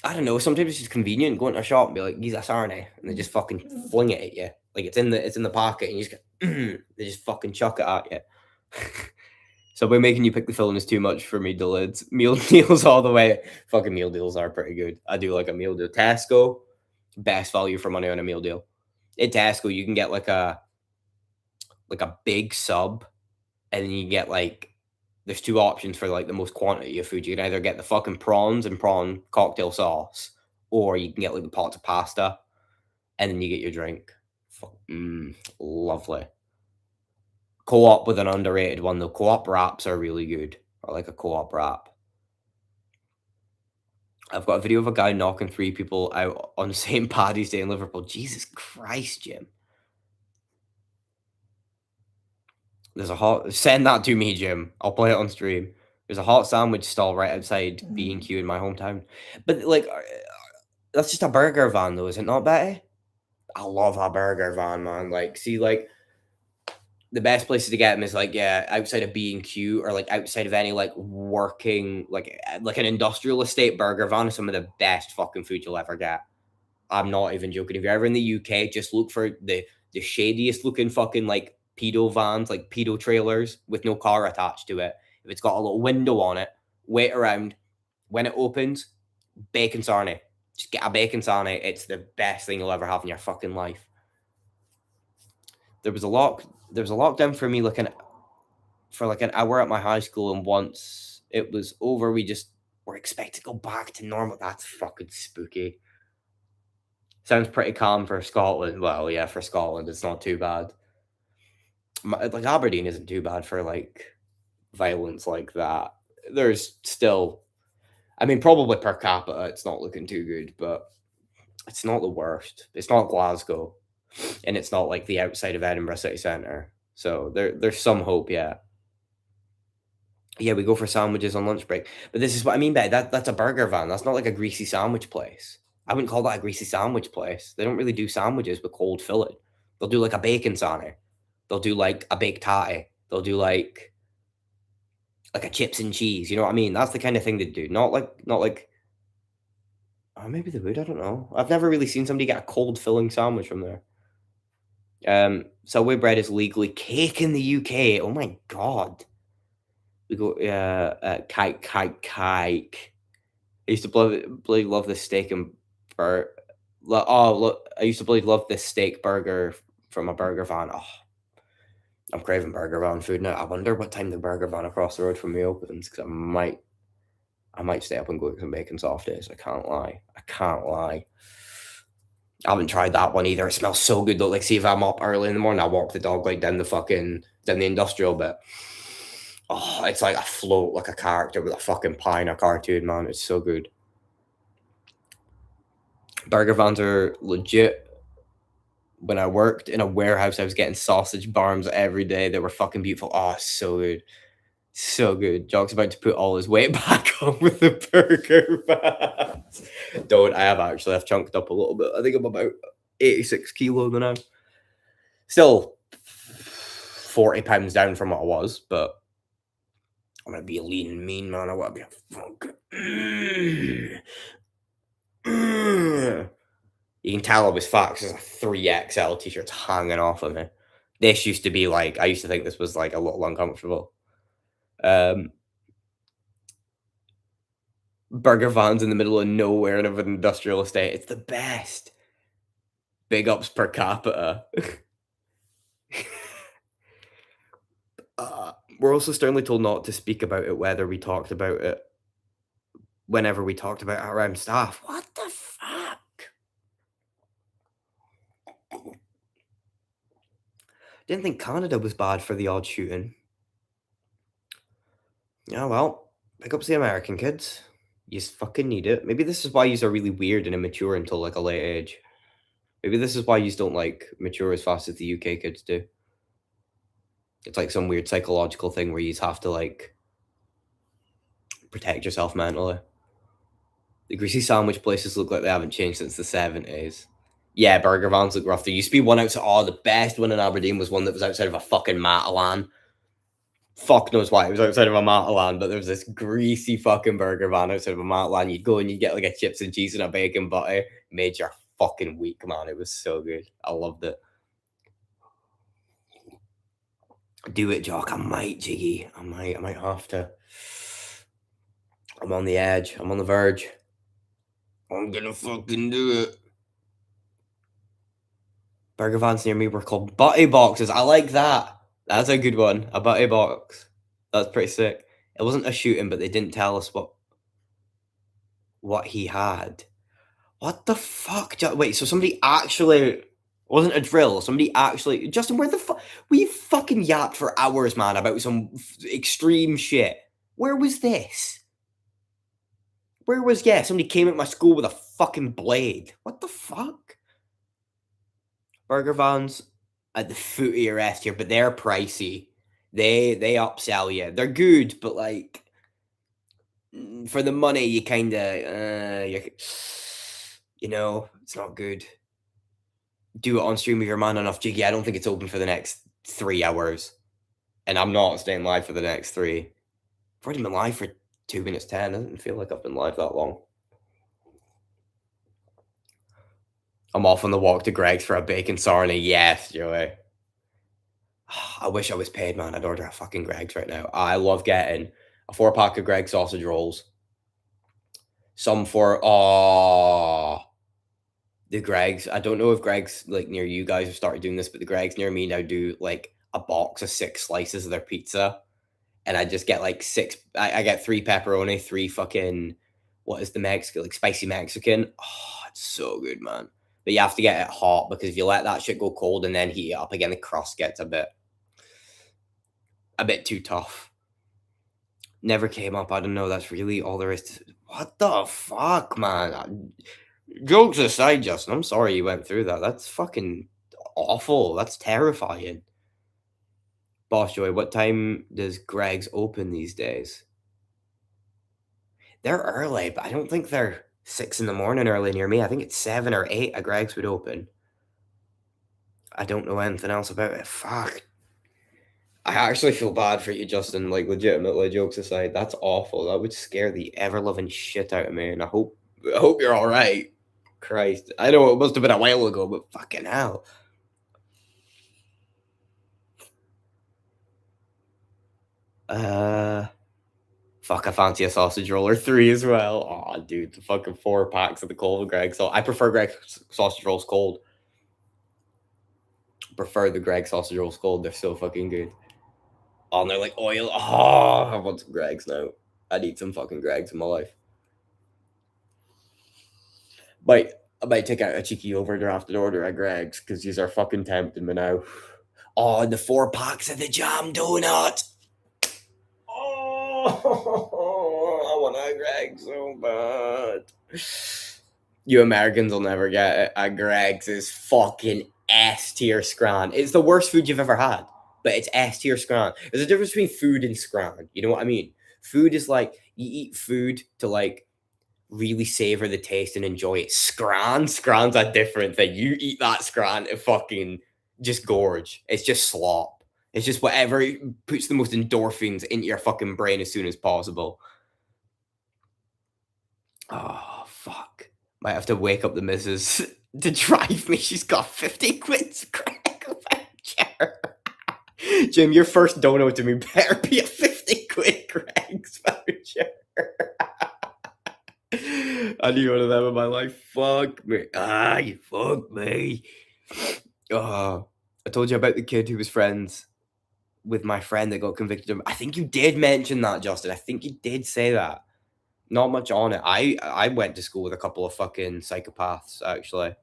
I don't know. Sometimes it's just convenient going to a shop and be like, "Use a sarnie," and they just fucking fling it at you. Like it's in the pocket, and you just get, they just fucking chuck it at you. So by making you pick the filling is too much for me, Delids. Meal deals all the way. Fucking meal deals are pretty good. I do like a meal deal. Tesco, best value for money on a meal deal. At Tesco, you can get like a big sub, and then you get like there's two options for like the most quantity of food. You can either get the fucking prawns and prawn cocktail sauce, or you can get like the pots of pasta, and then you get your drink. Lovely. Co-op with an underrated one though. Co-op wraps are really good. I like a co-op wrap. I've got a video of a guy knocking 3 people out on St. Paddy's Day in Liverpool. Jesus Christ, Jim. There's a hot... Send that to me, Jim. I'll play it on stream. There's a hot sandwich stall right outside B&Q in my hometown. But, like, that's just a burger van, though, is it not, Betty? I love a burger van, man. Like, see, like, the best places to get them is like, yeah, outside of B&Q or like outside of any like working like an industrial estate burger van is some of the best fucking food you'll ever get. I'm not even joking. If you're ever in the UK, just look for the shadiest looking fucking like pedo vans, like pedo trailers with no car attached to it. If it's got a little window on it, wait around. When it opens, bacon sarnie. Just get a bacon sarnie. It's the best thing you'll ever have in your fucking life. There was a lockdown for me looking for like an hour at my high school, and once it was over, we just were expected to go back to normal. That's fucking spooky. Sounds pretty calm for Scotland. Well, yeah, for Scotland, it's not too bad. Like Aberdeen isn't too bad for like violence like that. There's still, I mean, probably per capita, it's not looking too good, but it's not the worst. It's not Glasgow, and it's not like the outside of Edinburgh city centre. So there's some hope, yeah. Yeah, we go for sandwiches on lunch break. But this is what I mean by that. That's a burger van. That's not like a greasy sandwich place. I wouldn't call that a greasy sandwich place. They don't really do sandwiches with cold filling. They'll do like a bacon sarnie. They'll do like a baked tatty. They'll do like a chips and cheese. You know what I mean? That's the kind of thing they do. Not like oh, maybe they would. I don't know. I've never really seen somebody get a cold filling sandwich from there. Subway bread is legally cake in the UK. Oh my god. We go, kike. I used to bloody love this steak and look, I used to bloody love this steak burger from a burger van. Oh, I'm craving burger van food now. I wonder what time the burger van across the road from me opens, because I might stay up and go get some bacon softies. I can't lie. I haven't tried that one either. It smells so good though. Like, see, if I'm up early in the morning, I walk the dog like down the industrial bit. Oh, it's like a float, like a character with a fucking pie in a cartoon, man. It's so good. Burger vans are legit. When I worked in a warehouse, I was getting sausage barms every day. They were fucking beautiful. Oh, so good. So good. Jock's about to put all his weight back on with the burger vans. Don't. I've chunked up a little bit. I think I'm about 86 kilo now. Still 40 pounds down from what I was, but I'm gonna be a lean and mean man. I want to be a fucking. You can tell I was fat because there's a 3XL t-shirts hanging off of me. This used to be like, I used to think this was like a little uncomfortable. Burger vans in the middle of nowhere in an industrial estate. It's the best. Big ups per capita. We're also sternly told not to speak about it whenever we talked about it around staff. What the fuck? Didn't think Canada was bad for the odd shooting. Yeah, well, pick up the American kids. You fucking need it. Maybe this is why you are really weird and immature until like a late age. Maybe this is why you don't like mature as fast as the UK kids do. It's like some weird psychological thing where you have to like protect yourself mentally. The greasy sandwich places look like they haven't changed since the 70s. Yeah, burger vans look rough. There used to be one outside. Oh, the best one in Aberdeen was one that was outside of a fucking Matalan. Fuck knows why it was outside of a Matalan, but there was this greasy fucking burger van outside of a Matalan. You'd go and you'd get like a chips and cheese and a bacon butty. Made your fucking week, man. It was so good. I loved it. Do it, Jock. I might, Jiggy. I might have to. I'm on the edge. I'm on the verge. I'm gonna fucking do it. Burger vans near me were called butty boxes. I like that. That's a good one. A butty box. That's pretty sick. It wasn't a shooting, but they didn't tell us what he had. What the fuck? Wait, so somebody actually wasn't a drill. Somebody actually Justin, where the fuck we fucking yapped for hours, man, about some extreme shit. Where was this? Somebody came at my school with a fucking blade. What the fuck? Burger vans at the foot of your S tier, but they're pricey. They upsell you. They're good, but like for the money, you kind of you know, it's not good. Do it on stream with your man enough, Jiggy. I don't think it's open for the next 3 hours, and I'm not staying live for the next 3. I've already been live for 2 minutes 10. Doesn't feel like I've been live that long. I'm off on the walk to Greg's for a bacon sarnie. Yes, Joey. I wish I was paid, man. I'd order a fucking Greg's right now. I love getting a 4-pack of Greg's sausage rolls. Some for the Greg's. I don't know if Greg's like near you guys have started doing this, but the Greg's near me now do like a box of 6 slices of their pizza, and I just get like 6. I get 3 pepperoni, 3 fucking what is the Mexican like spicy Mexican. Oh, it's so good, man. But you have to get it hot because if you let that shit go cold and then heat it up again, the crust gets a bit too tough. Never came up. I don't know. That's really all there is to. What the fuck, man? Jokes aside, Justin, I'm sorry you went through that. That's fucking awful. That's terrifying. Boss Joy, what time does Greg's open these days? They're early, but I don't think they're 6 in the morning early near me. I think it's 7 or 8 at Greg's would open. I don't know anything else about it. Fuck. I actually feel bad for you, Justin. Like, legitimately, jokes aside, that's awful. That would scare the ever-loving shit out of me, and I hope you're all right. Christ, I know it must have been a while ago, but fucking hell. Fuck, I fancy a sausage roll or 3 as well. Oh, dude, the fucking 4 packs of the cold Greg. So I prefer Greg's sausage rolls cold. Prefer the Greg sausage rolls cold. They're so fucking good. Oh, and they're like oil. Oh, I want some Greg's now. I need some fucking Greg's in my life. I might take out a cheeky overdraft and order a Greg's because these are fucking tempting me now. Oh, and the 4 packs of the jam donut. Oh, I want a Greg's so bad. You Americans will never get it. A Greg's is fucking S tier scran. It's the worst food you've ever had, but it's S tier scran. There's a difference between food and scran. You know what I mean? Food is like you eat food to like really savor the taste and enjoy it. Scran's a different thing. You eat that scran and fucking just gorge. It's just slop. It's just whatever puts the most endorphins into your fucking brain as soon as possible. Oh, fuck. Might have to wake up the missus to drive me. She's got 50 quid Greg voucher. Jim, your first dono to me better be a 50 quid Greg's voucher. I need one of them in my life. Fuck me. You fuck me. I told you about the kid who was friends with my friend that got convicted of. I think you did mention that, Justin. I think you did say that. Not much on it. I went to school with a couple of fucking psychopaths, actually.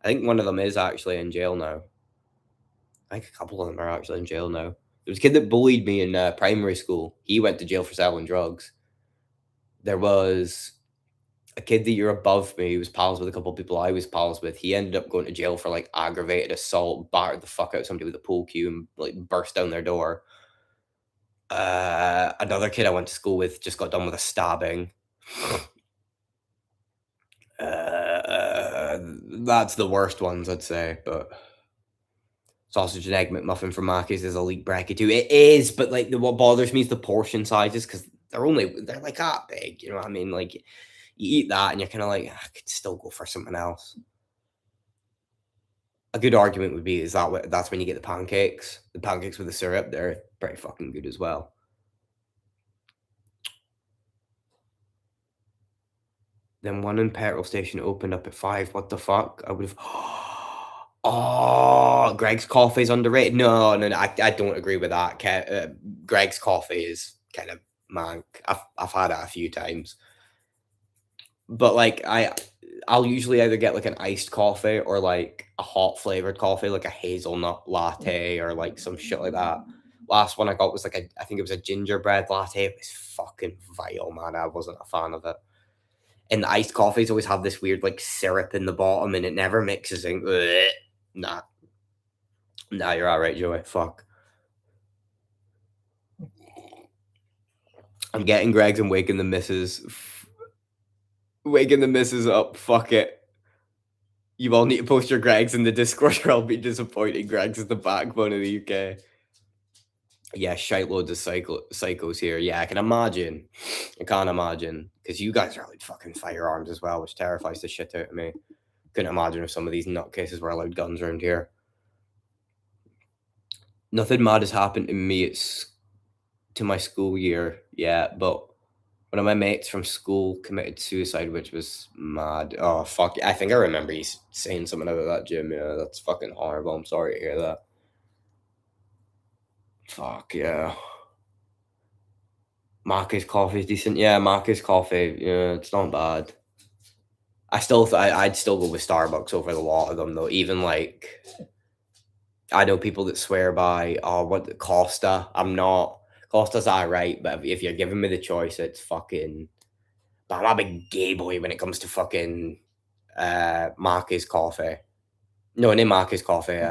I think one of them is actually in jail now. I think a couple of them are actually in jail now. There was a kid that bullied me in primary school. He went to jail for selling drugs. There was a kid that you're above me who was pals with a couple of people I was pals with. He ended up going to jail for like aggravated assault, battered the fuck out of somebody with a pool cue and like burst down their door. Another kid I went to school with just got done with a stabbing. That's the worst ones, I'd say, but sausage and egg McMuffin from Mackey's is elite bracket too. It is, but like what bothers me is the portion sizes because they're like that big. You know what I mean? Like you eat that and you're kind of like, I could still go for something else. A good argument would be is that's when you get the pancakes. The pancakes with the syrup, they're pretty fucking good as well. Then one in petrol station opened up at 5. What the fuck? I would have. Oh, Greg's coffee is underrated. No, I don't agree with that. Greg's coffee is kind of mank. I've had it a few times, but like I'll usually either get like an iced coffee or like a hot flavored coffee, like a hazelnut latte or like some shit like that. Last one I got was like I think it was a gingerbread latte. It was fucking vile, man. I wasn't a fan of it. And the iced coffees always have this weird like syrup in the bottom and it never mixes in. Blech. Nah, you're all right, Joey. Fuck. I'm getting Greg's and waking the missus up. Fuck it. You all need to post your Gregs in the Discord or I'll be disappointed. Gregs is the backbone of the UK. Yeah, shite loads of psychos here. Yeah, I can imagine. I can't imagine. Because you guys are like fucking firearms as well, which terrifies the shit out of me. Couldn't imagine if some of these nutcases were allowed guns around here. Nothing mad has happened to me. It's to my school year. Yeah, but one of my mates from school committed suicide, which was mad. Oh, fuck. I think I remember you saying something about that, Jim. Yeah, that's fucking horrible. I'm sorry to hear that. Fuck, yeah. Marcus Coffee's decent. Yeah, Marcus Coffee. Yeah, it's not bad. I'd still go with Starbucks over the lot of them, though. Even, like, I know people that swear by, Costa. I'm not. Costa's alright, but if you're giving me the choice, it's fucking... But I'm a big gay boy when it comes to fucking Marcus Coffee. No, not Marcus Coffee.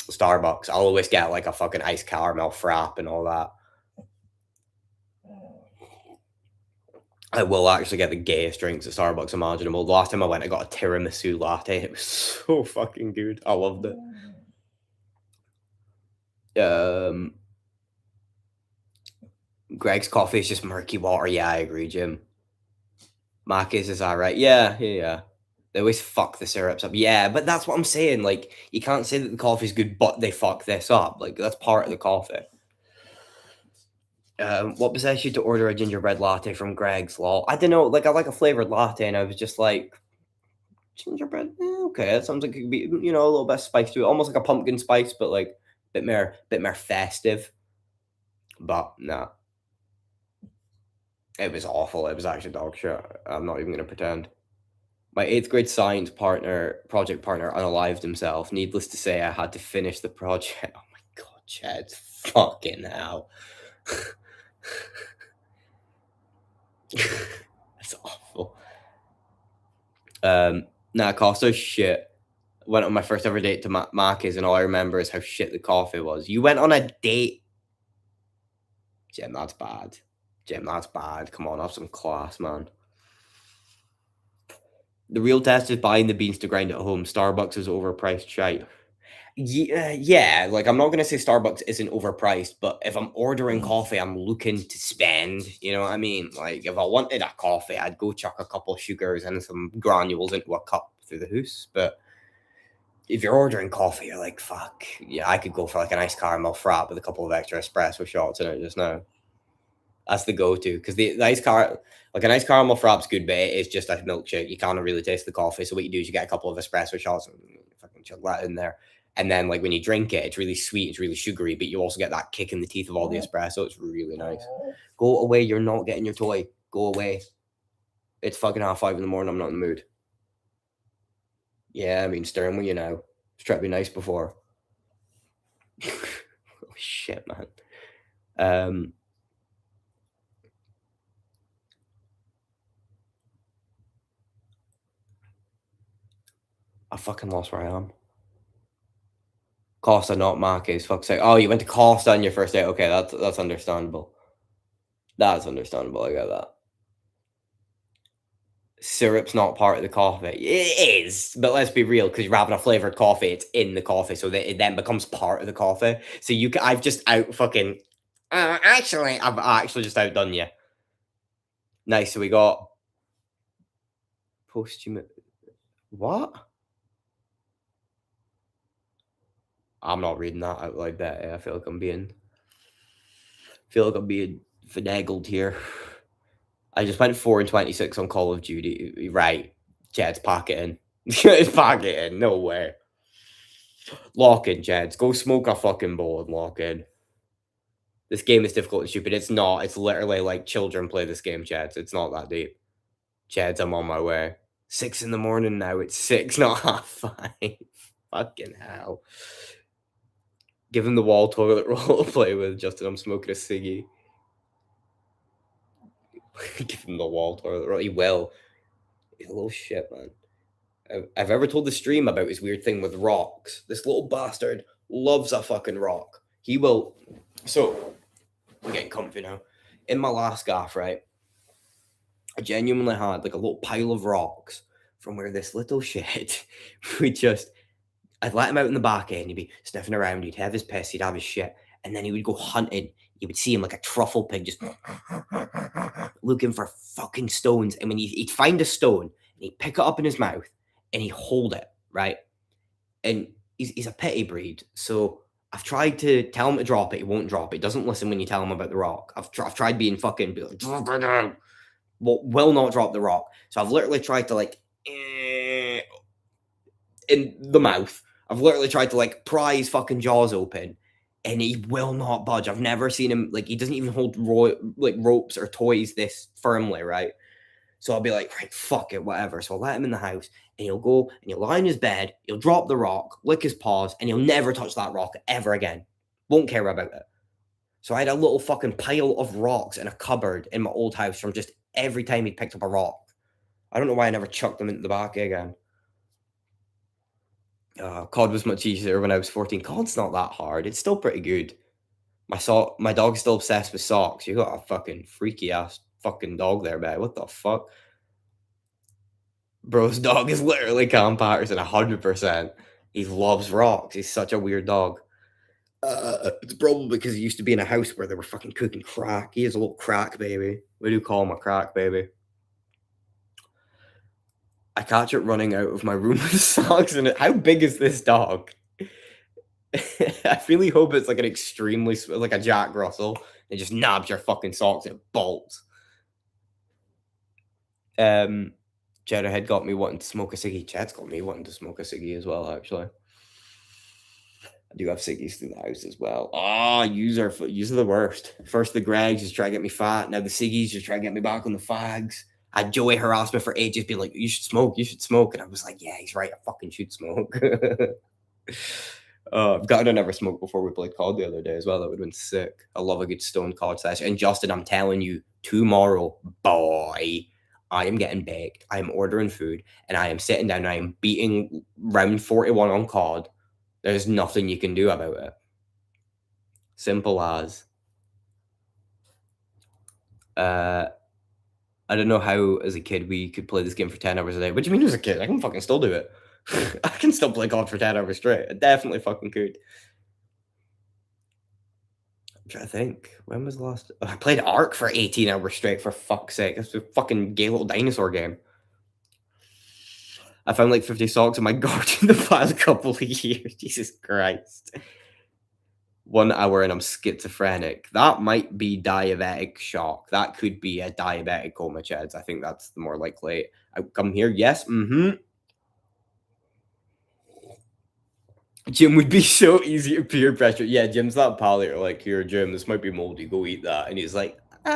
Starbucks. I'll always get like a fucking iced caramel frap and all that. I will actually get the gayest drinks at Starbucks imaginable. The last time I went, I got a tiramisu latte. It was so fucking good. I loved it. Greg's coffee is just murky water. Yeah, I agree, Jim. Marcus is alright. Yeah. They always fuck the syrups up. Yeah, but that's what I'm saying. Like, you can't say that the coffee's good, but they fuck this up. Like, that's part of the coffee. What possessed you to order a gingerbread latte from Greg's? Lol. I don't know. Like, I like a flavored latte, and I was just like, gingerbread. Okay, that sounds like it could be, a little bit of spice to it, almost like a pumpkin spice, but like bit more festive. But nah, it was awful. It was actually dog shit. I'm not even gonna pretend. My 8th grade science project partner, unalived himself. Needless to say, I had to finish the project. Oh my god, Chad, fucking hell. That's awful. Nah, Costa's shit. Went on my first ever date to Marcus, and all I remember is how shit the coffee was. You went on a date? Jim, that's bad. Come on, have some class, man. The real test is buying the beans to grind at home. Starbucks is overpriced shite. Yeah, like, I'm not going to say Starbucks isn't overpriced, but if I'm ordering coffee, I'm looking to spend, you know what I mean? Like, if I wanted a coffee, I'd go chuck a couple of sugars and some granules into a cup through the house. But if you're ordering coffee, you're like, fuck, yeah, I could go for like a nice caramel frap with a couple of extra espresso shots in it just now. That's the go-to, because a nice caramel frap's good, but it's just a milkshake. You can't really taste the coffee. So what you do is you get a couple of espresso shots and fucking chuck that in there. And then, like, when you drink it, it's really sweet, it's really sugary, but you also get that kick in the teeth of all the espresso. It's really nice. Go away. You're not getting your toy. Go away. It's fucking 5:30 in the morning. I'm not in the mood. Yeah, I mean, stern with you now. Just try to be nice before. Oh, shit, man. I fucking lost where I am. Costa, not Marcus. Fuck's sake. Oh, you went to Costa on your first date. Okay, that's understandable. That's understandable. I get that. Syrup's not part of the coffee. It is, but let's be real, because you're having a flavored coffee, it's in the coffee, so that it then becomes part of the coffee. So I've just I've actually just outdone you. Nice. So we got posthumous. What? I'm not reading that out like that. I feel like I'm being finagled here. I just went 4-26 on Call of Duty. Right. Jed's, pack it in. Pack it in. No way. Lock in, Jeds. Go smoke a fucking bowl and lock in. This game is difficult and stupid. It's not. It's literally like children play this game, Jeds. It's not that deep. Jeds, I'm on my way. 6 in the morning now. It's 6, not 5:30. Fucking hell. Give him the wall toilet roll to play with, Justin. I'm smoking a ciggy. Give him the wall toilet roll. He will. He's a little shit, man. I've ever told the stream about his weird thing with rocks. This little bastard loves a fucking rock. He will. So, I'm getting comfy now. In my last gaff, right, I genuinely had like a little pile of rocks from where this little shit would just, I'd let him out in the back end, he'd be sniffing around, he'd have his piss, he'd have his shit, and then he would go hunting. You would see him like a truffle pig just looking for fucking stones. And when he'd find a stone, and he'd pick it up in his mouth and he'd hold it, right? And he's a pity breed. So I've tried to tell him to drop it. He won't drop it. He doesn't listen when you tell him about the rock. I've tried being fucking, be like, drop it down. Will not drop the rock. So I've literally tried to like, in the mouth. I've literally tried to like pry his fucking jaws open, and he will not budge. I've never seen him, like, he doesn't even hold ropes or toys this firmly, right? So I'll be like, right, fuck it, whatever. So I'll let him in the house, and he'll go and he'll lie in his bed, he'll drop the rock, lick his paws, and he'll never touch that rock ever again. Won't care about it. So I had a little fucking pile of rocks in a cupboard in my old house from just every time he picked up a rock. I don't know why I never chucked them into the back again. COD was much easier when I was 14. COD's not that hard. It's still pretty good. My dog's still obsessed with socks. You got a fucking freaky ass fucking dog there, man. What the fuck? Bro's dog is literally Cam Patterson 100%. He loves rocks. He's such a weird dog. It's probably because he used to be in a house where they were fucking cooking crack. He is a little crack baby. What do you call him, a crack baby? I catch it running out of my room with socks in it. How big is this dog? I really hope it's like an extremely, like a Jack Russell. It just nabs your fucking socks and bolts. Cheddar got me wanting to smoke a ciggy. Chad's got me wanting to smoke a ciggy as well, actually. I do have ciggies through the house as well. Yous are the worst. First the Gregs just try to get me fat. Now the ciggies just try to get me back on the fags. I had Joey harass me for ages, being like, you should smoke. And I was like, yeah, he's right, I fucking should smoke. I've gotten another smoke before we played COD the other day as well. That would have been sick. I love a good stone COD session. And Justin, I'm telling you, tomorrow, boy, I am getting baked. I am ordering food, and I am sitting down, and I am beating round 41 on COD. There's nothing you can do about it. Simple as. I don't know how, as a kid, we could play this game for 10 hours a day. What do you mean as a kid? I can fucking still do it. I can still play COD for 10 hours straight. I definitely fucking could. I'm trying to think. When was the last... I played Ark for 18 hours straight, for fuck's sake. It's a fucking gay little dinosaur game. I found like 50 socks in my garden in the past couple of years. Jesus Christ. 1 hour and I'm schizophrenic. That might be diabetic shock. That could be a diabetic coma, Cheds. I think that's the more likely outcome here. Yes. Jim would be so easy to peer pressure. Yeah, Jim's that pal that you're like, here, Jim, this might be moldy. Go eat that. And he's like, no,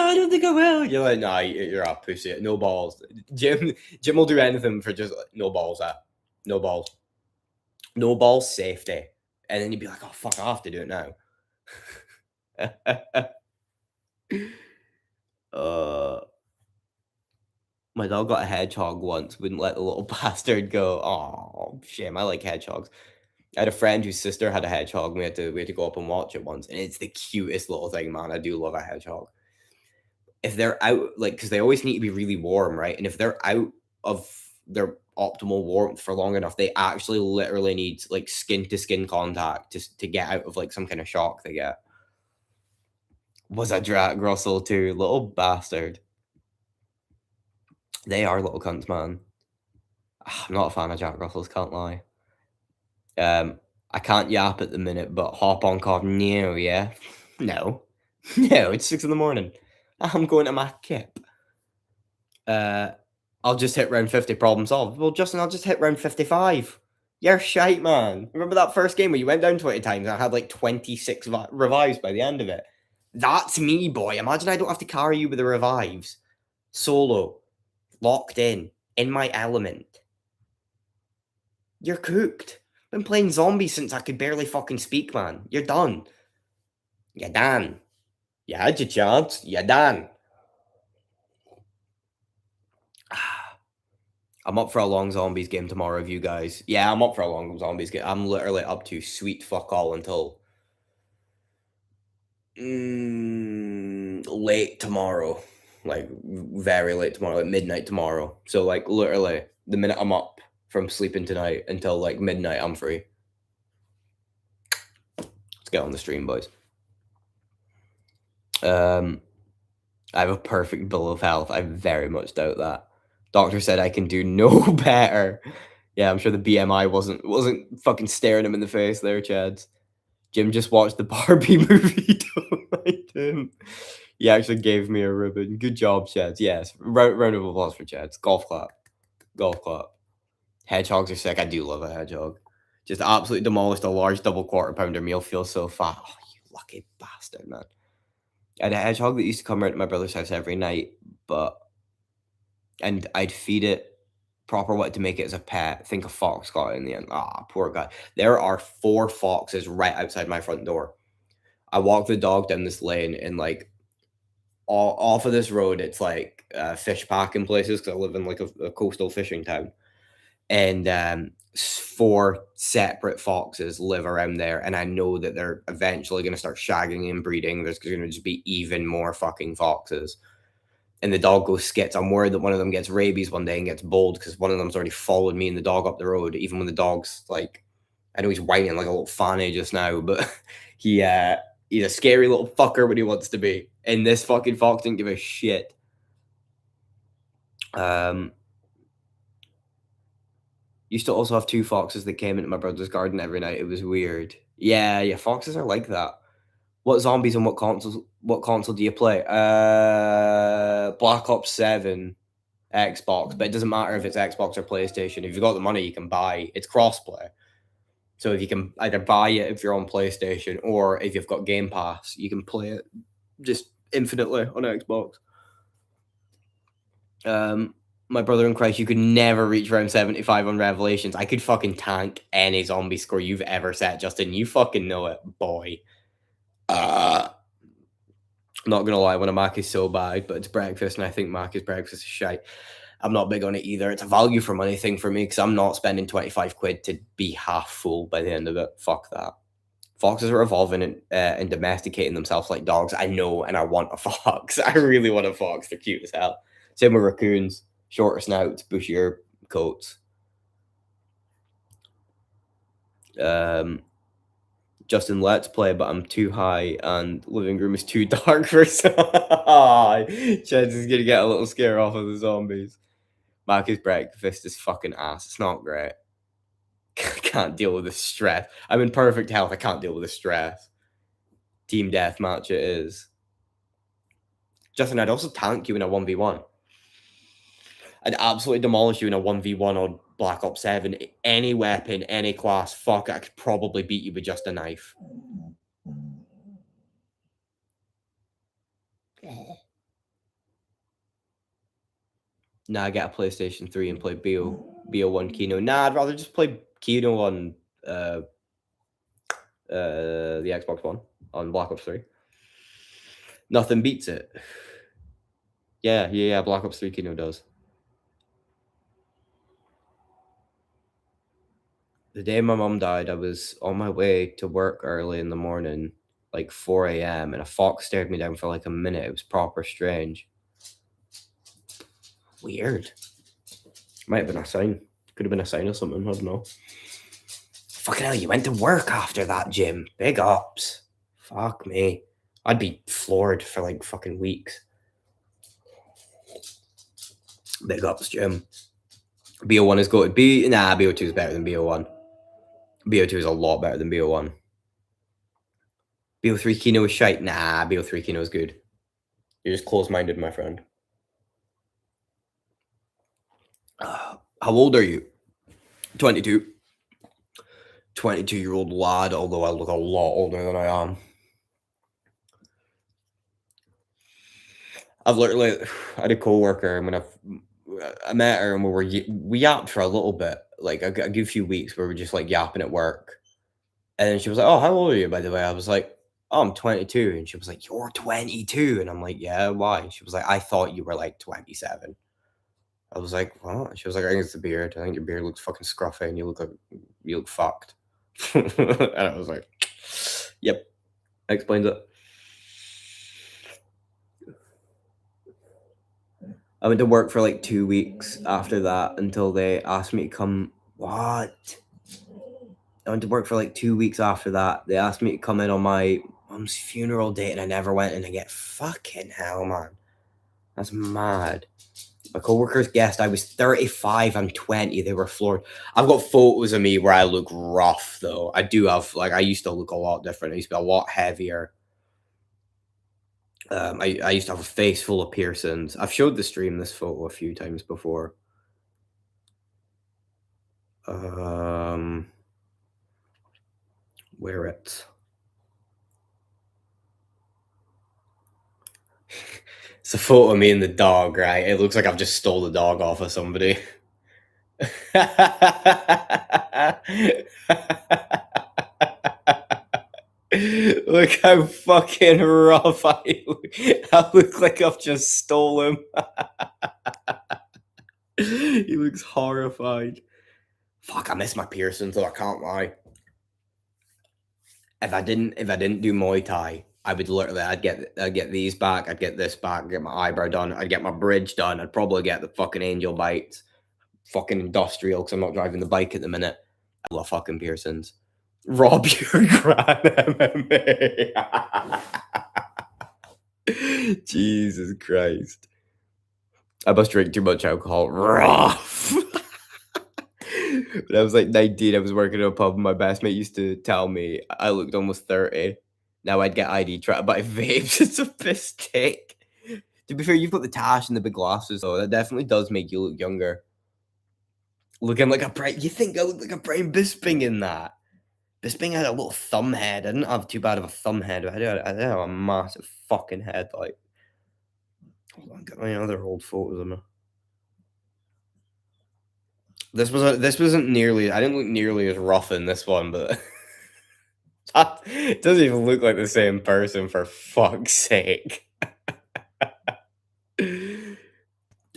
I don't think I will. You're like, nah, you're a pussy. No balls. Jim will do anything for just no balls. No balls. No balls safety. And then you'd be like, oh, fuck, I have to do it now. My dog got a hedgehog once, wouldn't let the little bastard go. Oh, shame. I like hedgehogs. I had a friend whose sister had a hedgehog, and we had to go up and watch it once. And it's the cutest little thing, man. I do love a hedgehog. If they're out, like, because they always need to be really warm, right? And if they're out of their optimal warmth for long enough, they actually literally need like skin to skin contact to get out of like some kind of shock they get. Was a Jack Russell too, little bastard. They are little cunts, man. I'm not a fan of Jack Russells, can't lie. I can't yap at the minute, but hop on COD now, yeah? No, it's 6 in the morning. I'm going to my kip. I'll just hit round 50, problem solved. Well, Justin, I'll just hit round 55. You're shite, man. Remember that first game where you went down 20 times and I had like 26 revives by the end of it? That's me, boy. Imagine I don't have to carry you with the revives. Solo. Locked in my element. You're cooked. Been playing zombies since I could barely fucking speak, man. You're done. You're done. You had your chance. You're done. I'm up for a long zombies game tomorrow with you guys. Yeah, I'm up for a long zombies game. I'm literally up to sweet fuck all until late tomorrow. like very late tomorrow, like midnight tomorrow. So like literally the minute I'm up from sleeping tonight until like midnight, I'm free. Let's get on the stream, boys. I have a perfect bill of health. I very much doubt that. Doctor said I can do no better. Yeah, I'm sure the BMI wasn't fucking staring him in the face there, Chads. Jim just watched the Barbie movie. Don't mind him. He actually gave me a ribbon. Good job, Chads. Yes. Round of applause for Chads. Golf clap. Golf clap. Hedgehogs are sick. I do love a hedgehog. Just absolutely demolished a large double quarter pounder meal. Feels so fat. Oh, you lucky bastard, man. I had a hedgehog that used to come around to my brother's house every night, and I'd feed it proper what to make it as a pet. I think a fox got it in the end. Ah, poor guy. There are 4 foxes right outside my front door. I walk the dog down this lane and like off of this road, it's like fish packing places because I live in like a coastal fishing town. And 4 separate foxes live around there, and I know that they're eventually going to start shagging and breeding. There's going to just be even more fucking foxes. And the dog goes skits. I'm worried that one of them gets rabies one day and gets bold because one of them's already followed me and the dog up the road, even when the dog's like, I know he's whining like a little fanny just now, but he's a scary little fucker when he wants to be. And this fucking fox didn't give a shit. Used to also have 2 foxes that came into my brother's garden every night. It was weird. Yeah, foxes are like that. What zombies and what console do you play? Black Ops 7, Xbox, but it doesn't matter if it's Xbox or PlayStation. If you've got the money, you can buy. It's crossplay. So if you can either buy it if you're on PlayStation or if you've got Game Pass, you can play it just infinitely on Xbox. My brother in Christ, you could never reach round 75 on Revelations. I could fucking tank any zombie score you've ever set, Justin. You fucking know it, boy. Not gonna lie, when a Mac is so bad, but it's breakfast, and I think Mac's breakfast is shite. I'm not big on it either. It's a value for money thing for me because I'm not spending 25 quid to be half full by the end of it. Fuck that. Foxes are evolving and domesticating themselves like dogs. I know, and I want a fox. I really want a fox. They're cute as hell. Same with raccoons. Shorter snouts, bushier coats. Justin, let's play, but I'm too high and living room is too dark for Chance is gonna get a little scare off of the zombies. Marcus breakfast is fucking ass. It's not great. Can't deal with the stress. I'm in perfect health. I can't deal with the stress. Team deathmatch it is. Justin, I'd also tank you in a 1v1. I'd absolutely demolish you in a 1v1 on Black Ops 7. Any weapon, any class, fuck, I could probably beat you with just a knife. Nah, I get a PlayStation 3 and play BO1 Kino. Nah, I'd rather just play Kino on the Xbox One on Black Ops 3. Nothing beats it. Yeah, Black Ops 3 Kino does. The day my mom died, I was on my way to work early in the morning, like 4 a.m., and a fox stared me down for like a minute. It was proper strange. Weird. Might have been a sign. Could have been a sign or something. I don't know. Fucking hell, you went to work after that, Jim. Big ups. Fuck me. I'd be floored for like fucking weeks. Big ups, Jim. BO1 is good. BO2 is better than BO1. BO2 is a lot better than BO1. BO3 Kino is shite. Nah, BO3 Kino is good. You're just close-minded, my friend. How old are you? 22. 22-year-old lad, although I look a lot older than I am. I've literally I had a coworker, and when I met her and we yapped for a little bit, like a good few weeks where we're just like yapping at work. And then she was like, "Oh, how old are you, by the way?" I was like, "Oh, I'm 22." And she was like, "You're 22?" And I'm like, "Yeah, why?" She was like, "I thought you were like 27." I was like, "What?" She was like, "I think it's the beard. I think your beard looks fucking scruffy and you look fucked." And I was like, "Yep." That explains it. I went to work for like 2 weeks after that until they asked me to come. What? I went to work for like 2 weeks after that. They asked me to come in on my mom's funeral date, and I never went. And I get fucking hell, man. That's mad. My coworkers guessed I was 35. I'm 20. They were floored. I've got photos of me where I look rough, though. I do have, like, I used to look a lot different. I used to be a lot heavier. I used to have a face full of piercings. I've showed the stream this photo a few times before. Where it? It's a photo of me and the dog, right? It looks like I've just stole the dog off of somebody. Look how fucking rough I look. I look like I've just stole him. He looks horrified. Fuck, I miss my piercings though, I can't lie. If I didn't do Muay Thai, I would literally I'd get these back, I'd get this back, I'd get my eyebrow done, I'd get my bridge done, I'd probably get the fucking angel bites. Fucking industrial because I'm not driving the bike at the minute. I love fucking piercings. Rob your gran MMA. Jesus Christ. I must drink too much alcohol. Rough. When I was like 19, I was working at a pub and my best mate used to tell me I looked almost 30. Now I'd get ID try to buy vapes. It's a piss take. To be fair, you've got the tash and the big glasses, though. That definitely does make you look younger. Looking like a Brian. You think I look like a Brian Bisping in that? Bisping had a little thumb head. I didn't have too bad of a thumb head. I did have a massive fucking head. Like, hold on, get my other old photos of me. This wasn't nearly. I didn't look nearly as rough in this one, but it doesn't even look like the same person. For fuck's sake.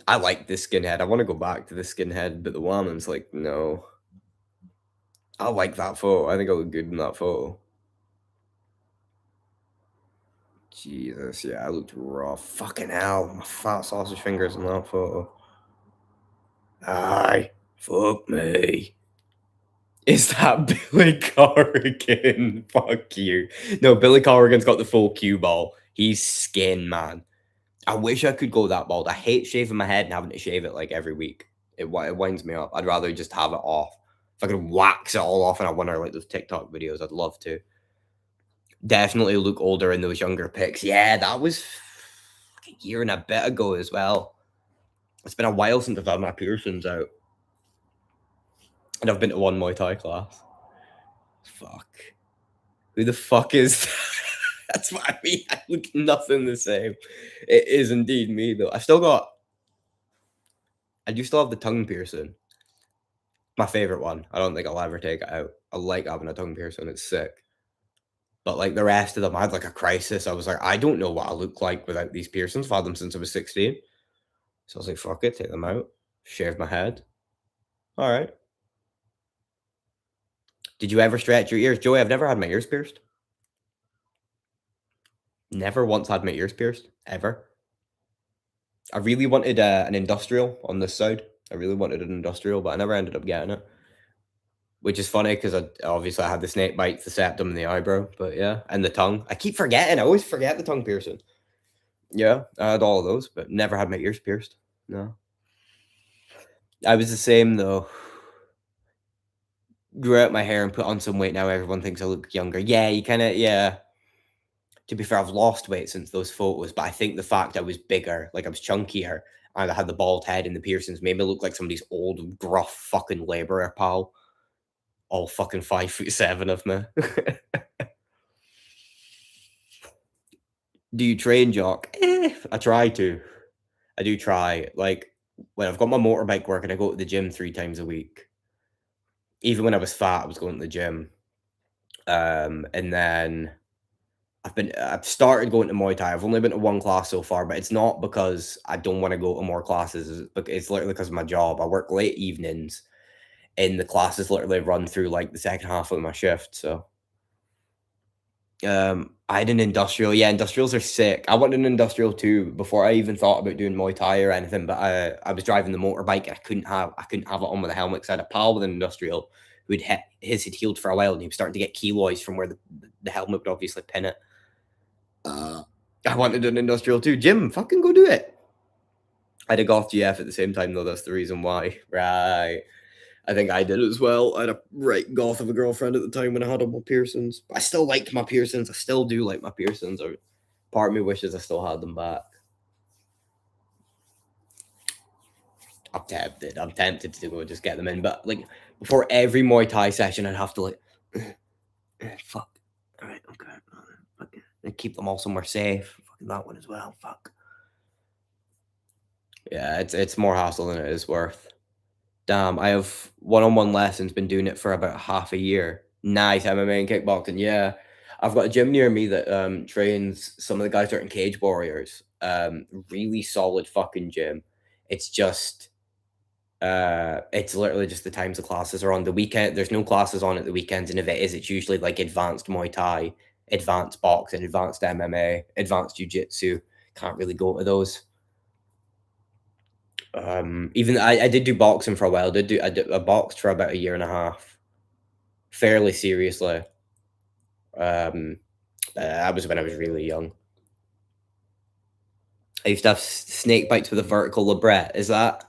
I like this skinhead. I want to go back to the skinhead, but the woman's like, no. I like that photo. I think I look good in that photo. Jesus, yeah, I looked rough. Fucking hell, my fat sausage fingers in that photo. Aye, fuck me. Is that Billy Corrigan? Fuck you. No, Billy Corrigan's got the full cue ball. He's skin, man. I wish I could go that bald. I hate shaving my head and having to shave it like every week. It winds me up. I'd rather just have it off. If I could wax it all off and I wonder like those TikTok videos, I'd love to. Definitely look older in those younger pics. Yeah, that was a year and a bit ago as well. It's been a while since I've had my piercings out. And I've been to one Muay Thai class. Fuck. Who the fuck is that? That's what I mean. I look nothing the same. It is indeed me, though. I do still have the tongue piercing. My favorite one. I don't think I'll ever take it out. I like having a tongue piercing. It's sick. But like the rest of them, I had like a crisis. I was like, I don't know what I look like without these piercings. I've had them since I was 16. So I was like, fuck it, take them out. Shave my head. All right. Did you ever stretch your ears? Joey, I've never had my ears pierced. Never once had my ears pierced. Ever. I really wanted an industrial on this side. I really wanted an industrial, but I never ended up getting it. Which is funny because I had the snake bite, the septum, and the eyebrow. But yeah, and the tongue. I keep forgetting. I always forget the tongue piercing. Yeah, I had all of those, but never had my ears pierced. No. I was the same though. Grew out my hair and put on some weight. Now everyone thinks I look younger. Yeah, you kind of, yeah. To be fair, I've lost weight since those photos, but I think the fact I was bigger, like I was chunkier, and I had the bald head and the piercings made me look like somebody's old, gruff fucking labourer pal. All fucking 5'7" of me. Do you train, Jock? I try to. I do try. Like, when I've got my motorbike working, I go to the gym 3 times a week. Even when I was fat, I was going to the gym. And then I've started going to Muay Thai. I've only been to 1 class so far, but it's not because I don't want to go to more classes. It's literally because of my job. I work late evenings, and the classes literally run through like the second half of my shift. So I had an industrial. Yeah, industrials are sick. I wanted an industrial too before I even thought about doing Muay Thai or anything. But I was driving the motorbike and I couldn't have it on with a helmet because I had a pal with an industrial who his had healed for a while and he was starting to get keloids from where the helmet would obviously pin it. I wanted an industrial too. Jim, fucking go do it. I had a Golf GF at the same time though. That's the reason why. Right. I think I did as well. I had a right goth of a girlfriend at the time when I had all my piercings. I still liked my piercings. I still do like my piercings. Part of me wishes I still had them back. I'm tempted. I'm tempted to go just get them in. But like before every Muay Thai session, I'd have to like, fuck. All right, okay. Okay. And keep them all somewhere safe. Fucking that one as well. Fuck. Yeah, it's more hassle than it is worth. Damn, I have one-on-one lessons, been doing it for about half a year. Nice MMA and kickboxing, yeah. I've got a gym near me that trains some of the guys that are in Cage Warriors. Really solid fucking gym. It's just it's literally just the times the classes are on the weekend. There's no classes on at the weekends, and if it is, it's usually like advanced Muay Thai, advanced boxing, advanced MMA, advanced jiu-jitsu. Can't really go to those. Even I did do boxing for a while. I boxed for about a year and a half, fairly seriously. That was when I was really young. I used to have snake bites with a vertical labret. Is that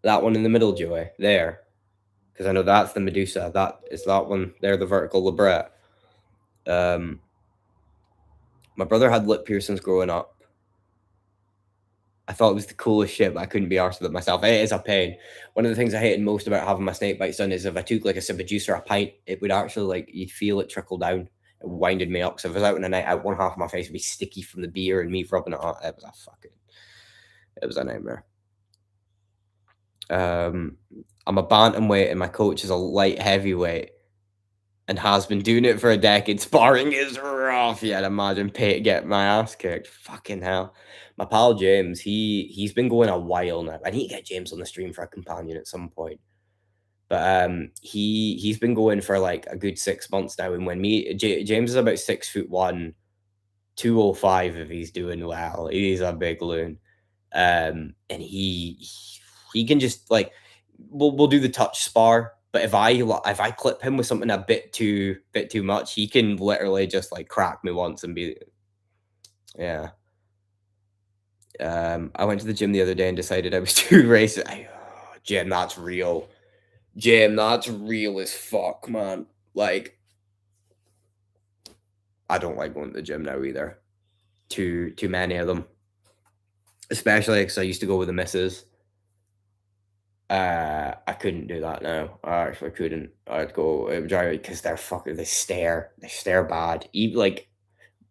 one in the middle, Joey? There, because I know that's the Medusa. That is that one there, the vertical labret. My brother had lip piercings growing up. I thought it was the coolest shit, but I couldn't be arsed with it myself. It is a pain. One of the things I hated most about having my snake bites done is if I took like a sip of juice or a pint, it would actually like you'd feel it trickle down. It winded me up. So if I was out on a night out, one half of my face would be sticky from the beer and me rubbing it on. It was a nightmare. I'm a bantamweight and my coach is a light heavyweight and has been doing it for a decade. Sparring is rough. Yeah, I'd imagine getting my ass kicked. Fucking hell. My pal James, he's been going a while now. I need to get James on the stream for a companion at some point. But he's been going for like a good 6 months now. And when James is about 6'1", 205 if he's doing well. He's a big loon. And he can just like we'll do the touch spar. But if I clip him with something a bit too much, he can literally just like crack me once and be yeah. I went to the gym the other day and decided I was too racist. Jim, that's real. Jim, that's real as fuck, man. Like, I don't like going to the gym now either. Too many of them. Especially because I used to go with the missus. I couldn't do that now. I actually couldn't. I'd go because they're fucking. They stare bad. Even like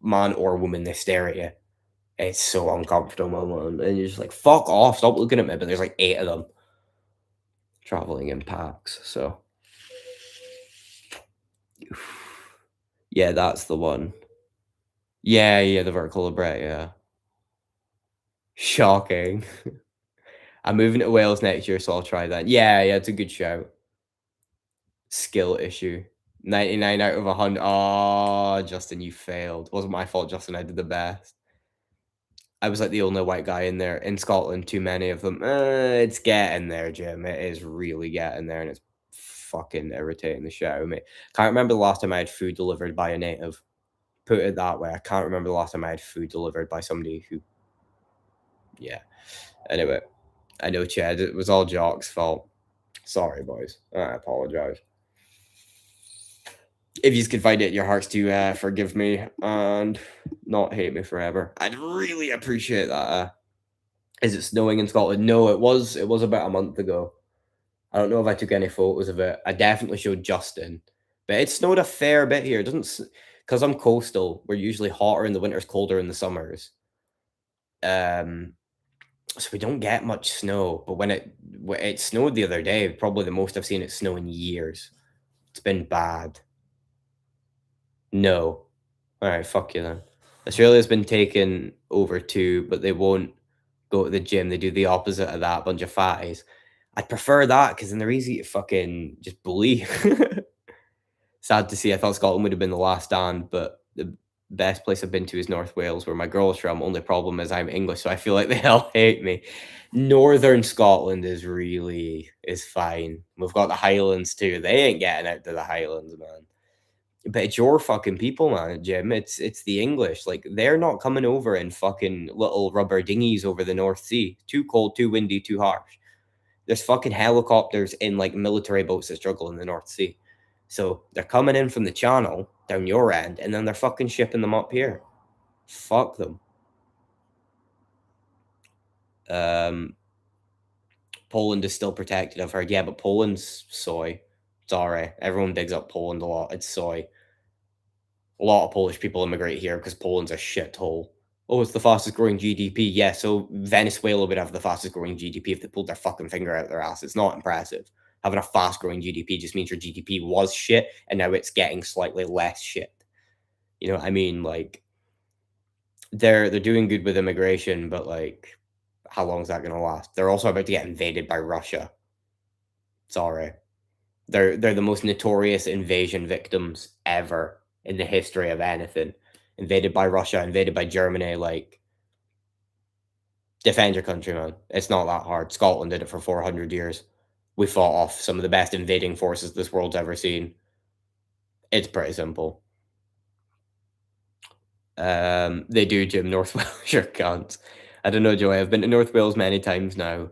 man or woman, they stare at you. It's so uncomfortable, man. And you're just like, fuck off, stop looking at me. But there's like 8 of them traveling in packs. So yeah, that's the one. Yeah, the vertical labret, yeah. Shocking. I'm moving to Wales next year, so I'll try that. Yeah, it's a good shout. Skill issue. 99 out of 100. Oh, Justin, you failed. Wasn't my fault, Justin. I did the best. I was like the only white guy in there. In Scotland, too many of them. It's getting there, Jim. It is really getting there, and it's fucking irritating the shit out of me. Can't remember the last time I had food delivered by a native. Put it that way. I can't remember the last time I had food delivered by somebody who... Yeah. Anyway, I know, Chad. It was all Jock's fault. Sorry, boys. I apologize. If you can find it in your hearts to forgive me and not hate me forever, I'd really appreciate that. Is it snowing in Scotland? No, it was about a month ago. I don't know if I took any photos of it. I definitely showed Justin, but it snowed a fair bit here. It doesn't, because I'm coastal. We're usually hotter in the winters, colder in the summers. So we don't get much snow. But when it snowed the other day, probably the most I've seen it snow in years. It's been bad. No. All right, fuck you then. Australia's been taken over too, but they won't go to the gym. They do the opposite of that, bunch of fatties. I'd prefer that because then they're easy to fucking just bully. Sad to see. I thought Scotland would have been the last stand, but The best place I've been to is North Wales, where my girl's from. Only problem is I'm English, so I feel like they all hate me. Northern Scotland is fine. We've got the Highlands too. They ain't getting out to the Highlands, man. But it's your fucking people, man, Jim. It's the English. Like, they're not coming over in fucking little rubber dinghies over the North Sea. Too cold, too windy, too harsh. There's fucking helicopters in like military boats that struggle in the North Sea. So they're coming in from the channel down your end, and then they're fucking shipping them up here. Fuck them. Poland is still protected, I've heard. Yeah, but Poland's soy. Sorry. Everyone digs up Poland a lot. It's soy. A lot of Polish people immigrate here because Poland's a shithole. Oh, it's the fastest growing GDP. Yeah, so Venezuela would have the fastest growing GDP if they pulled their fucking finger out their ass. It's not impressive. Having a fast growing GDP just means your GDP was shit and now it's getting slightly less shit. You know what I mean? Like, they're doing good with immigration, but like, how long is that going to last? They're also about to get invaded by Russia. Sorry. They're the most notorious invasion victims ever in the history of anything. Invaded by Russia, invaded by Germany, like, defend your country, man. It's not that hard. Scotland did it for 400 years. We fought off some of the best invading forces this world's ever seen. It's pretty simple. They do, Jim. North Wales, your cunts. I don't know, Joey. I've been to North Wales many times now.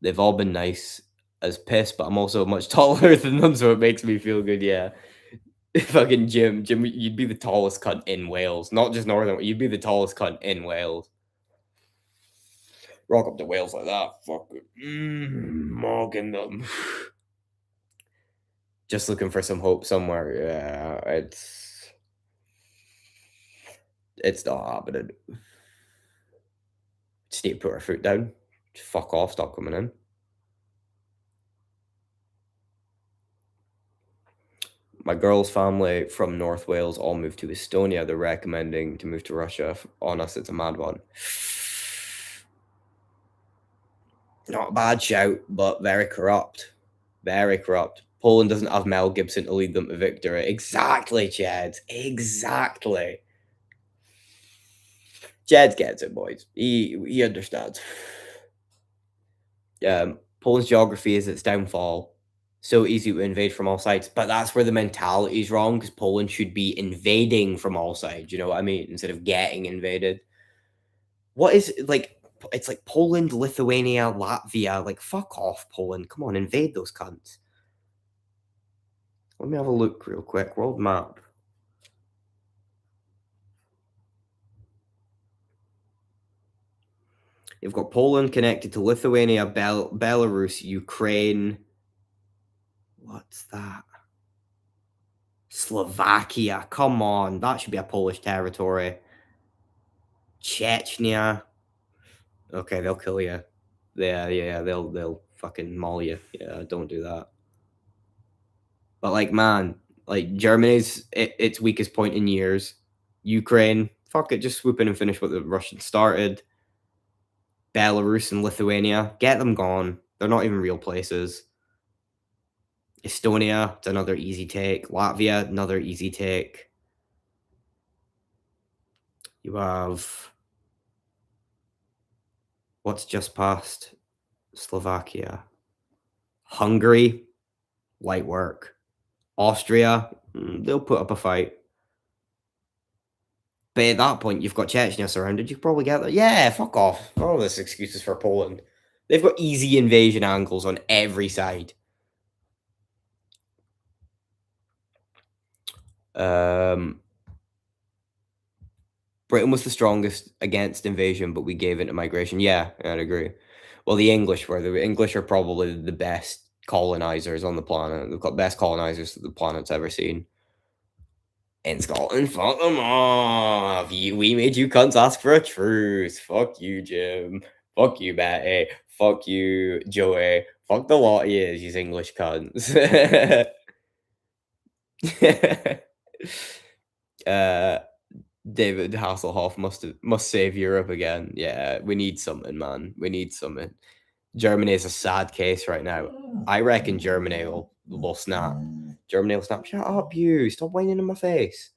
They've all been nice as piss, but I'm also much taller than them, so it makes me feel good, yeah. Fucking Jim, you'd be the tallest cunt in Wales. Not just Northern, you'd be the tallest cunt in Wales. Rock up to Wales like that. Fucking mogging them. Just looking for some hope somewhere. Yeah, it's not happening. Just need to put our foot down. Just fuck off, stop coming in. My girl's family from North Wales all moved to Estonia. They're recommending to move to Russia. On us, it's a mad one. Not a bad shout, but very corrupt. Very corrupt. Poland doesn't have Mel Gibson to lead them to victory. Exactly, Chad. Exactly. Chad gets it, boys. He understands. Poland's geography is its downfall. So easy to invade from all sides. But that's where the mentality is wrong, because Poland should be invading from all sides. You know what I mean? Instead of getting invaded. What is, like, it's like Poland, Lithuania, Latvia. Like, fuck off, Poland. Come on, invade those cunts. Let me have a look real quick. World map. You've got Poland connected to Lithuania, Belarus, Ukraine. What's that? Slovakia. Come on. That should be a Polish territory. Chechnya. Okay, they'll kill you. Yeah, they'll fucking maul you. Yeah, don't do that. But like, man, like, Germany's its weakest point in years. Ukraine, fuck it, just swoop in and finish what the Russians started. Belarus and Lithuania, get them gone. They're not even real places. Estonia, it's another easy take. Latvia, another easy take. You have what's just past Slovakia. Hungary, light work. Austria, they'll put up a fight. But at that point, you've got Chechnya surrounded. You could probably get there. Yeah, fuck off. All this excuses for Poland. They've got easy invasion angles on every side. Britain was the strongest against invasion, but we gave in to migration. Yeah, I'd agree. Well, the English were. The English are probably the best colonizers on the planet. They've got best colonizers that the planet's ever seen. In Scotland, fuck them off. We made you cunts ask for a truce. Fuck you, Jim. Fuck you, Betty. Fuck you, Joey. Fuck the lot of you English cunts. David Hasselhoff must save Europe again. Yeah, we need something, man. We need something. Germany is a sad case right now. I reckon Germany will snap. Germany will snap. Shut up, you. Stop whining in my face.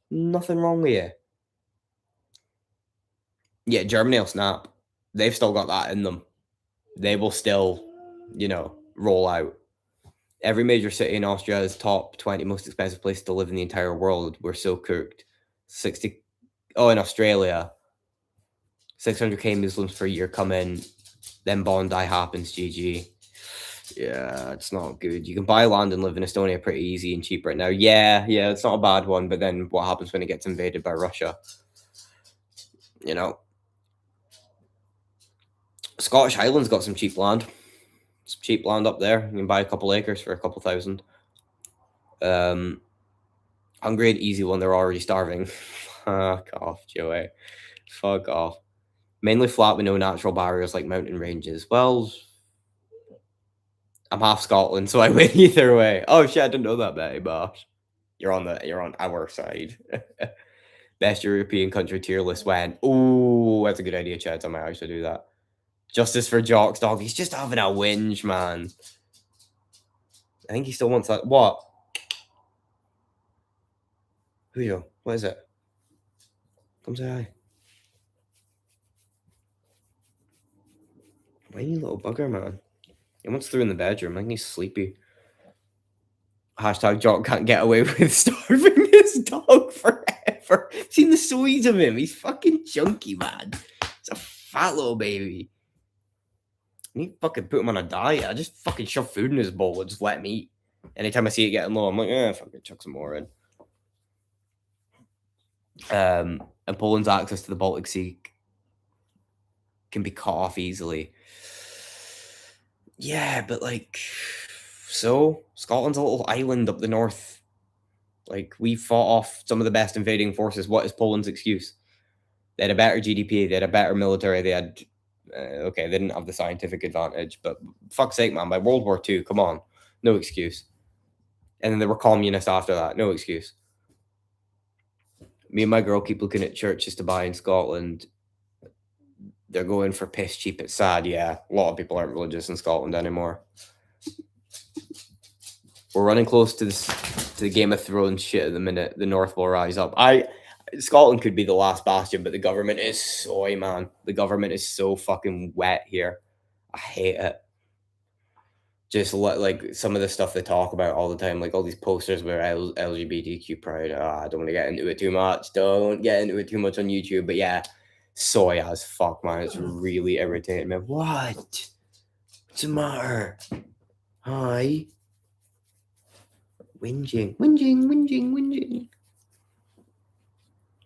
Nothing wrong with you. Yeah, Germany will snap. They've still got that in them. They will still, roll out. Every major city in Austria is top 20 most expensive place to live in the entire world. We're so cooked. 60. Oh, in Australia, 600k Muslims per year come in. Then Bondi happens. GG. Yeah, it's not good. You can buy land and live in Estonia pretty easy and cheap right now. Yeah, it's not a bad one. But then what happens when it gets invaded by Russia? Scottish Highlands got some cheap land. Some cheap land up there. You can buy a couple acres for a couple thousand. Hungary, an easy one. They're already starving. Fuck off, Joey. Fuck off. Mainly flat with no natural barriers like mountain ranges. Well, I'm half Scotland, so I win either way. Oh shit, I didn't know that, Betty Bosh. You're on our side. Best European country tier list when. Ooh, that's a good idea, Chad. I might actually do that. Justice for Jocks, dog. He's just having a whinge, man. I think he still wants that. What? Who you? What is it? Come say hi. Whiny little bugger, man. He wants through in the bedroom. I think he's sleepy. Hashtag Jock can't get away with starving his dog forever. Seen the size of him? He's fucking chunky, man. He's a fat little baby. I need to fucking put him on a diet. I just fucking shove food in his bowl and just let him eat. Anytime I see it getting low, I'm like, fucking chuck some more in. And Poland's access to the Baltic Sea can be cut off easily. Yeah, but so Scotland's a little island up the north. We fought off some of the best invading forces. What is Poland's excuse? They had a better GDP. They had a better military. They had okay, they didn't have the scientific advantage, but fuck's sake, man, by World War II, come on, no excuse. And then they were communist after that, no excuse. Me and my girl keep looking at churches to buy in Scotland. They're going for piss cheap. It's sad, yeah. A lot of people aren't religious in Scotland anymore. We're running close to the Game of Thrones shit at the minute. The North will rise up. Scotland could be the last bastion, but the government is soy, man. The government is so fucking wet here. I hate it. Just some of the stuff they talk about all the time, all these posters where LGBTQ pride. I don't want to get into it too much. Don't get into it too much on YouTube. But yeah, soy as fuck, man. It's really irritating me. What? What's the matter? Hi. Whinging.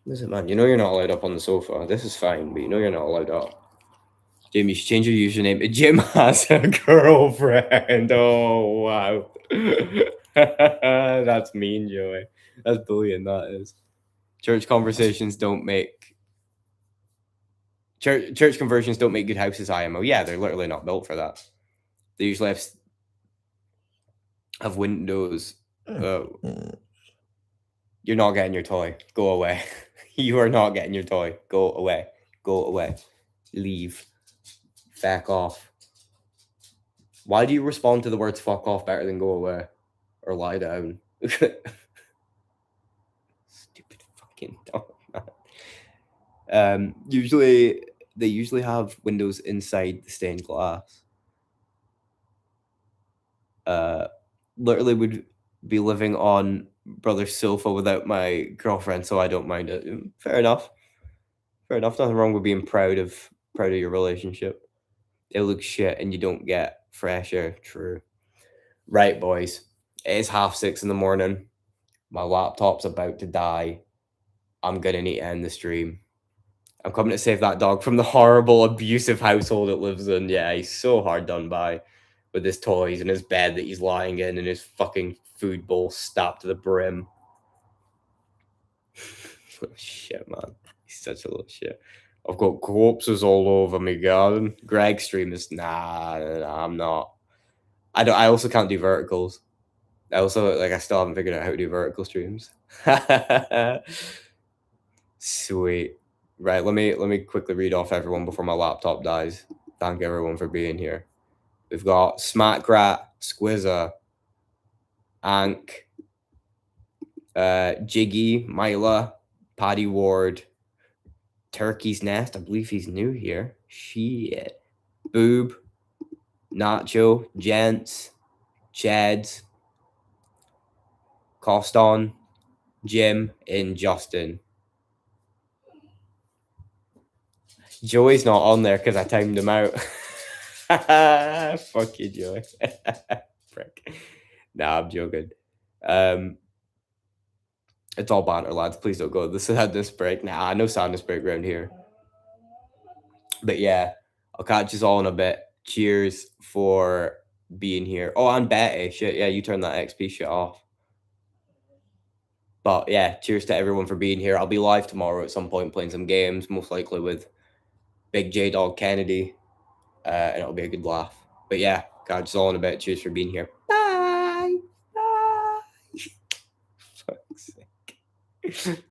What is it, man? You know you're not allowed up on the sofa. This is fine, but you know you're not allowed up. Jim, you should change your username. Jim has a girlfriend. Oh, wow. That's mean, Joey. That's bullying, that is. Church conversions don't make good houses, IMO. Yeah, they're literally not built for that. They usually have windows. You're not getting your toy. Go away. You are not getting your toy. Go away. Go away. Leave. Fuck off. Why do you respond to the words fuck off better than go away? Or lie down? Stupid fucking dog, man. They usually have windows inside the stained glass. Literally would be living on brother's sofa without my girlfriend, so I don't mind it. Fair enough. Nothing wrong with being proud of your relationship. It looks shit and you don't get fresh air. True. Right, boys. It is 6:30 in the morning. My laptop's about to die. I'm gonna need to end the stream. I'm coming to save that dog from the horrible, abusive household it lives in. Yeah, he's so hard done by with his toys and his bed that he's lying in and his fucking food bowl stacked to the brim. Shit, man. He's such a little shit. I've got corpses all over my garden. Greg stream is nah, I'm not. I also can't do verticals. I still haven't figured out how to do vertical streams. Sweet. Right, let me quickly read off everyone before my laptop dies. Thank everyone for being here. We've got Smackrat, Squizzer, Ank, Jiggy, Mila, Paddy Ward, Turkey's Nest. I believe he's new here. Shit. Boob, Nacho, Gents, Chads, Coston, Jim, and Justin. Joey's not on there because I timed him out. Fuck you, Joey. Frick. Nah, I'm joking. It's all banter, lads. Please don't go. This sadness break. Nah, no sadness break around here. But yeah, I'll catch you all in a bit. Cheers for being here. Oh, and Betty. Shit, yeah, you turn that XP shit off. But yeah, cheers to everyone for being here. I'll be live tomorrow at some point playing some games, most likely with Big J Dog Kennedy. And it'll be a good laugh. But yeah, catch you all in a bit. Cheers for being here. Bye. Bye. Fuck's sake.